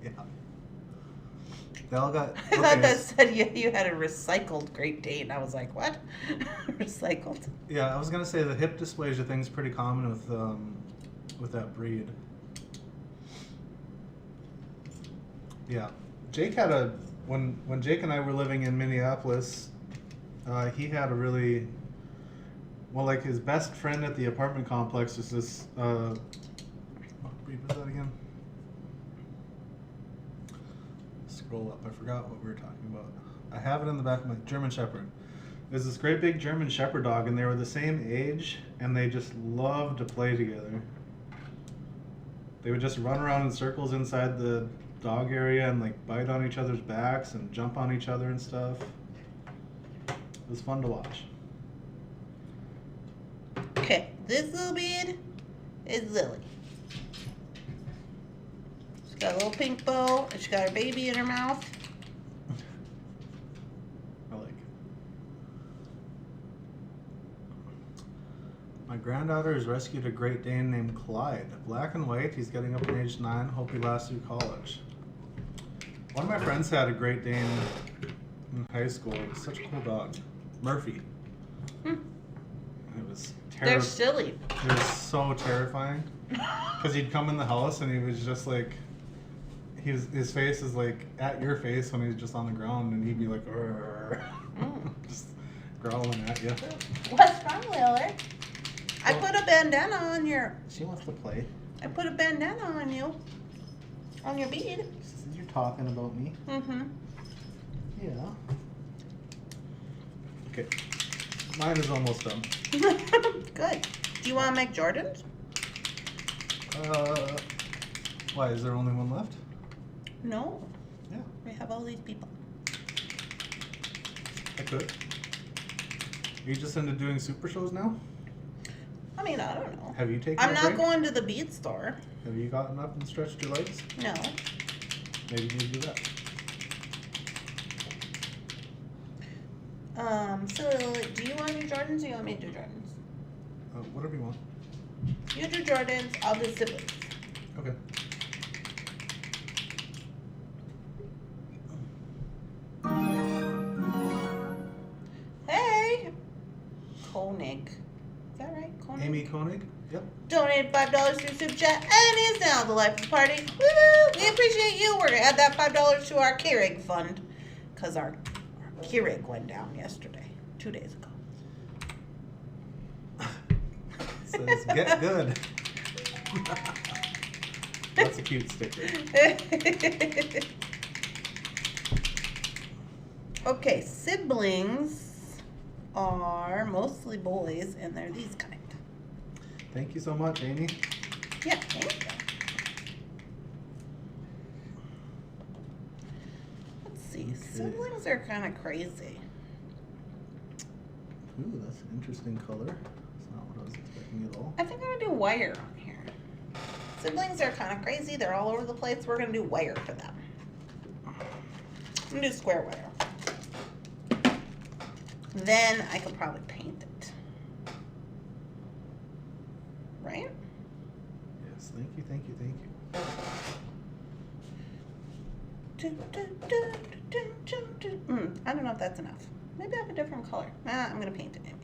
Yeah. They all got. I thought that said you had a recycled Great Dane. I was like, what? Recycled. Yeah, I was gonna say the hip dysplasia thing's pretty common with that breed. Yeah, Jake had when Jake and I were living in Minneapolis, he had a really like his best friend at the apartment complex was this. What breed was that again? Scroll up. I forgot what we were talking about. I have it in the back of my German Shepherd. There's this great big German Shepherd dog, and they were the same age, and they just loved to play together. They would just run around in circles inside the dog area and like bite on each other's backs and jump on each other and stuff. It was fun to watch. Okay, this little bead is Lily. She's got a little pink bow, and she got her baby in her mouth. I like it. My granddaughter has rescued a Great Dane named Clyde. Black and white, he's getting up in age 9. Hope he lasts through college. One of my friends had a Great Dane in high school. It was such a cool dog. Murphy. Hmm. It was They're terrible. silly. It was so terrifying. Because he'd come in the house and he was just like, his face is like at your face when he's just on the ground, and he'd be like, just growling at you. What's wrong, Lily? I put a bandana on your. She wants to play. I put a bandana on you. On your bead. She says, you're talking about me. Mm-hmm. Yeah. Okay. Mine is almost done. Good. Do you want to make Jordans? Why, is there only one left? No. Yeah, We have all these people. I could. Are you just into doing super shows now? I mean, I don't know. Have you taken I'm a not break? going to the bead store. Have you gotten up and stretched your legs? No. Maybe you need to do that. So do you want to do Jordans or you want me to do Jordans? Whatever you want. You do Jordans, I'll do siblings. Okay. Hey! Koenig. Is that right? Koenig? Amy Koenig? Yep. Donated $5 through Super Chat and is now the life of the party. Woo! We appreciate you. We're going to add that $5 to our Keurig fund because our Keurig went down yesterday, 2 days ago. Says, get good. That's a cute sticker. Okay, siblings are mostly boys, and they're these kind. Thank you so much, Amy. Yeah, thank you. Let's see. Okay. Siblings are kind of crazy. Ooh, that's an interesting color. That's not what I was expecting at all. I think I'm going to do wire on here. Siblings are kind of crazy. They're all over the place. We're going to do wire for them. I'm going to do square wire. Then I could probably paint it. Right? Yes, thank you, thank you, thank you. I don't know if that's enough. Maybe I have a different color. I'm going to paint it anyway.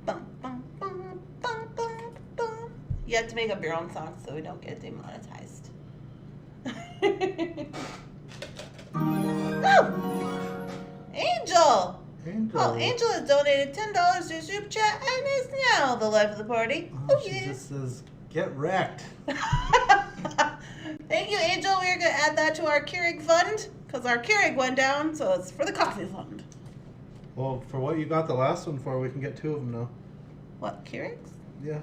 Bum, bum, bum, bum, bum, bum. You have to make up your own songs so we don't get demonetized. Oh! Angel! Angel. Oh, Angel has donated $10 to Super Chat and is now the life of the party. Oh, She yeah. just says, get wrecked. Thank you, Angel. We're going to add that to our Keurig fund because our Keurig went down, so it's for the coffee fund. Well, for what you got the last one for, we can get 2 of them now. What, Keurigs? Yeah.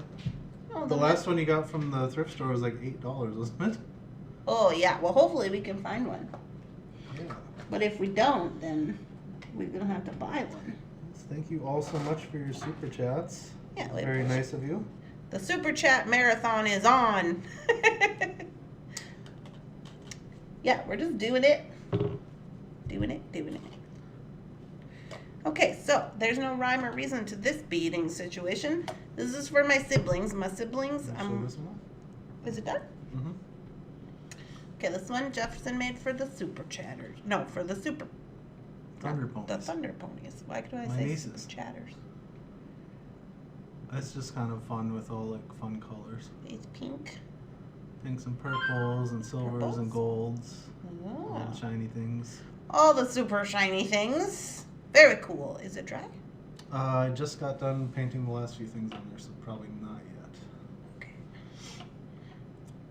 Oh, The last one you got from the thrift store was like $8, wasn't it? Oh, yeah. Well, hopefully we can find one. Yeah. But if we don't, then we're going to have to buy one. Thank you all so much for your super chats. Yeah, Very nice of you. The Super Chat marathon is on. Yeah, we're just doing it. Doing it. Okay, so there's no rhyme or reason to this beading situation. This is for my siblings. My siblings, Show this one. is it done? Mm-hmm. Okay, this one Jefferson made for the Super Chatters. No, for the Super... Thunder The ponies. Thunder Ponies. Why do I My say nieces. Super Chatters? It's just kind of fun with all like fun colors. It's pink. Pinks and purples and silvers and golds. All Oh. the shiny things. All the super shiny things. Very cool. Is it dry? I just got done painting the last few things on there, so probably not yet. Okay.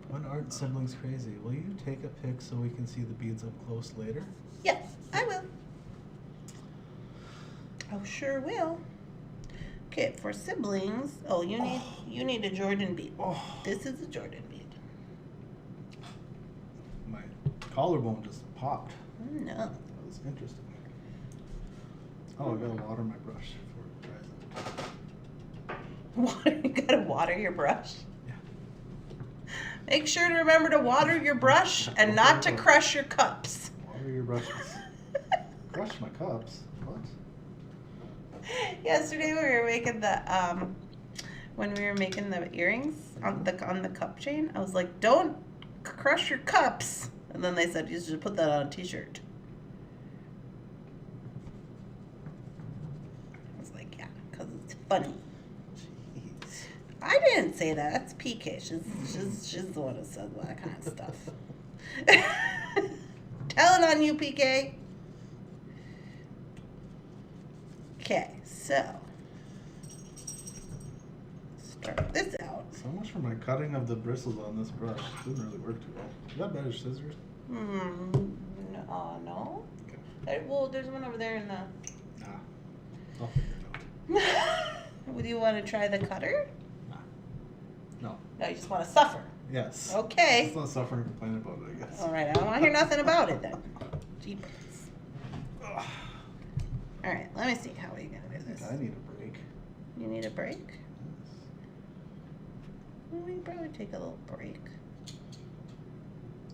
When aren't siblings crazy? Will you take a pic so we can see the beads up close later? Yes, I will. Oh, sure will. Okay, for siblings, you need a Jordan bead. Oh, This is a Jordan bead. my collarbone just popped. Oh, no. That was interesting. Oh, I gotta water my brush before it dries out. You gotta water your brush. Yeah. Make sure to remember to water your brush and not to crush your cups. Water your brushes. Crush my cups. What? Yesterday we were making the when we were making the earrings on the cup chain, I was like, "Don't crush your cups." And then they said you should put that on a t-shirt. I was like, "Yeah, because it's funny." Jeez. I didn't say that. That's PK. She's the one who said that kind of stuff. Tell it on you, PK. Okay, so start this out. So much for my cutting of the bristles on this brush. Didn't really work too well. You got better scissors? No. Okay. Well, there's one over there in the. Nah. I'll figure it out. Would you want to try the cutter? Nah. No. No, you just want to suffer. Yes. Okay. It's not suffering and complaining about it, I guess. All right, I don't want to hear nothing about it then. Jeepers. Ugh. All right, let me see how we gonna I do think this. I need a break. You need a break? Yes. Well, we can probably take a little break.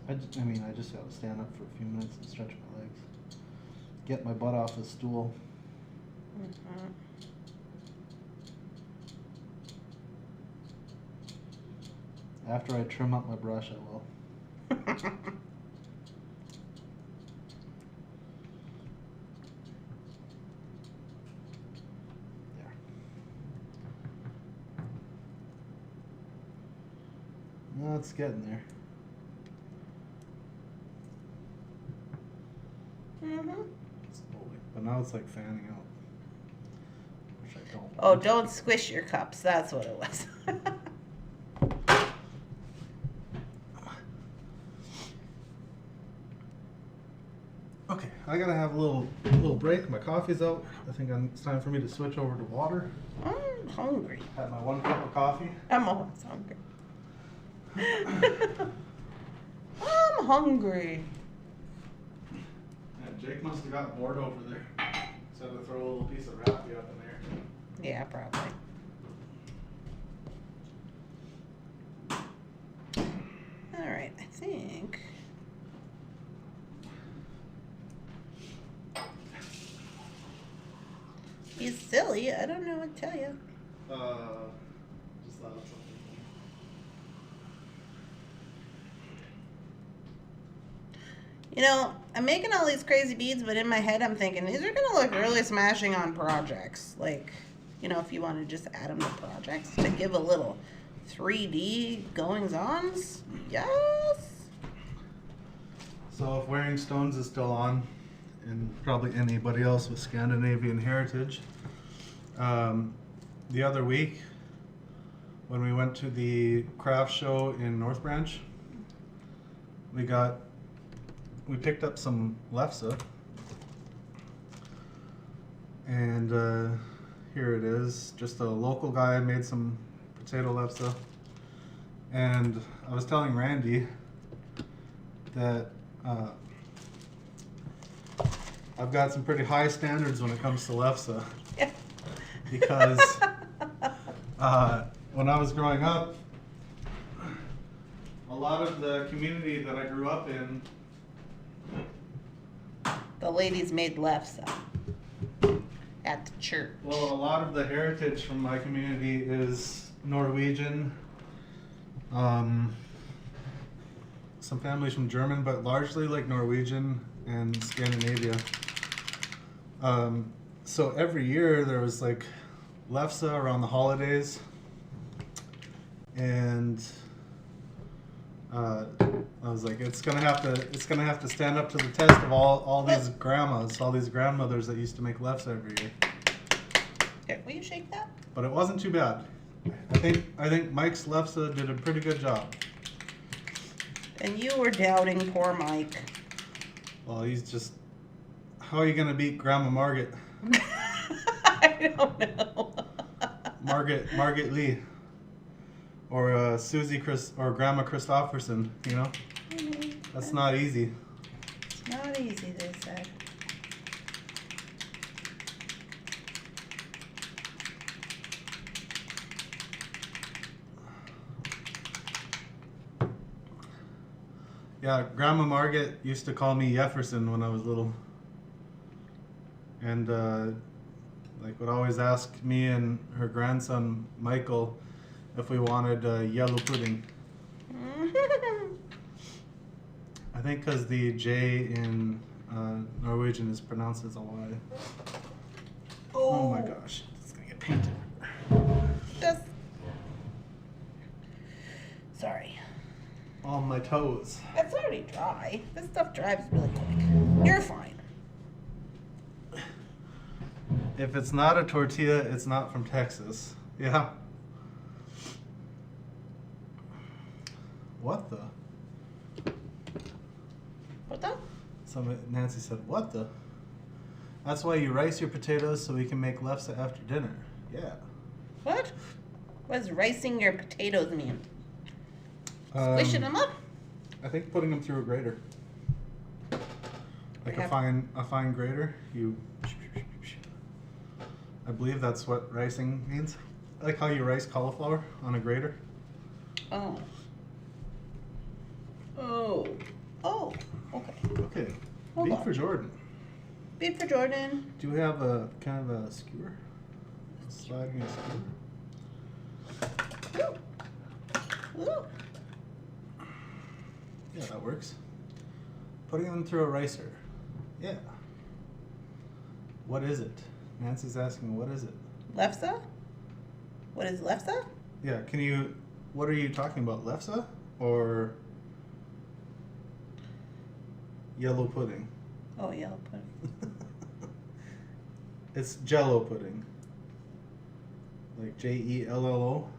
I just gotta stand up for a few minutes and stretch my legs. get my butt off the stool. Mhm. After I trim up my brush, I will. There. No, it's getting there. Mhm. Slowly. But now it's like fanning out. Which I don't Oh, want. don't squish your cups. That's what it was. Okay, I gotta have a little break. My coffee's out. I think it's time for me to switch over to water. I'm hungry. Had my 1 cup of coffee. I'm always hungry. I'm hungry. Yeah, Jake must have got bored over there. So I had to throw a little piece of raffia up in there. Yeah, probably. All right, I think. He's silly. I don't know what to tell you. Just thought of something. You know, I'm making all these crazy beads, but in my head I'm thinking these are gonna look really smashing on projects. Like, you know, if you want to just add them to projects to give a little 3D goings-ons. Yes. So if Wearing Stones is still on, and probably anybody else with Scandinavian heritage, the other week when we went to the craft show in North Branch, we picked up some lefse, and here it is. Just a local guy made some potato lefse, and I was telling Randy that I've got some pretty high standards when it comes to lefse, Yeah. because when I was growing up, a lot of the community that I grew up in, The ladies made lefse at the church. well, a lot of the heritage from my community is Norwegian. Some families from German, but largely like Norwegian and Scandinavia. So every year there was like lefse around the holidays, and I was like, it's gonna have to stand up to the test of all these grandmas, all these grandmothers that used to make lefse every year. Here, will you shake that? But it wasn't too bad. I think Mike's lefse did a pretty good job. And you were doubting poor Mike. Well, he's just. How are you gonna beat Grandma Margaret? I don't know. Margaret Lee, or Susie or Grandma Christofferson. You know, that's not easy. It's not easy, they said. Yeah, Grandma Margaret used to call me Jefferson when I was little, and like would always ask me and her grandson Michael if we wanted yellow pudding. I think because the J in Norwegian is pronounced as a Y. Oh my gosh, it's gonna get painted. Just. Sorry. On my toes. It's already dry. This stuff dries really quick. You're fine. If it's not a tortilla, it's not from Texas. Yeah. What the? What the? Nancy said, what the? That's why you rice your potatoes so we can make lefse after dinner. Yeah. What? What does ricing your potatoes mean? Squishing them up? I think putting them through a grater. Like a fine grater. I believe that's what ricing means. Like how you rice cauliflower on a grater. Oh. Oh. Oh. Okay. Okay. Hold Bead on. for Jordan. Bead for Jordan. Do you have a kind of a skewer? Sliding a skewer? Ooh. Ooh. Yeah, that works. Putting them through a ricer. Yeah. What is it? Nancy's asking, what is it? Lefse? What is lefse? Yeah, can you, what are you talking about? Lefse or yellow pudding? Oh, yellow pudding. It's Jello pudding. Like Jello.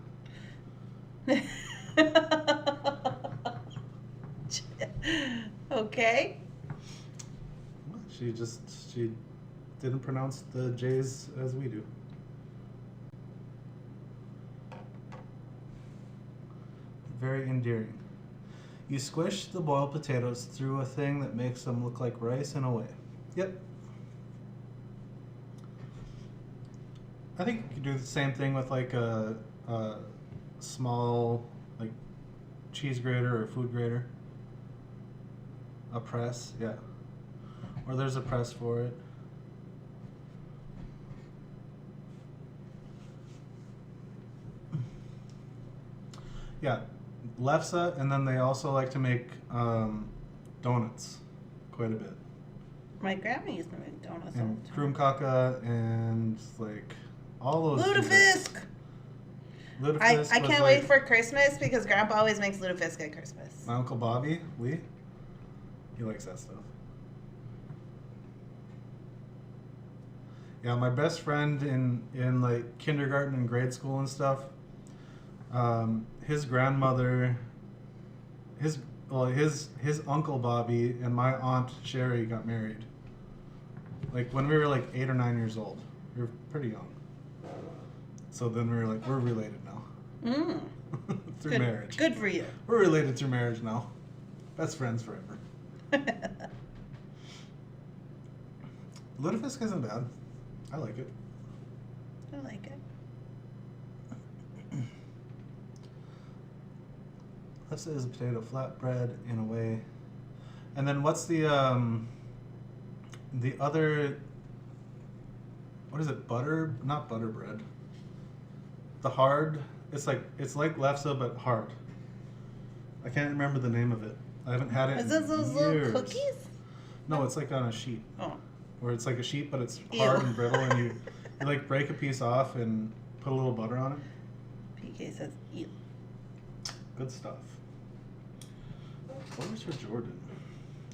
Okay. She didn't pronounce the J's as we do. Very endearing. You squish the boiled potatoes through a thing that makes them look like rice in a way. Yep. I think you could do the same thing with like a small like cheese grater or food grater. A press, yeah. Or there's a press for it. Yeah, lefse, and then they also like to make donuts quite a bit. My grandma used to make donuts all And the time. kroomkaka and like all those. Lutefisk! Lutefisk I was can't like wait for Christmas because Grandpa always makes lutefisk at Christmas. my Uncle Bobby, he likes that stuff. Yeah, my best friend in like kindergarten and grade school and stuff, his grandmother, his Uncle Bobby and my Aunt Sherry got married. Like when we were like 8 or 9 years old. We were pretty young. So then we were like, we're related now. Mm. Through Good, marriage. Good for you. We're related through marriage now. Best friends forever. Lutefisk isn't bad. I like it. I like it. This is a potato flatbread in a way. And then what's the other, what is it? Butter? Not butter bread. The hard. It's like lefse but hard. I can't remember the name of it. I haven't had it Is in this those years. little cookies? No, it's like on a sheet. Oh. Where it's like a sheet, but it's Ew. hard and brittle, and you like break a piece off and put a little butter on it. PK says, ew. Good stuff. Colors for Jordan.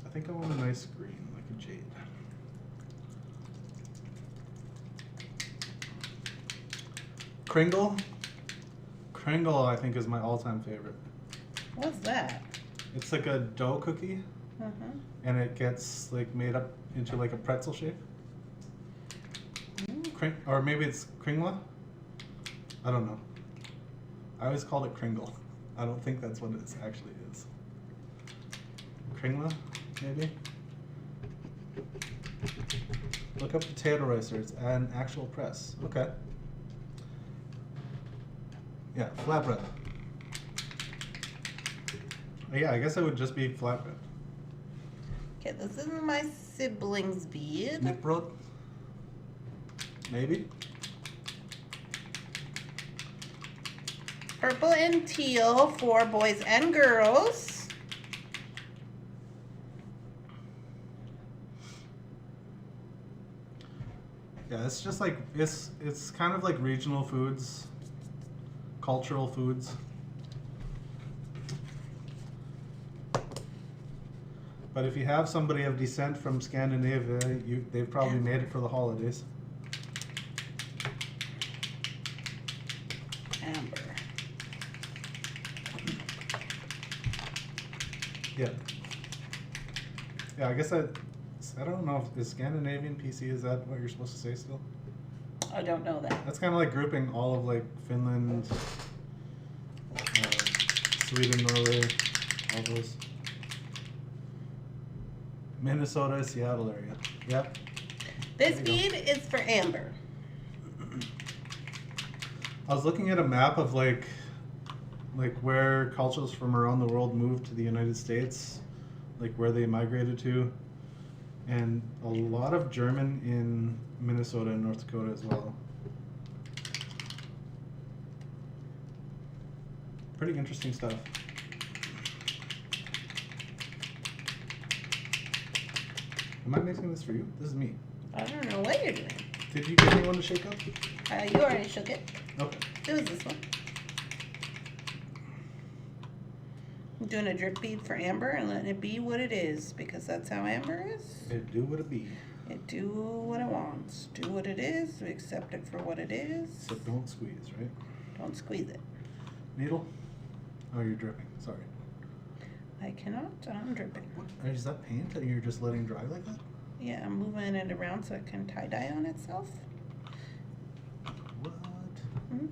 I think I want a nice green, like a jade. Kringle. Kringle, I think, is my all-time favorite. What's that? It's like a dough cookie, Uh-huh. and it gets like made up into like a pretzel shape. Or maybe it's Kringla? I don't know. I always called it Kringle. I don't think that's what it actually is. Kringla, maybe? Look up potato ricer. It's an actual press. Okay. Yeah, flatbread. Yeah, I guess it would just be flatbread. Okay, this is my sibling's bead. Nickbrod? Maybe? Purple and teal for boys and girls. Yeah, it's just like, it's kind of like regional foods, cultural foods. But if you have somebody of descent from Scandinavia, they've probably made it for the holidays. Amber. Yeah. Yeah, I guess I don't know if is Scandinavian PC, is that what you're supposed to say still? I don't know that. That's kind of like grouping all of like Finland, Sweden, Norway, all those. Minnesota, Seattle area. Yep. This There you bead is for Amber. I was looking at a map of like where cultures from around the world moved to the United States, like where they migrated to. And a lot of German in Minnesota and North Dakota as well. Pretty interesting stuff. Am I mixing this for you? This is me. I don't know what you're doing. Did you get anyone to shake up? You already shook it. Okay. It was this one. I'm doing a drip bead for amber and letting it be what it is, because that's how amber is. It do what it be. It do what it wants. Do what it is. We accept it for what it is. So don't squeeze, right? Don't squeeze it. Needle? Oh, you're dripping. Sorry. I cannot. I'm dripping. What? Is that paint that you're just letting dry like that? Yeah, I'm moving it around so it can tie dye on itself. What? Mm-hmm.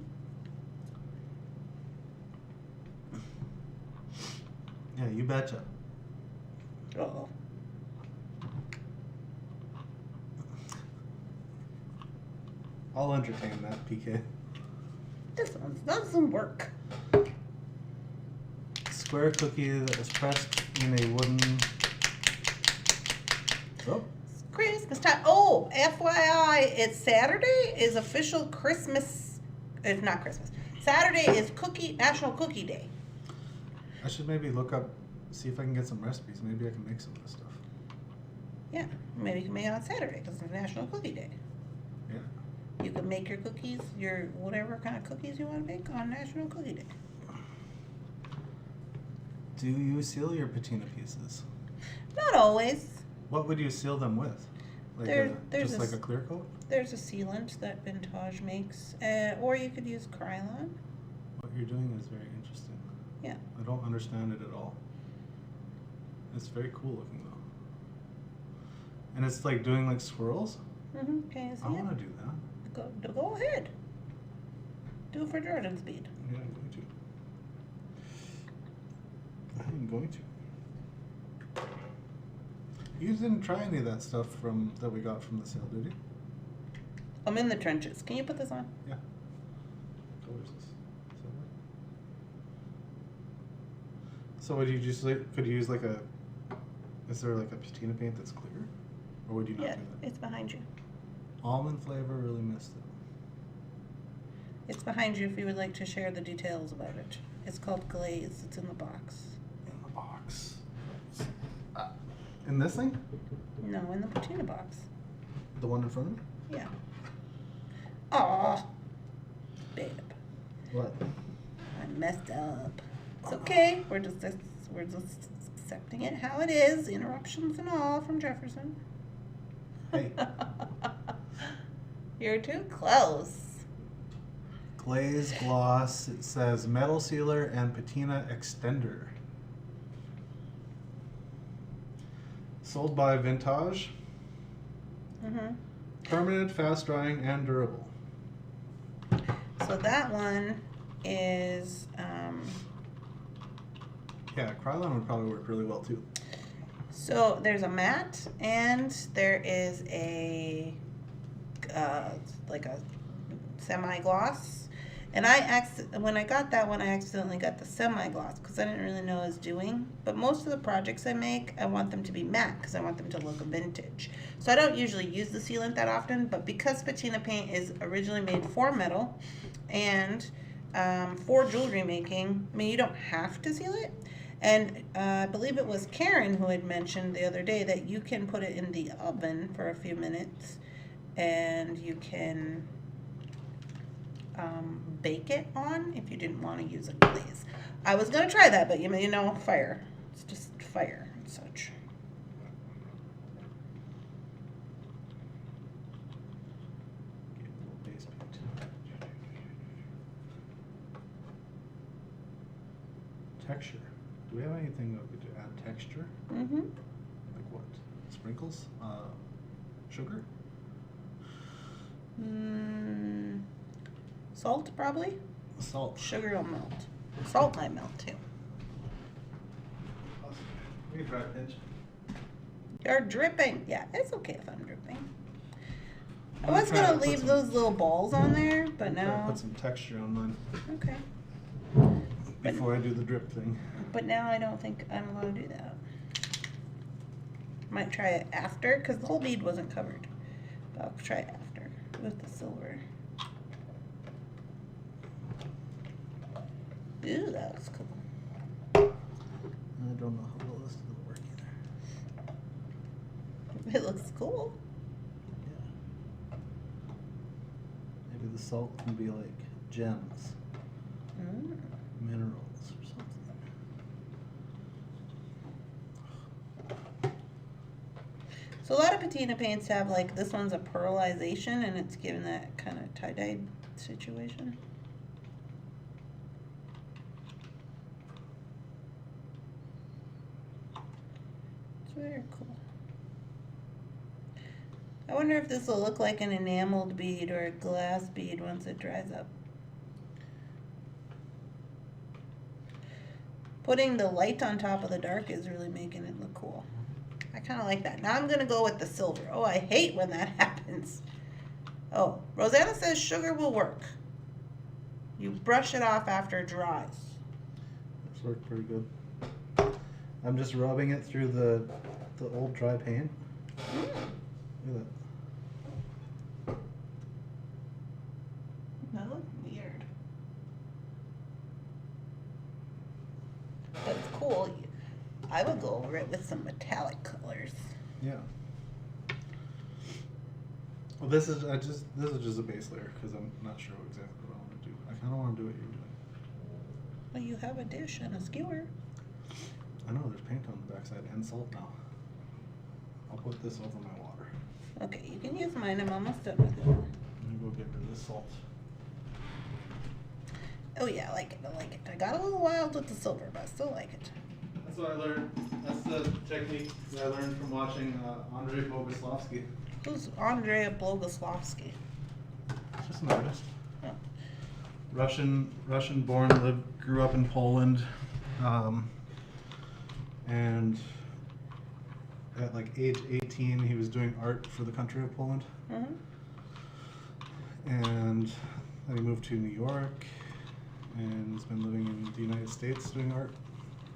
Yeah, you betcha. Uh-oh. I'll entertain that, PK. This one doesn't work. Square cookie that was pressed in a wooden. Oh, It's Christmas time. Oh, FYI, it's Saturday is official Christmas. If not Christmas. Saturday is National Cookie Day. I should maybe look up, see if I can get some recipes. Maybe I can make some of this stuff. Yeah, maybe you can make it on Saturday because it's National Cookie Day. Yeah. You can make your cookies, your whatever kind of cookies you want to make on National Cookie Day. Do you seal your patina pieces? Not always. What would you seal them with? Like There's just a like a clear coat? There's a sealant that Vintage makes, or you could use Krylon. What you're doing is very interesting. Yeah. I don't understand it at all. It's very cool looking though. And it's like doing like swirls? Mm-hmm. Can you see I it? want to do that. Go ahead. Do it for Jordan's bead. Yeah, I'm going to. I'm going to. You didn't try any of that stuff that we got from the sale, did you? I'm in the trenches. Can you put this on? Yeah. Oh, where's this? So would you just could you use like a? Is there like a patina paint that's clear, or would you not Yeah, do that? it's behind you. Almond flavor really missed it. It's behind you if you would like to share the details about it. It's called Glaze. It's in the box. In the box. In this thing? No, in the patina box. The one in front of me? Yeah. Aw, babe, What? I messed up. It's okay. We're just accepting it how it is. Interruptions and all from Jefferson. Hey. You're too close. Glaze gloss. It says metal sealer and patina extender. Sold by Vintage. Mm-hmm. Permanent, fast drying, and durable. So that one is, Yeah, Krylon would probably work really well too. so there's a matte and there is a, like a semi-gloss. And when I got that one, I accidentally got the semi-gloss because I didn't really know what I was doing. But most of the projects I make, I want them to be matte because I want them to look vintage. So I don't usually use the sealant that often, but because patina paint is originally made for metal and for jewelry making, I mean, you don't have to seal it. And I believe it was Karen who had mentioned the other day that you can put it in the oven for a few minutes and you can bake it on if you didn't want to use a glaze. I was going to try that, but you know, fire. It's just fire and such. Get a little base paint. Texture. Do we have anything that we could add texture? Mm-hmm. Like what? Sprinkles? Sugar? Salt, probably. Salt. Sugar will melt. Salt might melt too. We can try a pinch. You're dripping. Yeah, it's okay if I'm dripping. I I'm was try gonna to put leave some- those little balls on there, but I'm trying to now. put some texture on mine Okay. before I do the drip thing. But now I don't think I'm allowed to do that. Might try it after, because the whole bead wasn't covered. But I'll try it after with the silver. Ooh, that looks cool. I don't know how well this is going to work either. It looks cool. Yeah. Maybe the salt can be like gems, minerals or something. So a lot of patina paints have like, this one's a pearlization and it's given that kind of tie-dye situation. It's very cool. I wonder if this will look like an enameled bead or a glass bead once it dries up. Putting the light on top of the dark is really making it look cool. I kind of like that. Now I'm going to go with the silver. Oh, I hate when that happens. Oh, Rosanna says sugar will work. You brush it off after it dries. It's worked pretty good. I'm just rubbing it through the old dry paint. Look at that. That looks weird. But it's cool. I would go over it with some metallic colors. Yeah. Well, this is just a base layer because I'm not sure exactly what I want to do. I kind of want to do what you're doing. Well, you have a dish and a skewer. I know there's paint on the backside and salt now. I'll put this over my water. Okay, you can use mine. I'm almost done with it. Let me go get rid of the salt. Oh yeah, I like it. I like it. I got a little wild with the silver, but I still like it. That's what I learned. That's the technique that I learned from watching Andrei Boguslavsky. Who's Andrei Boguslavsky? Just an artist. Oh. Russian born, grew up in Poland, and at like age 18 he was doing art for the country of Poland. Mm-hmm. And then he moved to New York and has been living in the United States doing art.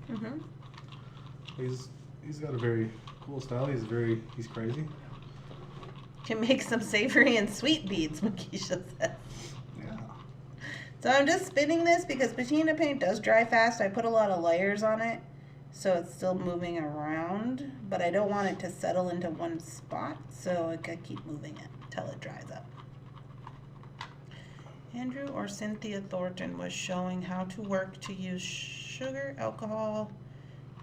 Mm-hmm. He's got a very cool style. He's crazy. Can make some savory and sweet beads, Makisha says. Yeah. So I'm just spinning this because patina paint does dry fast. I put a lot of layers on it, so it's still moving around, but I don't want it to settle into one spot, so I gotta keep moving it until it dries up. Andrew or Cynthia Thornton was showing how to work to use sugar, alcohol,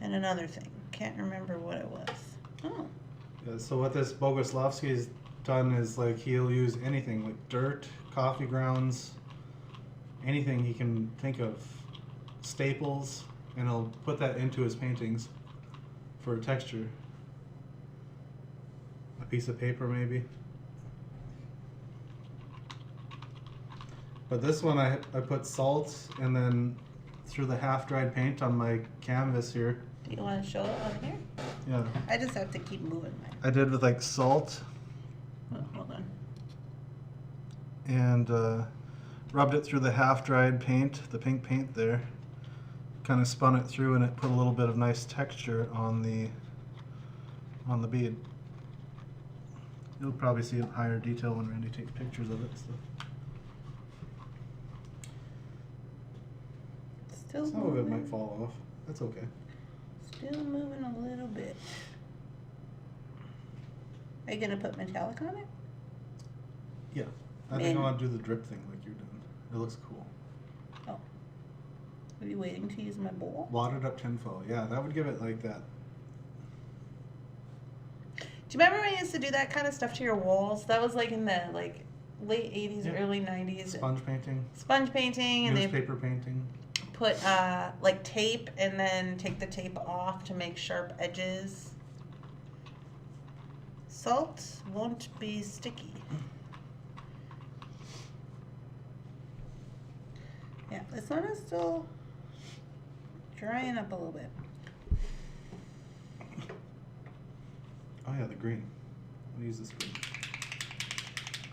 and another thing. Can't remember what it was. Oh. Yeah, so what this Boguslavsky's done is like he'll use anything like dirt, coffee grounds, anything he can think of, staples, and he'll put that into his paintings for a texture. A piece of paper maybe. But this one I put salt and then threw the half-dried paint on my canvas here. Do you want to show it on here? Yeah. I just have to keep moving mine. I did with like salt Oh, hold on. and rubbed it through the half-dried paint, the pink paint there. Kind of spun it through and it put a little bit of nice texture on the bead. You'll probably see it in higher detail when Randy takes pictures of it. So. Still Some of it moving. might fall off. That's okay. Still moving a little bit. Are you gonna put metallic on it? Yeah. I think I Man. want to do the drip thing like you're doing. It looks cool. Oh. Are you waiting to use my bowl? Watered up tinfoil. Yeah, that would give it like that. Do you remember when you used to do that kind of stuff to your walls? That was like in the late 80s, Yeah. early 90s. Sponge painting. Sponge painting, and they Newspaper painting. put like tape and then take the tape off to make sharp edges. Salt won't be sticky. Yeah, this one is still drying up a little bit. Oh yeah, the green. I'll use this green.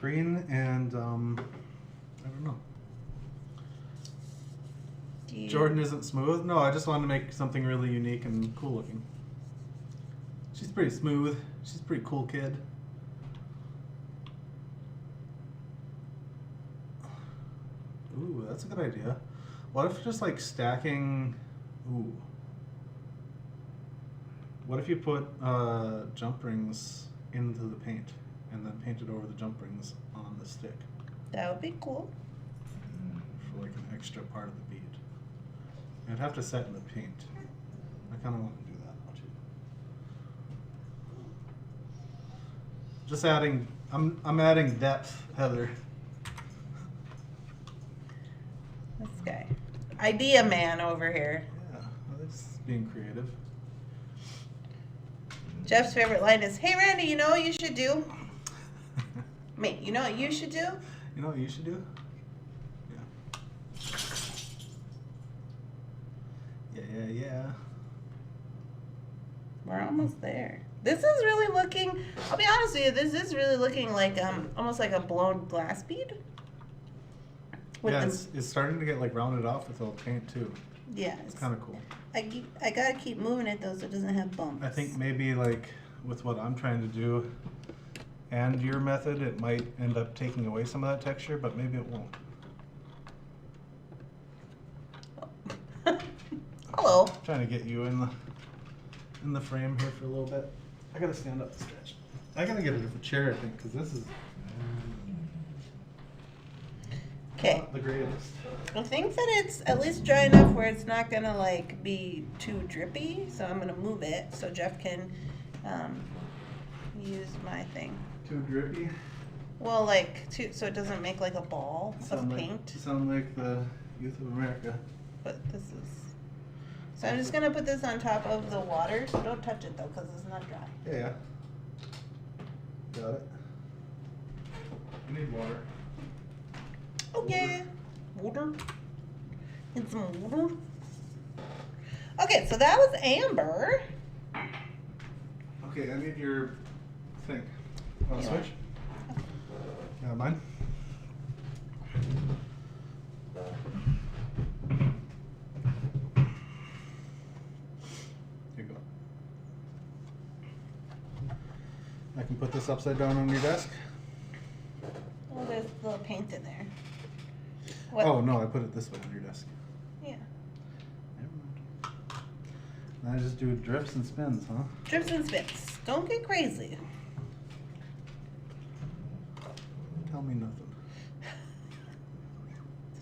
Green and I don't know. Do you- Jordan isn't smooth. No, I just wanted to make something really unique and cool looking. She's pretty smooth. She's a pretty cool kid. Ooh, that's a good idea. What if just like stacking? Ooh. What if you put jump rings into the paint and then painted over the jump rings on the stick That would be cool. for like an extra part of the bead? I'd have to set in the paint. I kind of want to do that now too. Just adding. I'm adding depth, Heather. This guy. Idea man over here. Yeah, well, that's being creative. Jeff's favorite line is, "Hey Randy, you know what you should do?" Mate, you know what you should do? You know what you should do? Yeah. We're almost there. This is really looking, I'll be honest with you, this is really looking like almost like a blown glass bead. With Yeah, the, it's starting to get like rounded off with all paint too. yeah, It's kind of cool. I gotta keep moving it though so it doesn't have bumps. I think maybe like with what I'm trying to do and your method, it might end up taking away some of that texture, but maybe it won't. Hello. Trying to get you in the frame here for a little bit. I gotta stand up and stretch. I gotta get a different chair, I think, because this is Okay. not the greatest. I think that it's at least dry enough where it's not gonna like be too drippy, so I'm gonna move it so Jeff can use my thing. Too drippy. Well, like so it doesn't make like a ball of paint. You sound like the youth of America. But this is. So I'm just gonna put this on top of the water. So don't touch it though, because it's not dry. Yeah. Got it. You need water. Oh yeah, water. And some water. Okay, so that was amber. Okay, I need your thing. Want to Yeah. switch? Yeah, mine. Here you go. I can put this upside down on your desk. Oh, there's a little paint in there. What? Oh no, I put it this way on your desk. Yeah. Never mind. I just do drips and spins, huh? Drips and spits. Don't get crazy. Tell me nothing.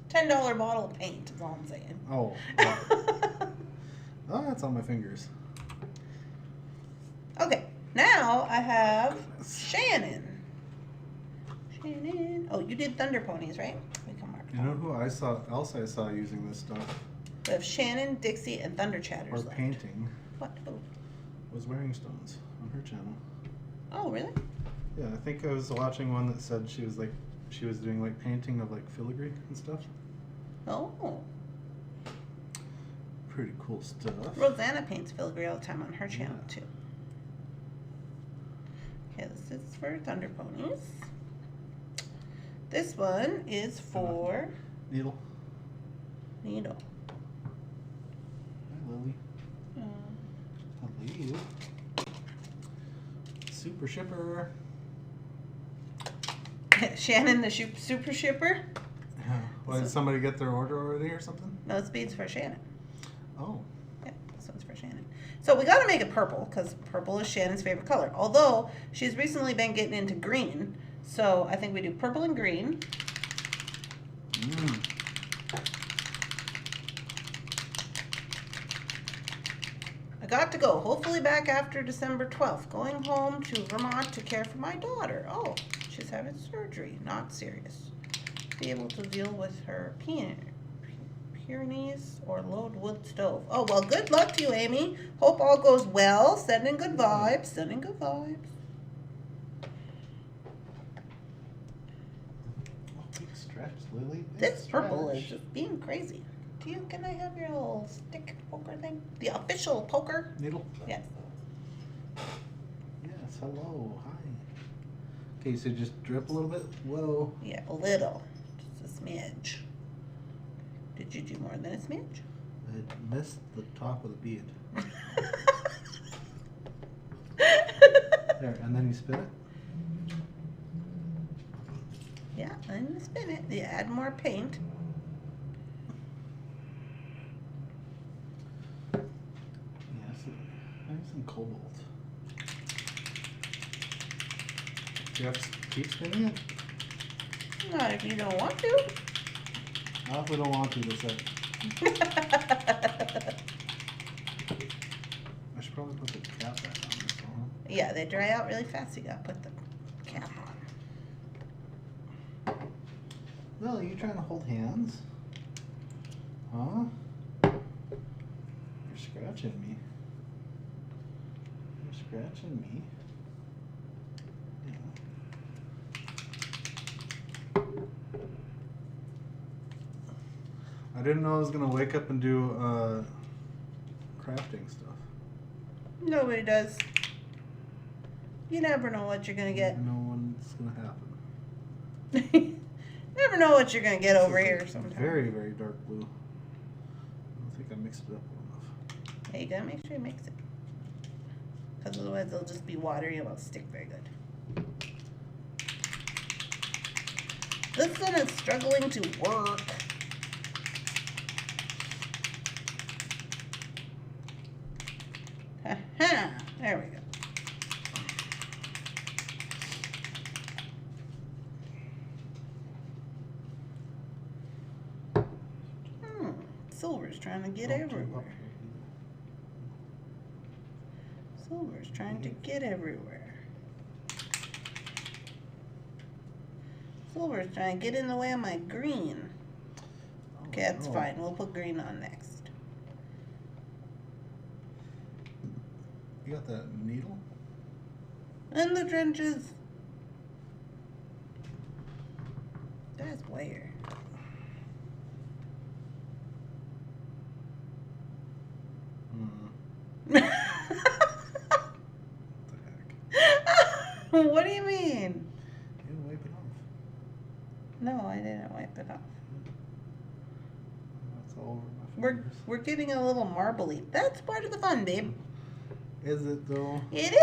$10 bottle of paint is all I'm saying. Oh. Wow. Oh, that's on my fingers. Okay, now I have Shannon. Shannon. Oh, you did Thunder Ponies, right? We can mark You know who I saw using this stuff We have Shannon, Dixie, and Thunder Chatters or left. painting What? Oh. was Wearing Stones on her channel. Oh, really? Yeah, I think I was watching one that said she was doing like painting of like filigree and stuff. Oh. Pretty cool stuff. Rosanna paints filigree all the time on her channel, Yeah. too. Okay, this is for Thunder Ponies. This one is for Needle. Needle. Hi, Lily. Hello. Super shipper. Shannon, the super shipper. Yeah. Why, did somebody get their order already or something? No, this bead's for Shannon. Oh. Yeah, this one's for Shannon. So we got to make it purple because purple is Shannon's favorite color. Although she's recently been getting into green, so I think we do purple and green. I got to go. Hopefully back after December 12th. Going home to Vermont to care for my daughter. Oh, she's having surgery. Not serious. Be able to deal with her Pyrenees or load wood stove. Oh, well, good luck to you, Amy. Hope all goes well. Sending good vibes. Sending good vibes. Oh, big stretch, Lily. Big This purple is stretch. just being crazy. Can I have your little stick poker thing? The official poker? Needle. Yes. Yes. Hello. Hi. Okay, so just drip a little bit. Whoa. Yeah, a little. Just a smidge. Did you do more than a smidge? I missed the top of the bead. And then you spin it? Yeah, then you spin it. You add more paint. Yes, maybe some cobalt. Do you have to keep spinning it? Not if you don't want to. Not if we don't want to, that's it. I should probably put the cap back on this one. Yeah, they dry out really fast. You gotta put the cap on. Lily, you trying to hold hands? Huh? You're scratching me. You're scratching me. Yeah. I didn't know I was gonna wake up and do crafting stuff. Nobody does. You never know what you're gonna get. I know when it's gonna happen. Never know what you're gonna get This over is here a sometimes. very, very dark blue. I don't think I mixed it up well enough. Yeah, you gotta make sure you mix it. Because otherwise it'll just be watery and won't stick very good. This one is struggling to work. Aha! There we go. Silver's trying to get Don't jump up everywhere. here Silver's trying to get everywhere. Silver's trying to get in the way of my green. either. Okay, that's Oh, fine. We'll put green on next. You got that needle? In the trenches. That's weird. What the heck? What do you mean? You didn't wipe it off. No, I didn't wipe it off. That's all over my fingers. We're getting a little marbly. That's part of the fun, babe. Is it though? It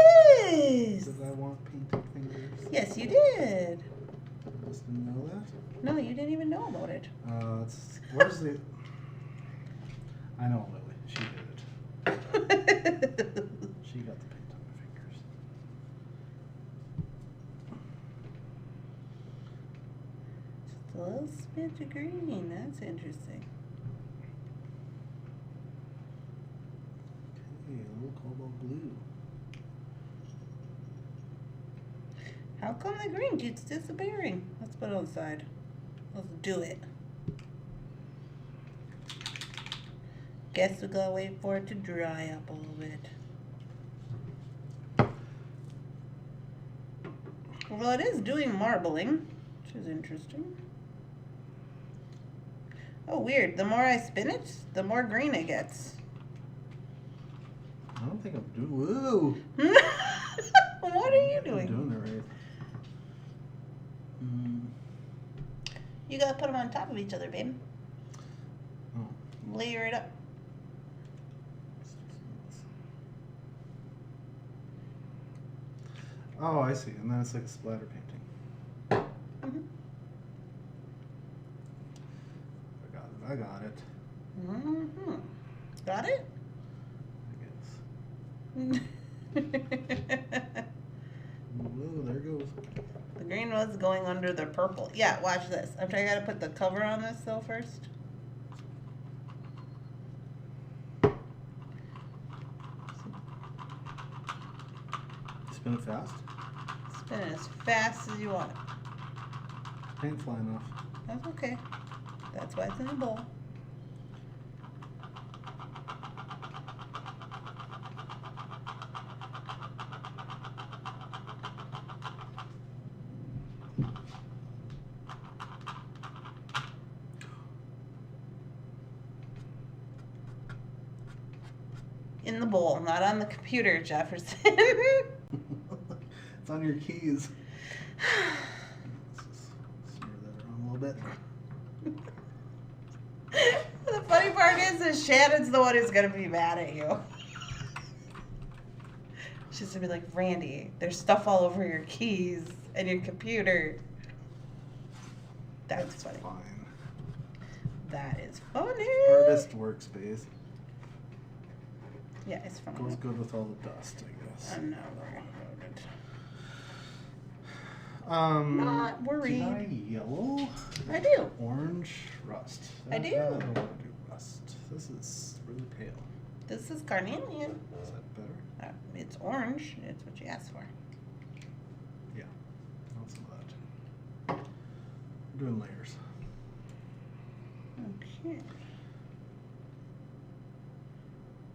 is. Did I want painted fingers? Yes, you did. I just didn't know that. No, you didn't even know about it. Where's the... I know Lily. She did it. She got the paint on my fingers. Just a little smidge of green. That's interesting. Okay, a little cobalt blue. How come the green keeps disappearing? Let's put it on the side. Let's do it. Guess we gotta wait for it to dry up a little bit. Well, it is doing marbling, which is interesting. Oh, weird. The more I spin it, the more green it gets. I don't think I'm doing... Whoa! What are you I'm doing? doing it right. You gotta put them on top of each other, babe. Oh. Layer it up. Oh, I see. And then it's like a splatter painting. Mhm. I got it. Mm-hmm. Got it? I guess. Whoa, there goes. The green was going under the purple. Yeah, watch this. I gotta put the cover on this though first. Spin it fast. Spin it as fast as you want. Paint flying off. That's okay. That's why it's in the bowl. In the bowl, not on the computer, Jefferson. It's on your keys. Let's just smear that around a little bit. The funny part is Shannon's the one who's gonna be mad at you. She's gonna be like, Randy, there's stuff all over your keys and your computer. That's funny. Fine. That is funny. Artist workspace. Yeah, it's funny. Goes good with all the dust, I guess. I'm not worried about it. Not worried. Did I yellow? I do. Orange rust. I do. I don't want to do rust. This is really pale. This is carnelian. Is that better? It's orange. It's what you asked for. Yeah. Want some of that. I'm doing layers. Okay.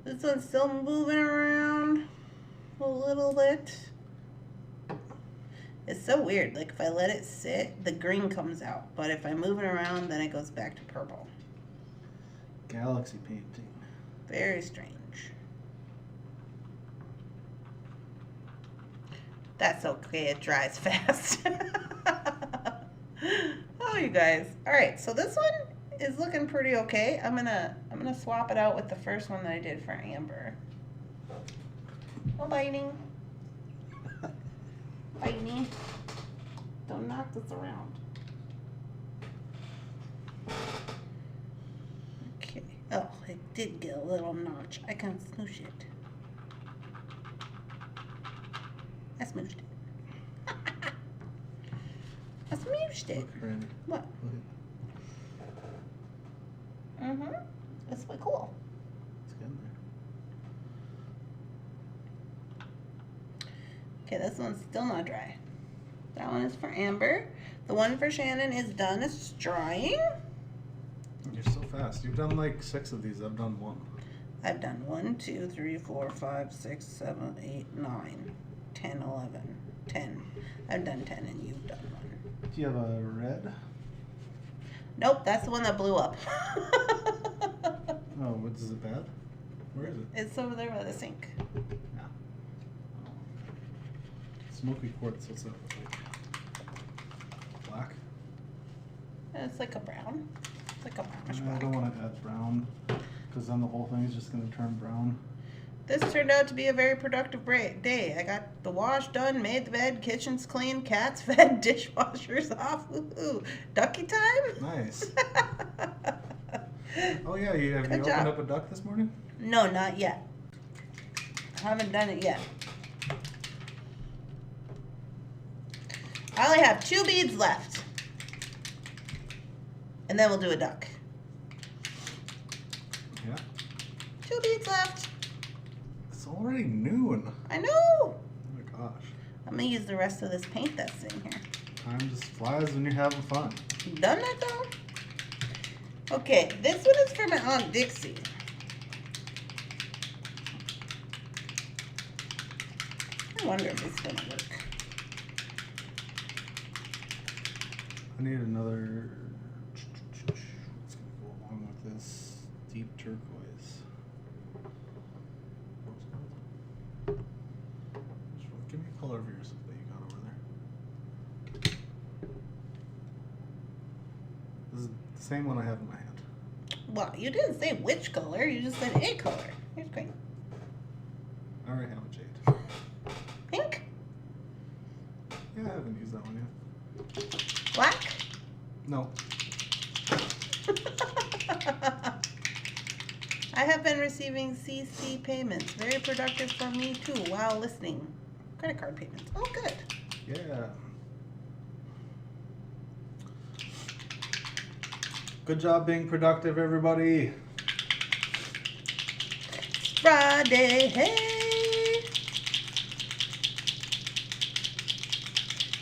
This one's still moving around a little bit. It's so weird. Like if I let it sit, the green comes out. But if I move it around, then it goes back to purple. Galaxy painting. Very strange. That's okay. It dries fast. Oh, you guys. All right. So this one is looking pretty okay. I'm gonna swap it out with the first one that I did for Amber. No biting. Biting. Don't knock this around. Okay. Oh, it did get a little notch. I can smoosh it. I smooshed it. I smooshed it. Look, Randy. What? Look at Mm-hmm. That's quite cool. it's getting there. Okay, this one's still not dry. That one is for Amber. The one for Shannon is done. It's drying. You're so fast. You've done like 6 of these. I've done 1. I've done 1, 2, 3, 4, 5, 6, 7, 8, 9, 10, 11, 10. I've done 10 and you've done 1. Do you have a red? Nope, that's the one that blew up. Oh, what is it bad? Where is it? It's over there by the sink. Yeah. Smoky quartz. What's that? Black? It's like a brown. It's like a brownish I black. don't want to add brown, because then the whole thing is just going to turn brown. This turned out to be a very productive day. I got the wash done, made the bed, kitchen's clean, cats fed, dishwashers off. Woohoo! Ducky time? Nice. Oh yeah, have you Good opened job. up a duck this morning? No, not yet. I haven't done it yet. I only have 2 beads left. And then we'll do a duck. Yeah. 2 beads left. It's already noon. I know. Oh my gosh. I'm gonna use the rest of this paint that's in here. Time just flies when you're having fun. Done that though? Okay, this one is for my Aunt Dixie. I wonder if it's gonna work. I need another. What's gonna go along with this deep turquoise? Give me a color of yours that you got over there. This is the same one I have in my hand. Well, you didn't say which color, you just said a color. Here's green. I already have a jade. Pink? Yeah, I haven't used that one yet. Black? No. I have been receiving CC payments. Very productive for me too while listening. Credit card payments. Oh, good. Yeah. Good job being productive, everybody. Friday, hey.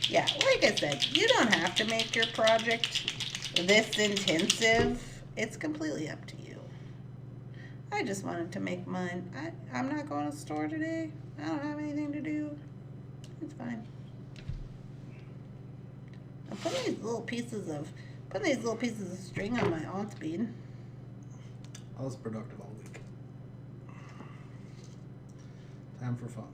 Yeah, like I said, you don't have to make your project this intensive. It's completely up to you. I just wanted to make mine. I'm not going to the store today. I don't have anything to do. It's fine. I'm putting these little pieces of string on my aunt's bead. I was productive all week. Time for fun.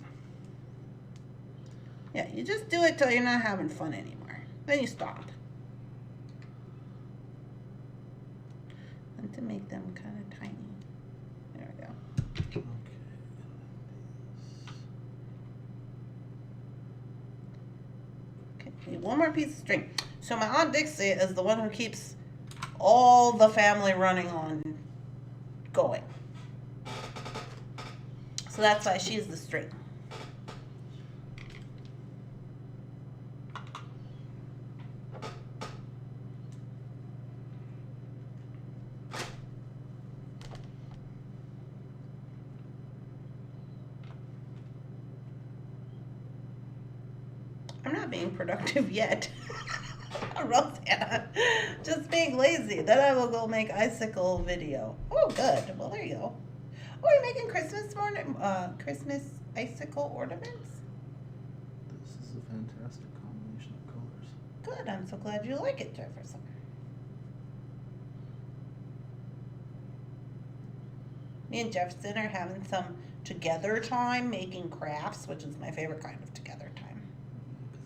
Yeah, you just do it till you're not having fun anymore. Then you stop. And to make them kind of tiny. There we go. Okay. Okay, one more piece of string. So my Aunt Dixie is the one who keeps all the family running on going. So that's why she's the string. I'm not being productive yet. Rosanna. Just being lazy. Then I will go make icicle video. Oh, good. Well, there you go. Oh, you're making Christmas Christmas icicle ornaments? This is a fantastic combination of colors. Good. I'm so glad you like it, Jefferson. Me and Jefferson are having some together time making crafts, which is my favorite kind of together time.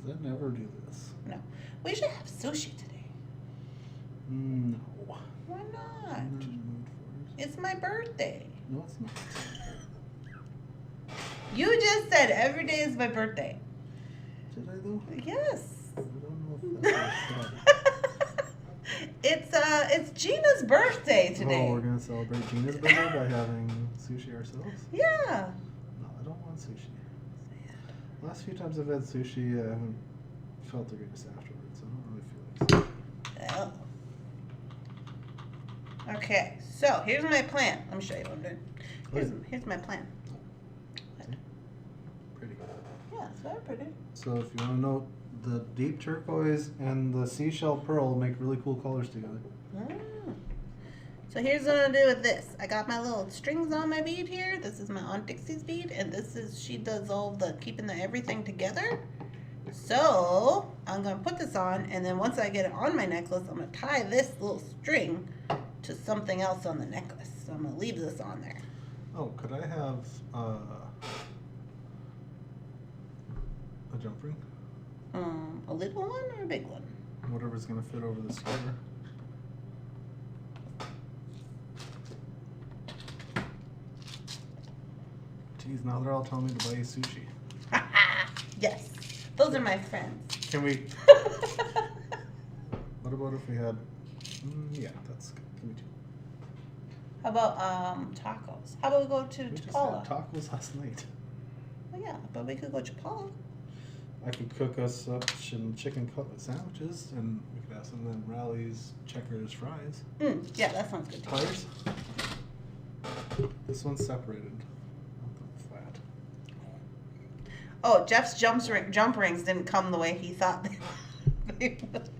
Because I never do this. No. We should have sushi today. No. Why not? I'm not in the mood for it. It's my birthday. No, it's not. You just said every day is my birthday. Did I though? Yes. I don't know if that's what I said. It's Gina's birthday today. Oh, we're gonna celebrate Gina's birthday by having sushi ourselves? Yeah. No, I don't want sushi. Last few times I've had sushi, I haven't felt the greatest afterwards. I don't really feel like sushi. Well. Okay, so here's my plan. Let me show you what I'm doing. Here's my plan. See? Pretty. Yeah, it's very pretty. So if you want to note, the deep turquoise and the seashell pearl make really cool colors together. Mm. So here's what I'm gonna do with this. I got my little strings on my bead here. This is my Aunt Dixie's bead, and this is, she does all the keeping the everything together. So I'm gonna put this on, and then once I get it on my necklace, I'm gonna tie this little string to something else on the necklace. So I'm gonna leave this on there. Oh, could I have a jump ring? A little one or a big one? Whatever's gonna fit over the square. Geez, now they're all telling me to buy you sushi. Yes, those are my friends. Can we? What about if we had? Yeah, that's good. Give me two. How about tacos? How about we go to We just Chipola? had tacos last night. Well, yeah, but we could go Chipola. I could cook us up some chicken cutlet sandwiches, and we could have some of them Rally's Checkers fries. Yeah, that sounds good too. Pliers. This one's separated. Flat. Oh, Jeff's jump rings didn't come the way he thought they would.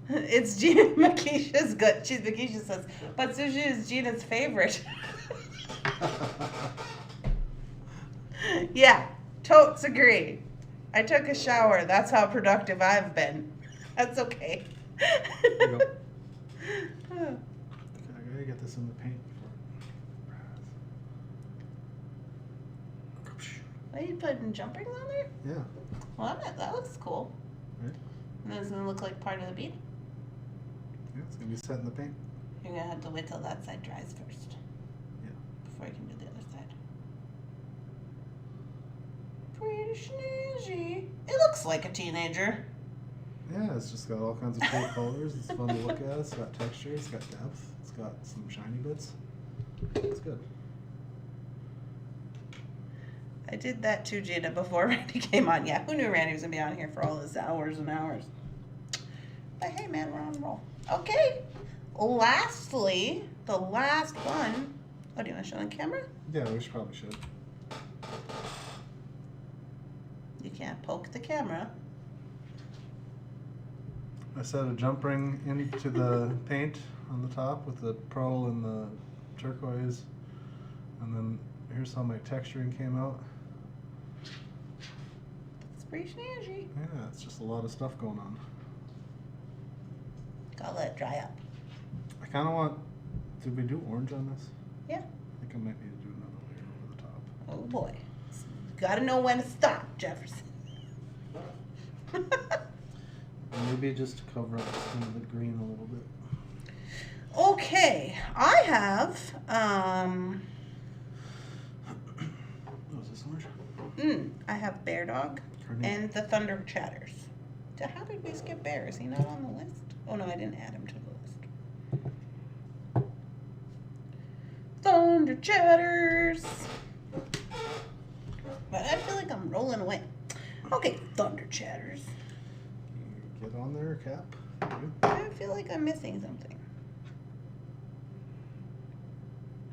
It's Gina Makisha's good. Makisha says, but sushi is Gina's favorite. Yeah, totes agree. I took a shower. That's how productive I've been. That's okay. There you go. Okay, I gotta get this in the paint before. Are you putting jump rings on there? Yeah. Well, that looks cool. Right? And then it's gonna look like part of the bead. Yeah, it's gonna be set in the paint. You're gonna have to wait till that side dries first. Yeah. Before you can do the other side. Pretty snazzy. It looks like a teenager. Yeah, it's just got all kinds of cool colors. It's fun to look at. It's got texture. It's got depth. It's got some shiny bits. It's good. I did that too, Gina, before Randy came on. Yeah, who knew Randy was gonna be on here for all this hours and hours? But hey, man, we're on the roll. Okay. Lastly, the last one. Oh, do you want to show on camera? Yeah, we probably should. You can't poke the camera. I set a jump ring into the paint on the top with the pearl and the turquoise. And then here's how my texturing came out. It's pretty snazzy. Yeah, it's just a lot of stuff going on. Gotta let it dry up. I kind of want... Did we do orange on this? Yeah. I think I might need to do another layer over the top. Oh boy. Gotta know when to stop, Jefferson. Maybe just to cover up some of the green a little bit. Okay, I have, Oh, is this orange? I have Bear Dog. and the Thunder Chatters. So how did we skip Bear? Is he not on the list? Oh no, I didn't add him to the list. Thunder Chatters. But I feel like I'm rolling away. Okay, Thunder Chatters. Get on there, Cap. You. I feel like I'm missing something.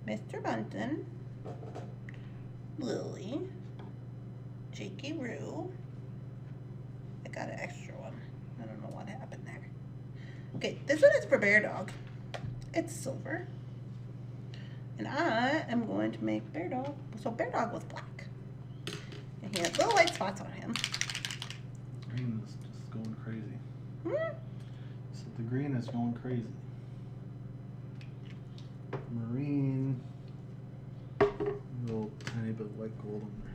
Mr. Bunton, Lily, Jakey Roo. I got an extra one. I don't know what happened there. Okay, this one is for Bear Dog. It's silver. And I am going to make Bear Dog. So Bear Dog was black. And he has little white spots on him. Green is just going crazy. Hmm? So the green is going crazy. Marine. Little tiny bit of white gold on there.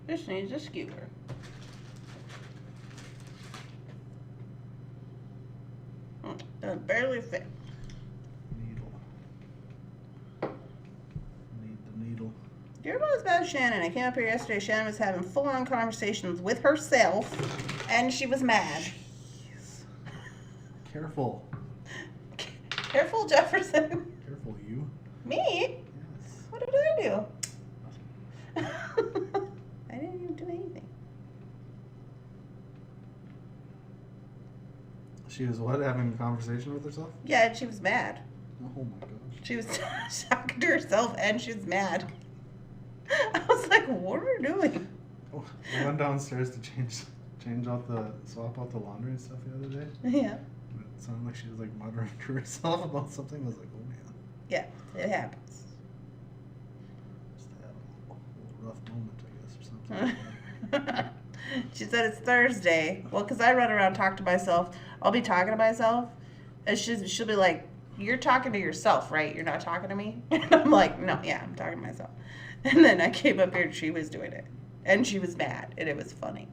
This needs a skewer. It barely fit. Needle. Need the needle. You're about as bad as Shannon. I came up here yesterday. Shannon was having full-on conversations with herself, and she was mad. Jeez. Careful. Careful, Jefferson. Careful, you. Me? Yes. What did I do? I didn't even do anything. She was what? Having a conversation with herself? Yeah, and she was mad. Oh my gosh. She was talking to herself, and she was mad. I was like, what are you doing? Oh, I went downstairs to swap out the laundry and stuff the other day. Yeah. It sounded like she was like muttering to herself about something. I was like, oh man. Yeah, it happens. Just had a little rough moment, I guess, or something. She said it's Thursday. Well, because I run around talk to myself. I'll be talking to myself, and she'll be like, "You're talking to yourself, right? You're not talking to me." And I'm like, "No, yeah, I'm talking to myself." And then I came up here and she was doing it, and she was mad, and it was funny.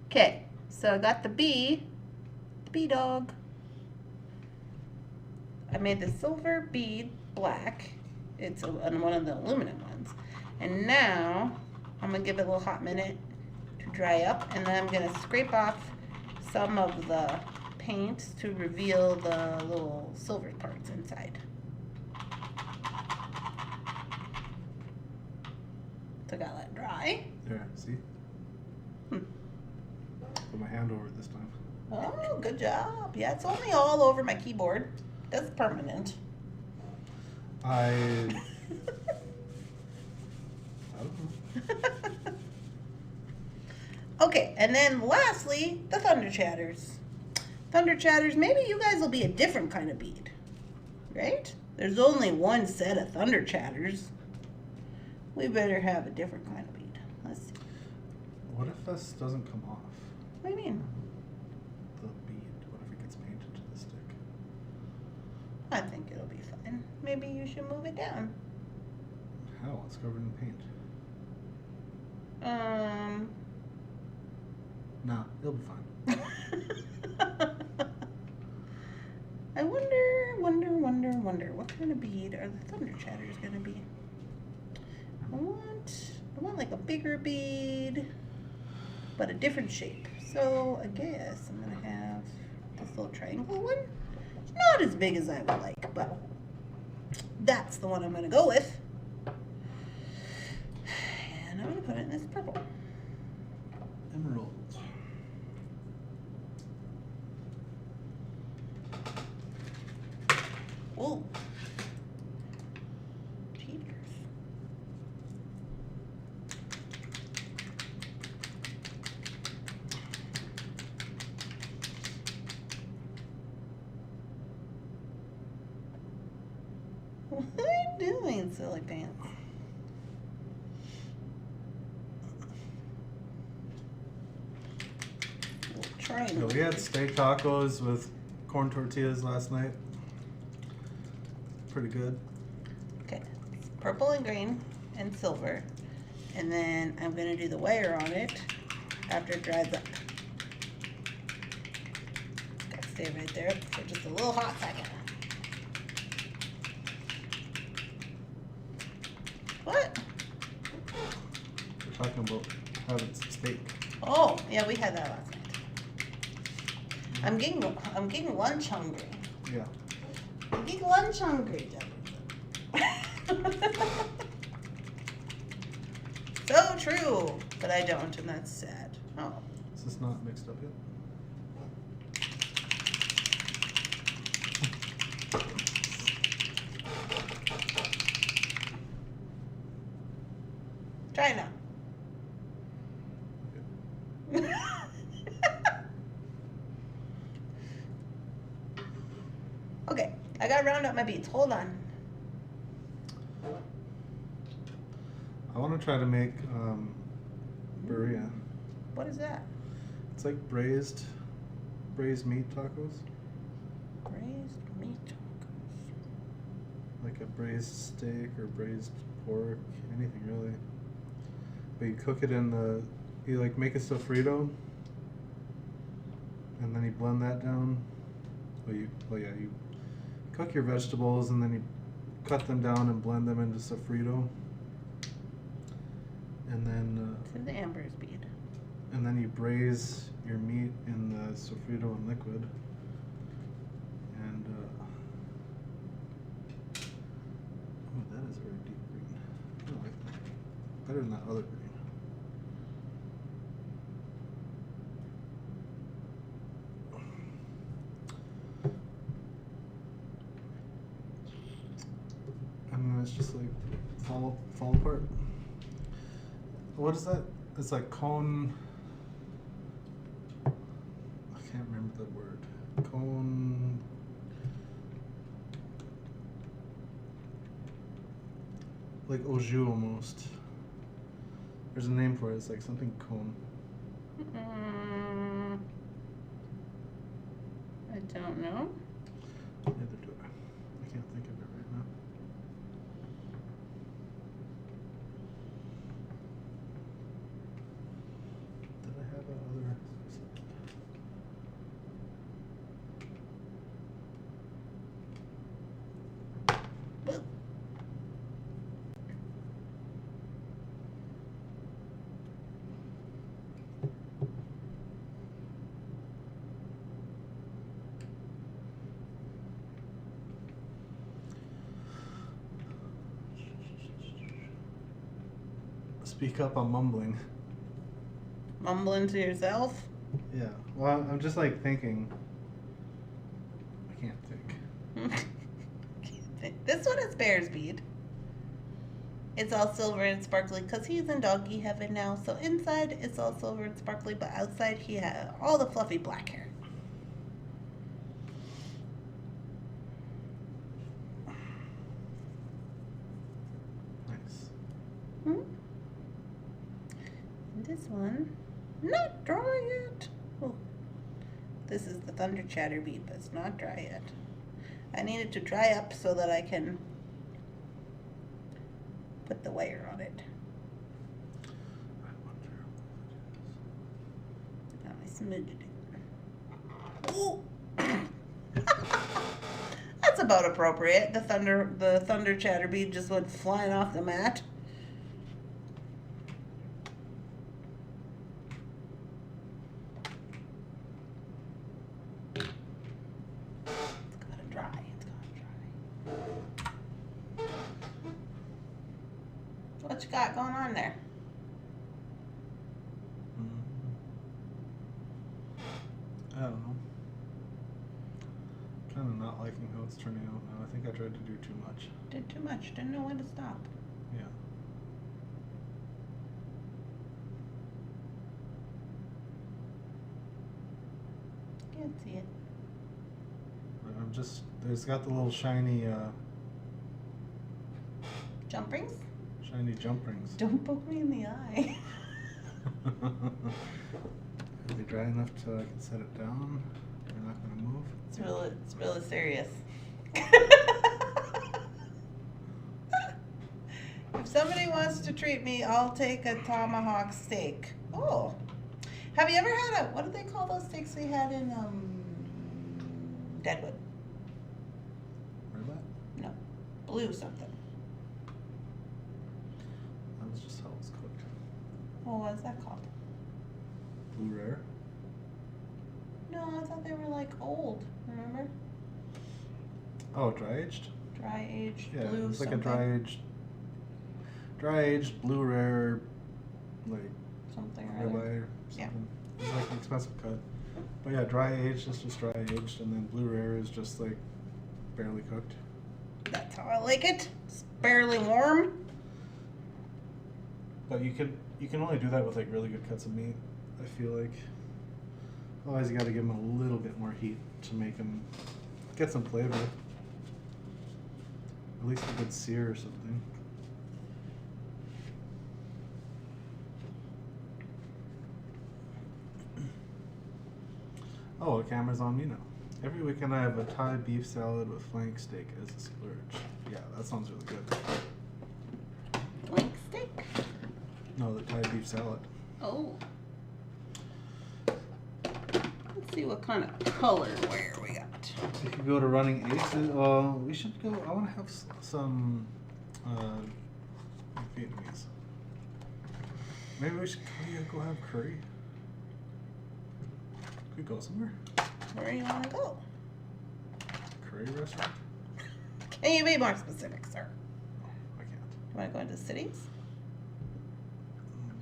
Okay, so I got the bee dog. I made the silver bead black. It's one of the aluminum ones. And now I'm gonna give it a little hot minute to dry up, and then I'm gonna scrape off some of the paint to reveal the little silver parts inside. So I gotta let it dry. There, see? Put my hand over it this time. Oh, good job. Yeah, it's only all over my keyboard. That's permanent. I don't know. Okay, and then lastly, the Thunder Chatters. Thunder Chatters, maybe you guys will be a different kind of bead, right? There's only one set of Thunder Chatters. We better have a different kind of bead. Let's see. What if this doesn't come off? What do you mean? The bead. What if it gets painted to the stick? I think it'll be fine. Maybe you should move it down. How? It's covered in paint. Nah, it'll be fine. I wonder, what kind of bead are the Thunder Chatters gonna be? I want like a bigger bead, but a different shape. So I guess I'm gonna have this little triangle one. It's not as big as I would like, but that's the one I'm gonna go with. And I'm gonna put it in this purple. Emerald. Whoa. Cheaters. What are you doing, silly pants? Yeah, we had steak tacos with corn tortillas last night. Pretty good. Okay, it's purple and green and silver. And then I'm going to do the wire on it after it dries up. Got stay right there for just a little hot second. What? We're talking about having some steak. Oh, yeah, we had that last night. I'm getting lunch hungry. Yeah. I'm getting lunch hungry, So true, but I don't, and that's sad. Oh. Is this not mixed up yet? Try it now. Okay, I gotta round up my beads. Hold on. I want to try to make burrito. What is that? It's like braised meat tacos. Braised meat tacos. Like a braised steak or braised pork, anything really. But you cook it you like make a sofrito, and then you blend that down. You cook your vegetables and then you cut them down and blend them into sofrito. And then It's in the Amber's bead. and then you braise your meat in the sofrito and liquid. And oh, that is a very deep green. I like that. Better than that other green. And then it's just like fall apart. What is that? It's like cone. I can't remember the word. Cone. Like au jus almost. There's a name for it. It's like something cone. I don't know. Neither do I. I can't think of it right now. Did I have that other? Speak up, I'm mumbling. Mumbling to yourself? Yeah. Well, I'm just like thinking. I can't think. This one is Bear's bead. It's all silver and sparkly because he's in doggy heaven now. So inside it's all silver and sparkly, but outside he has all the fluffy black hair. Nice. Hmm? And this one, not dry yet. Oh. This is the thunder chatter bead, but it's not dry yet. I need it to dry up so that I can put the wire on it. I wonder Now I smudged it. Ooh. That's about appropriate. The thunder chatter bead just went flying off the mat. It's gotta dry. It's gotta dry. What you got going on there? I don't know. Kind of not liking how it's turning out now. I think I tried to do too much. Did too much. Didn't know when to stop. Yeah. Can't see it. But I'm just, it's got the little shiny Jump rings? jump rings. Don't poke me in the eye. Are they dry enough so I can set it down? They're not going to move? It's really serious. If somebody wants to treat me, I'll take a tomahawk steak. Oh. Have you ever had what do they call those steaks we had in Deadwood. Remember that? No. Blue something. That was just how it was cooked. Well, what is that called? Blue rare. No, I thought they were like old. Remember? Oh, dry aged. Dry aged Yeah, blue. it's like something. a dry aged blue rare, like Something or other. ribeye or something. It's like an expensive cut. But yeah, dry aged is just dry aged, and then blue rare is just like barely cooked. That's how I like it. It's barely warm. But you can only do that with like really good cuts of meat. I feel like. Otherwise, you got to give them a little bit more heat to make them get some flavor. At least a good sear or something. Oh, the camera's on me now. Every weekend I have a Thai beef salad with flank steak as a splurge. Yeah, that sounds really good. Flank steak. No, the Thai beef salad. Oh. Let's see what kind of color wire we got. We could go to Running Ace. We should go. I want to have some Vietnamese. Maybe we should go have curry. Could we go somewhere? Where do you want to go? Curry restaurant? Can you be more specific, sir? No, I can't. You want to go into cities?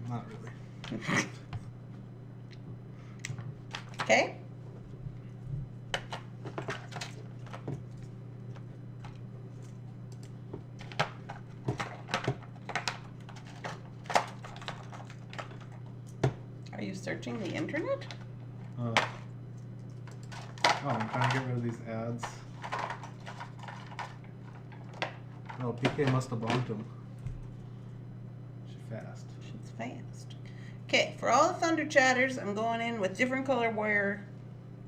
Not really. Okay. Are you searching the internet? Oh, I'm trying to get rid of these ads. Oh, PK must have bumped him. She's fast. She's fast. Okay, for all the thunder chatters, I'm going in with different color wire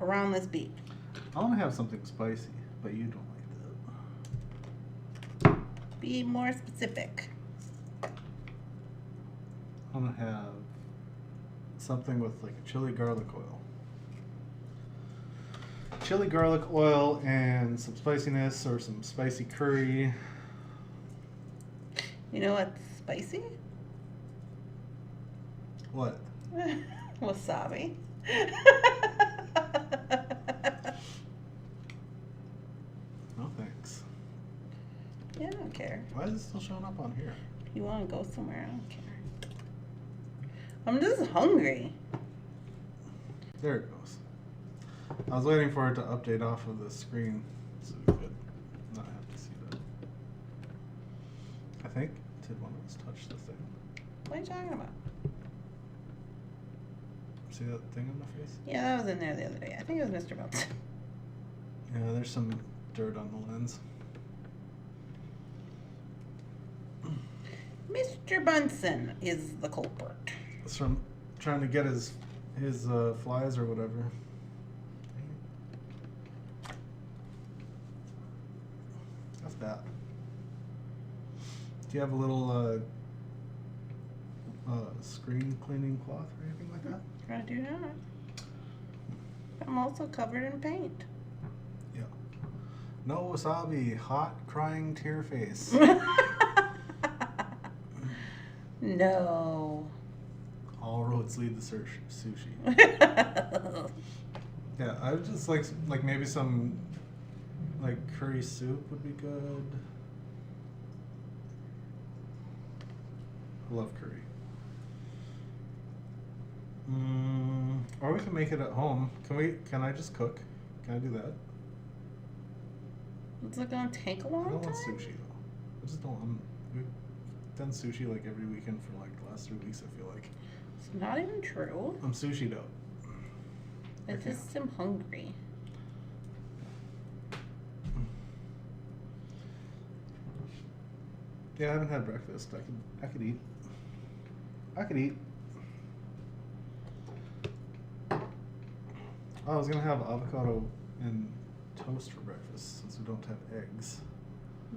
around this bead. I want to have something spicy, but you don't like that. Be more specific. I want to have something with like a chili garlic oil. Chili garlic oil and some spiciness or some spicy curry. You know what's spicy? What? Wasabi. No thanks. Yeah, I don't care. Why is it still showing up on here? If you want to go somewhere, I don't care. I'm just hungry. There it goes. I was waiting for it to update off of the screen so we could not have to see that. I think. Did one of us touch the thing? What are you talking about? See that thing on my face? Yeah, that was in there the other day. I think it was Mr. Bunsen. Yeah, there's some dirt on the lens. Mr. Bunsen is the culprit. It's from trying to get his flies or whatever. That's bad. Do you have a little screen cleaning cloth or anything like that? I do not. I'm also covered in paint. Yeah. No wasabi, hot crying tear face. No. All roads lead to sushi. Yeah, I would just like maybe some like curry soup would be good. I love curry. Or we can make it at home. Can I just cook? Can I do that? Is it gonna take a I long don't time? want sushi though. I just don't. We've done sushi like every weekend for like the last 3 weeks. I feel like It's not even true. I'm sushied out. I just am hungry. Yeah, I haven't had breakfast. I could eat. I could eat. Oh, I was gonna have avocado and toast for breakfast since we don't have eggs.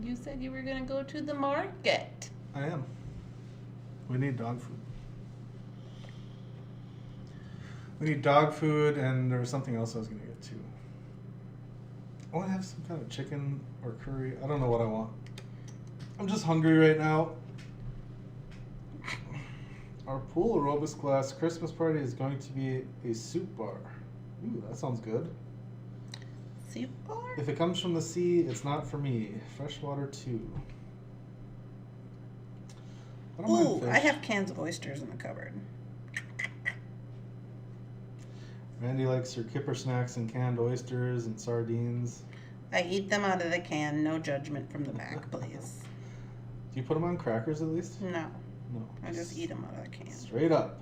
You said you were gonna go to the market. I am. We need dog food. We need dog food, and there was something else I was gonna get too. Oh, I have some kind of chicken or curry. I don't know what I want. I'm just hungry right now. Our pool aerobics class Christmas party is going to be a soup bar. Ooh, that sounds good. Soup bar? If it comes from the sea, it's not for me. Freshwater too. I don't mind Ooh, fish. I have cans of oysters in the cupboard. Randy likes her kipper snacks and canned oysters and sardines. I eat them out of the can. No judgment from the back, please. Do you put them on crackers at least? No, No. I just eat them out of the can. Straight up.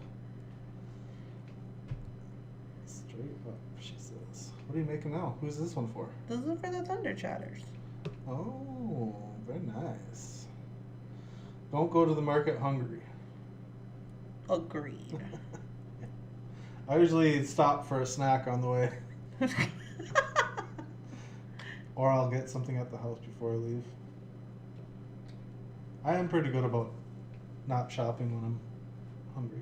Straight up, she says. What are you making now? Who's this one for? Those are for the thunder chatters. Oh, very nice. Don't go to the market hungry. Agreed. I usually stop for a snack on the way. Or I'll get something at the house before I leave. I am pretty good about not shopping when I'm hungry.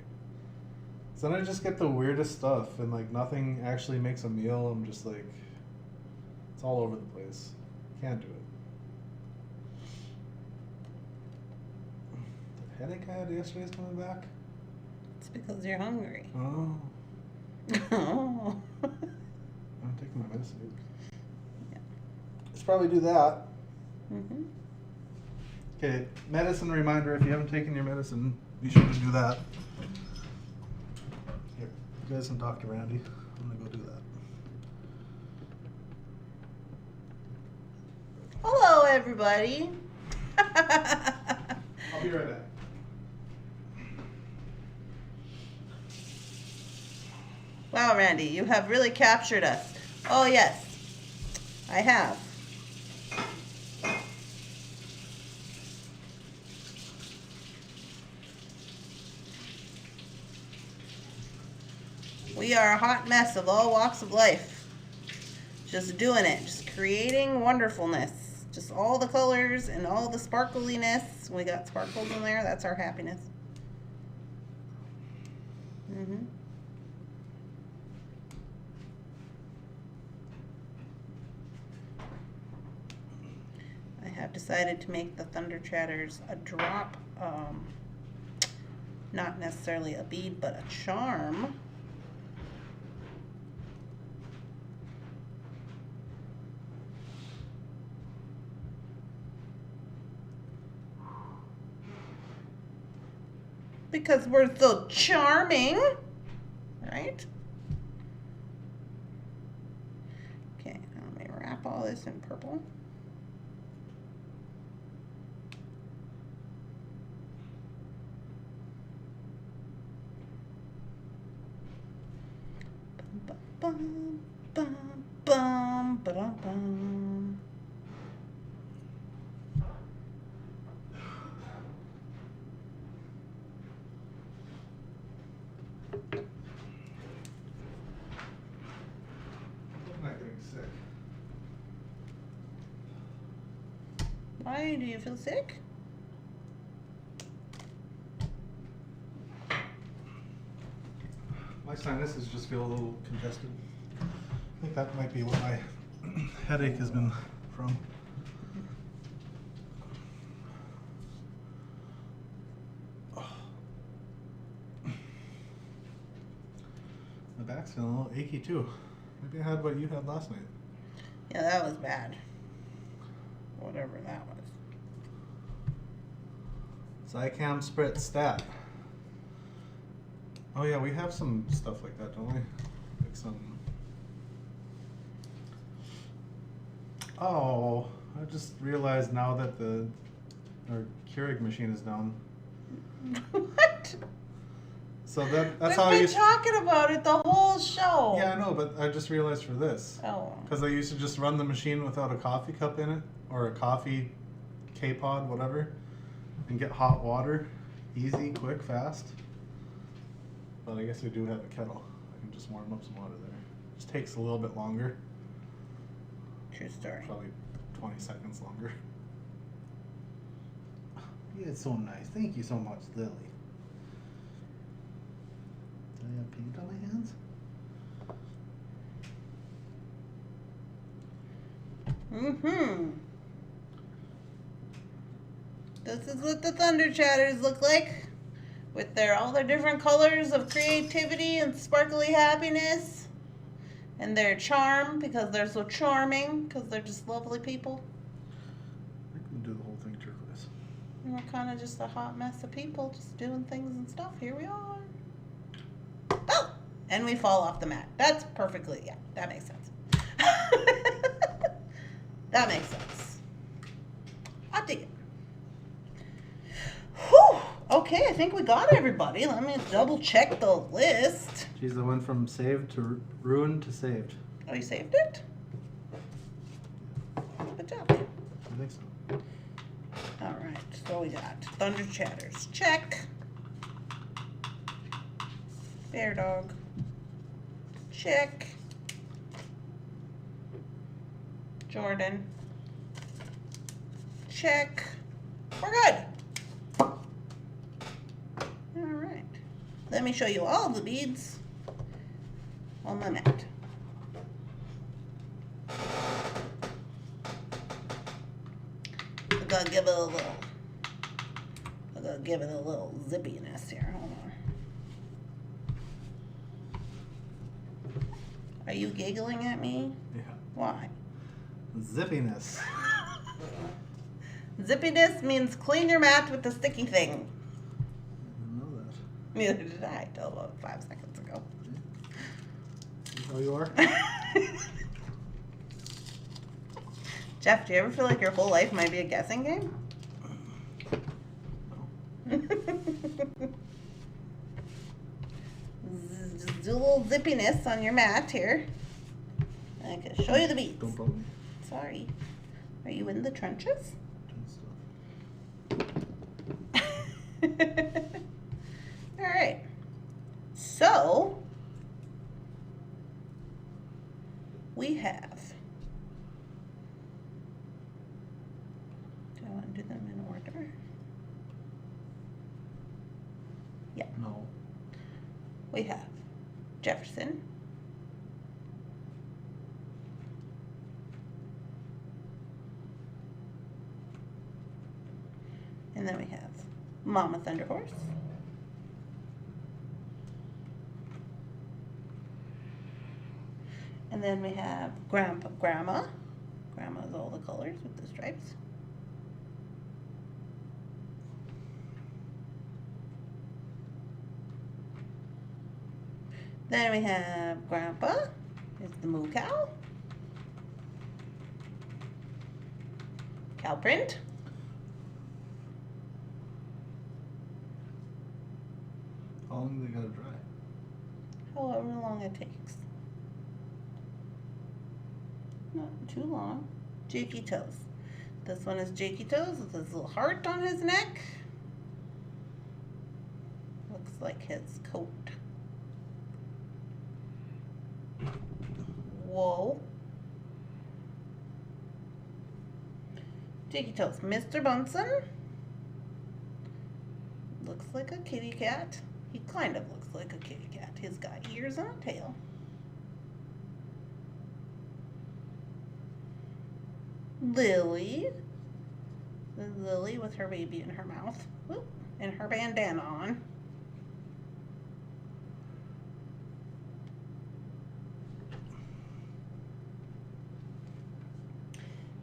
So then I just get the weirdest stuff and like nothing actually makes a meal. I'm just like, it's all over the place. Can't do it. The headache I had yesterday is coming back. It's because you're hungry. Oh, Oh. I'm taking my medicine. Yeah. Let's probably do that. Mm-hmm. Okay, medicine reminder, if you haven't taken your medicine, be sure to do that. Here, you guys can talk to Randy. I'm gonna go do that. Hello, everybody. I'll be right back. Wow, Randy, you have really captured us. Oh, yes, I have. We are a hot mess of all walks of life. Just doing it, just creating wonderfulness. Just all the colors and all the sparkliness. We got sparkles in there, that's our happiness. Mm-hmm. I have decided to make the Thunder Chatters a drop, not necessarily a bead, but a charm. Because we're so charming, right? Okay, now let me wrap all this in purple. Bum, bum, bum, ba-dum, bum. I'm not getting sick. Why do you feel sick? My sinuses just feel a little congested. I think that might be what my headache has been from. My back's feeling a little achy too. Maybe I had what you had last night. Yeah, that was bad. Whatever that was. Zicam Sprit Stat. Oh yeah, we have some stuff like that, don't we? Like some... Oh, I just realized now that our Keurig machine is down. What? So that's We've how I been used talking about it the whole show. Yeah, I know, but I just realized for this. Oh. Because I used to just run the machine without a coffee cup in it, or a coffee K-pod, whatever, and get hot water. Easy, quick, fast. But I guess we do have a kettle. I can just warm up some water there. Just takes a little bit longer. True story. Probably 20 seconds longer. Yeah, it's so nice. Thank you so much, Lily. Do I have paint on my hands? Mm-hmm. This is what the Thunder Chatters look like. With all their different colors of creativity and sparkly happiness. And their charm, because they're so charming, because they're just lovely people. I can do the whole thing turquoise. And we're kind of just a hot mess of people, just doing things and stuff. Here we are. Oh! And we fall off the mat. That's perfectly, yeah, that makes sense. That makes sense. I dig it. Whew! Okay, I think we got everybody. Let me double check the list. Geez, I went from saved to ruined to saved. Oh, you saved it? Good job. I think so. All right, so we got Thunder Chatters. Check. Bear Dog. Check. Jordan. Check. We're good. All right. Let me show you all the beads on my mat. I gotta give it a little zippiness here. Hold on. Are you giggling at me? Yeah. Why? Zippiness. Zippiness means clean your mat with the sticky thing. I didn't know that. Neither did I till about 5 seconds ago. See how you are? Jeff, do you ever feel like your whole life might be a guessing game? Just do a little zippiness on your mat here. I can show you the beads. Don't bother me. Sorry. Are you in the trenches? Doing stuff. All right. So, we have. Do I want to do them in order? Yeah. No. We have Jefferson. And then we have Mama Thunderhorse. And then we have Grandma. Grandma's all the colors with the stripes. Then we have Grandpa. Is the moo cow. Cow print. How long do they gotta dry? However long it takes. Not too long. Jakey Toes. This one is Jakey Toes with his little heart on his neck. Looks like his coat. Whoa. Jakey Toes. Mr. Bunsen. Looks like a kitty cat. He kind of looks like a kitty cat. He's got ears and a tail. Lily. This is Lily with her baby in her mouth. Whoop, and her bandana on.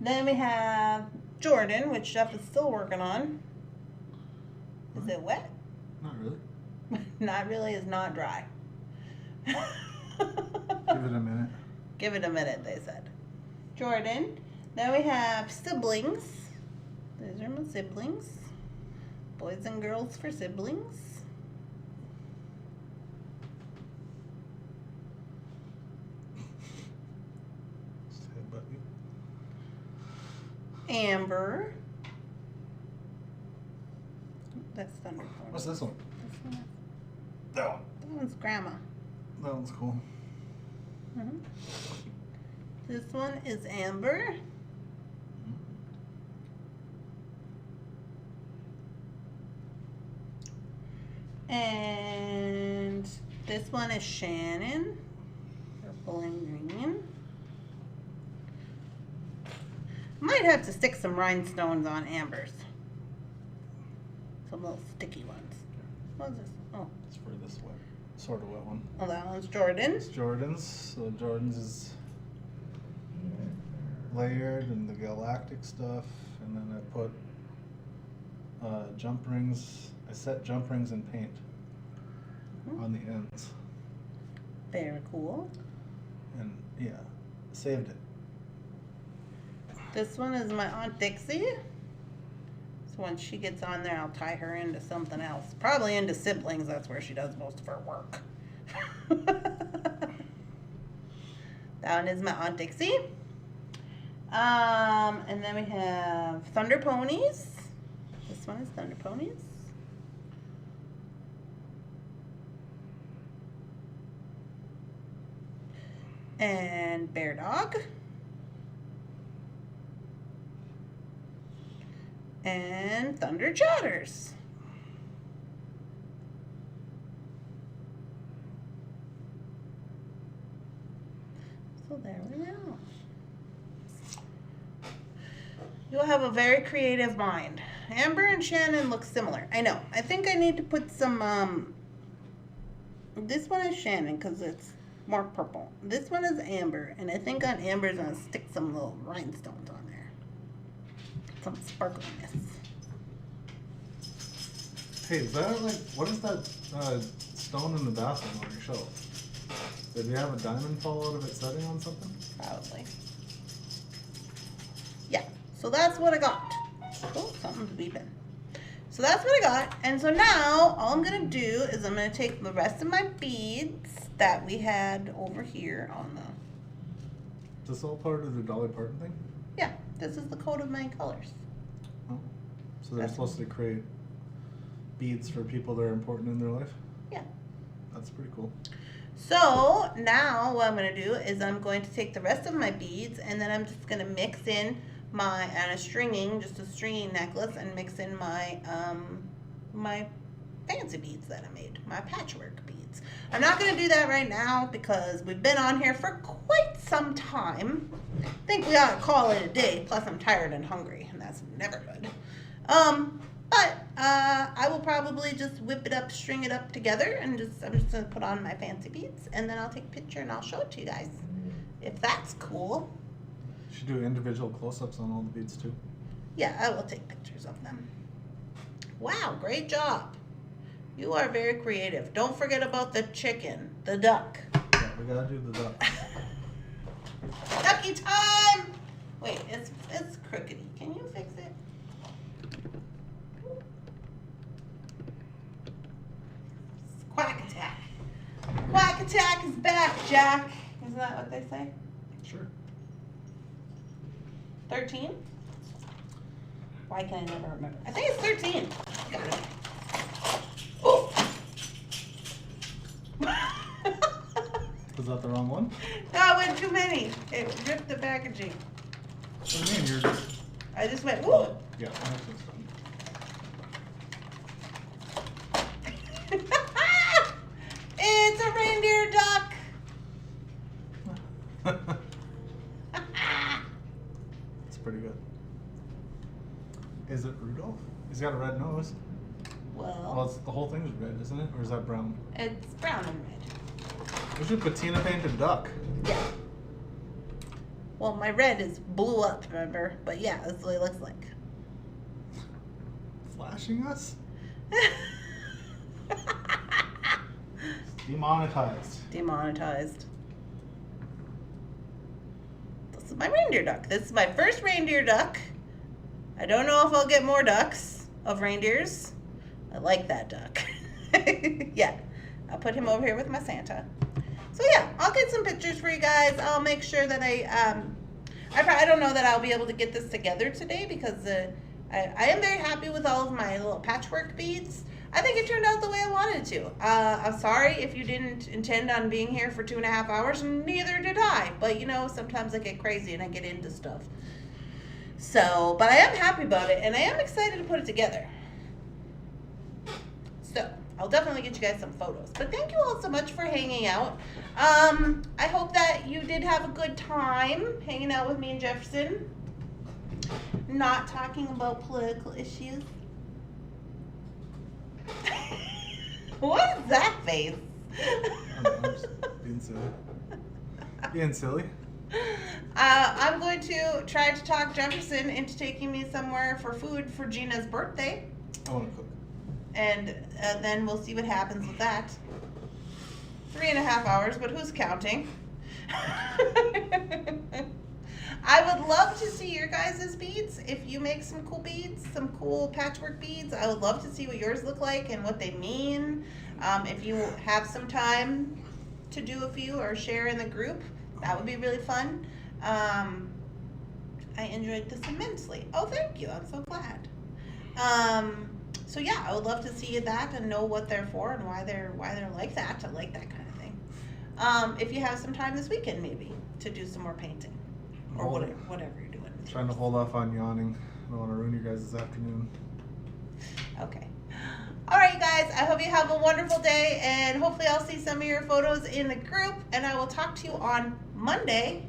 Then we have Jordan, which Jeff is still working on. Is it wet? Not really. Not really is not dry. Give it a minute. Give it a minute, they said. Jordan. Then we have siblings. These are my siblings. Boys and girls for siblings. Just headbutt you. Amber. That's Thunderhorse. What's this one? This one? That one. That one's Grandma. That one's cool. Mhm. This one is Amber. And this one is Shannon. Purple and green. Might have to stick some rhinestones on ambers. Some little sticky ones. What is this? Oh. It's for this wet, sort of wet one. Oh, that one's Jordan's. It's Jordan's. So Jordan's is layered and the galactic stuff, and then I put jump rings. I set jump rings in paint on the ends, Very cool. and yeah, saved it. This one is my Aunt Dixie. So when she gets on there, I'll tie her into something else. Probably into siblings. That's where she does most of her work. That one is my Aunt Dixie. And then we have Thunder Ponies. This one is Thunder Ponies. And Bear Dog. And Thunder Chatters. So there we go. You'll have a very creative mind. Amber and Shannon look similar. I know. I think I need to put some, this one is Shannon because it's more purple. This one is Amber, and I think on Amber's going to stick some little rhinestones on there. Some sparkliness. Hey, is that like, what is that stone in the bathroom on your shelf? Did you have a diamond fall out of it setting on something? Probably. Yeah, so that's what I got. Oh, something's beeping. So that's what I got. And so now, all I'm going to do is I'm going to take the rest of my beads that we had over here on the... Is this all part of the Dolly Parton thing? Yeah, this is the coat of my colors. Oh. So they're supposed to create beads for people that are important in their life? Yeah. That's pretty cool. So now what I'm going to do is I'm going to take the rest of my beads and then I'm just going to mix in my, and a stringing, just a stringing necklace, and mix in my, my fancy beads that I made, my patchwork beads. I'm not going to do that right now because we've been on here for quite some time. I think we ought to call it a day, plus I'm tired and hungry, and that's never good. But I will probably just whip it up, string it up together, and I'm just going to put on my fancy beads, and then I'll take a picture and I'll show it to you guys, if that's cool. You should do individual close-ups on all the beads too. Yeah, I will take pictures of them. Wow, great job. You are very creative. Don't forget about the chicken, the duck. Yeah, we gotta do the duck. Ducky time! Wait, it's crookedy. Can you fix it? Quack attack. Quack attack is back, Jack. Isn't that what they say? Sure. 13? Why can I never remember? I think it's 13. Got it. Oh! Was that the wrong one? No, I went too many. It ripped the packaging. What do you mean? You're... I just went, woo! Yeah, that makes sense. It's a reindeer duck. It's pretty good. Is it Rudolph? He's got a red nose. Well, Well, it's, the whole thing's red, isn't it? Or is that brown? it's brown and red. We should patina paint a duck. Yeah. Well, my red is blew up, remember? But yeah, that's what it looks like. Flashing us? Demonetized. Demonetized. This is my reindeer duck. This is my first reindeer duck. I don't know if I'll get more ducks of reindeers. I like that duck. Yeah, I'll put him over here with my Santa. So yeah, I'll get some pictures for you guys. I'll make sure that I don't know that I'll be able to get this together today because I am very happy with all of my little patchwork beads. I think it turned out the way I wanted it to. I'm sorry if you didn't intend on being here for 2.5 hours, and neither did I. But you know, sometimes I get crazy and I get into stuff. So, but I am happy about it, and I am excited to put it together. So, I'll definitely get you guys some photos. But thank you all so much for hanging out. I hope that you did have a good time hanging out with me and Jefferson. Not talking about political issues. What is that face? I don't know, I'm just being silly. Being silly? I'm going to try to talk Jefferson into taking me somewhere for food for Gina's birthday. I want to cook. And then we'll see what happens with that. 3.5 hours, but who's counting? I would love to see your guys' beads. If you make some cool beads, some cool patchwork beads, I would love to see what yours look like and what they mean. If you have some time to do a few or share in the group, that would be really fun. I enjoyed this immensely. Oh, thank you. I'm so glad. So yeah, I would love to see that and know what they're for and why they're like that. I like that kind of thing. If you have some time this weekend, maybe to do some more painting or whatever you're doing. Trying to hold off on yawning. I don't want to ruin you guys this afternoon. Okay. All right, guys. I hope you have a wonderful day, and hopefully I'll see some of your photos in the group. And I will talk to you on Monday,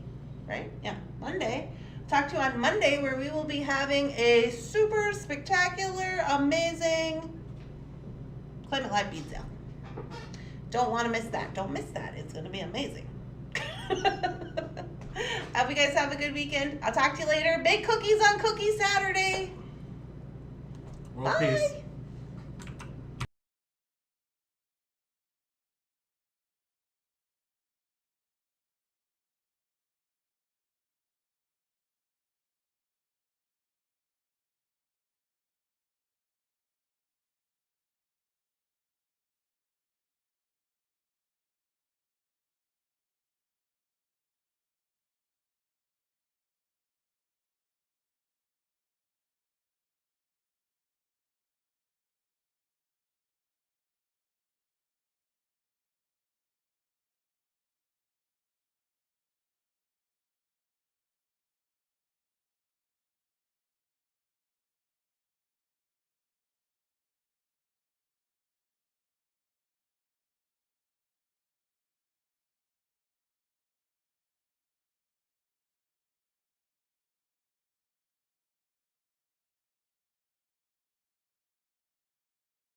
right? Yeah, Monday. Talk to you on Monday, where we will be having a super spectacular, amazing Climate Live bead sale. Don't want to miss that. Don't miss that. It's going to be amazing. I hope you guys have a good weekend. I'll talk to you later. Big cookies on Cookie Saturday. World Bye. peace.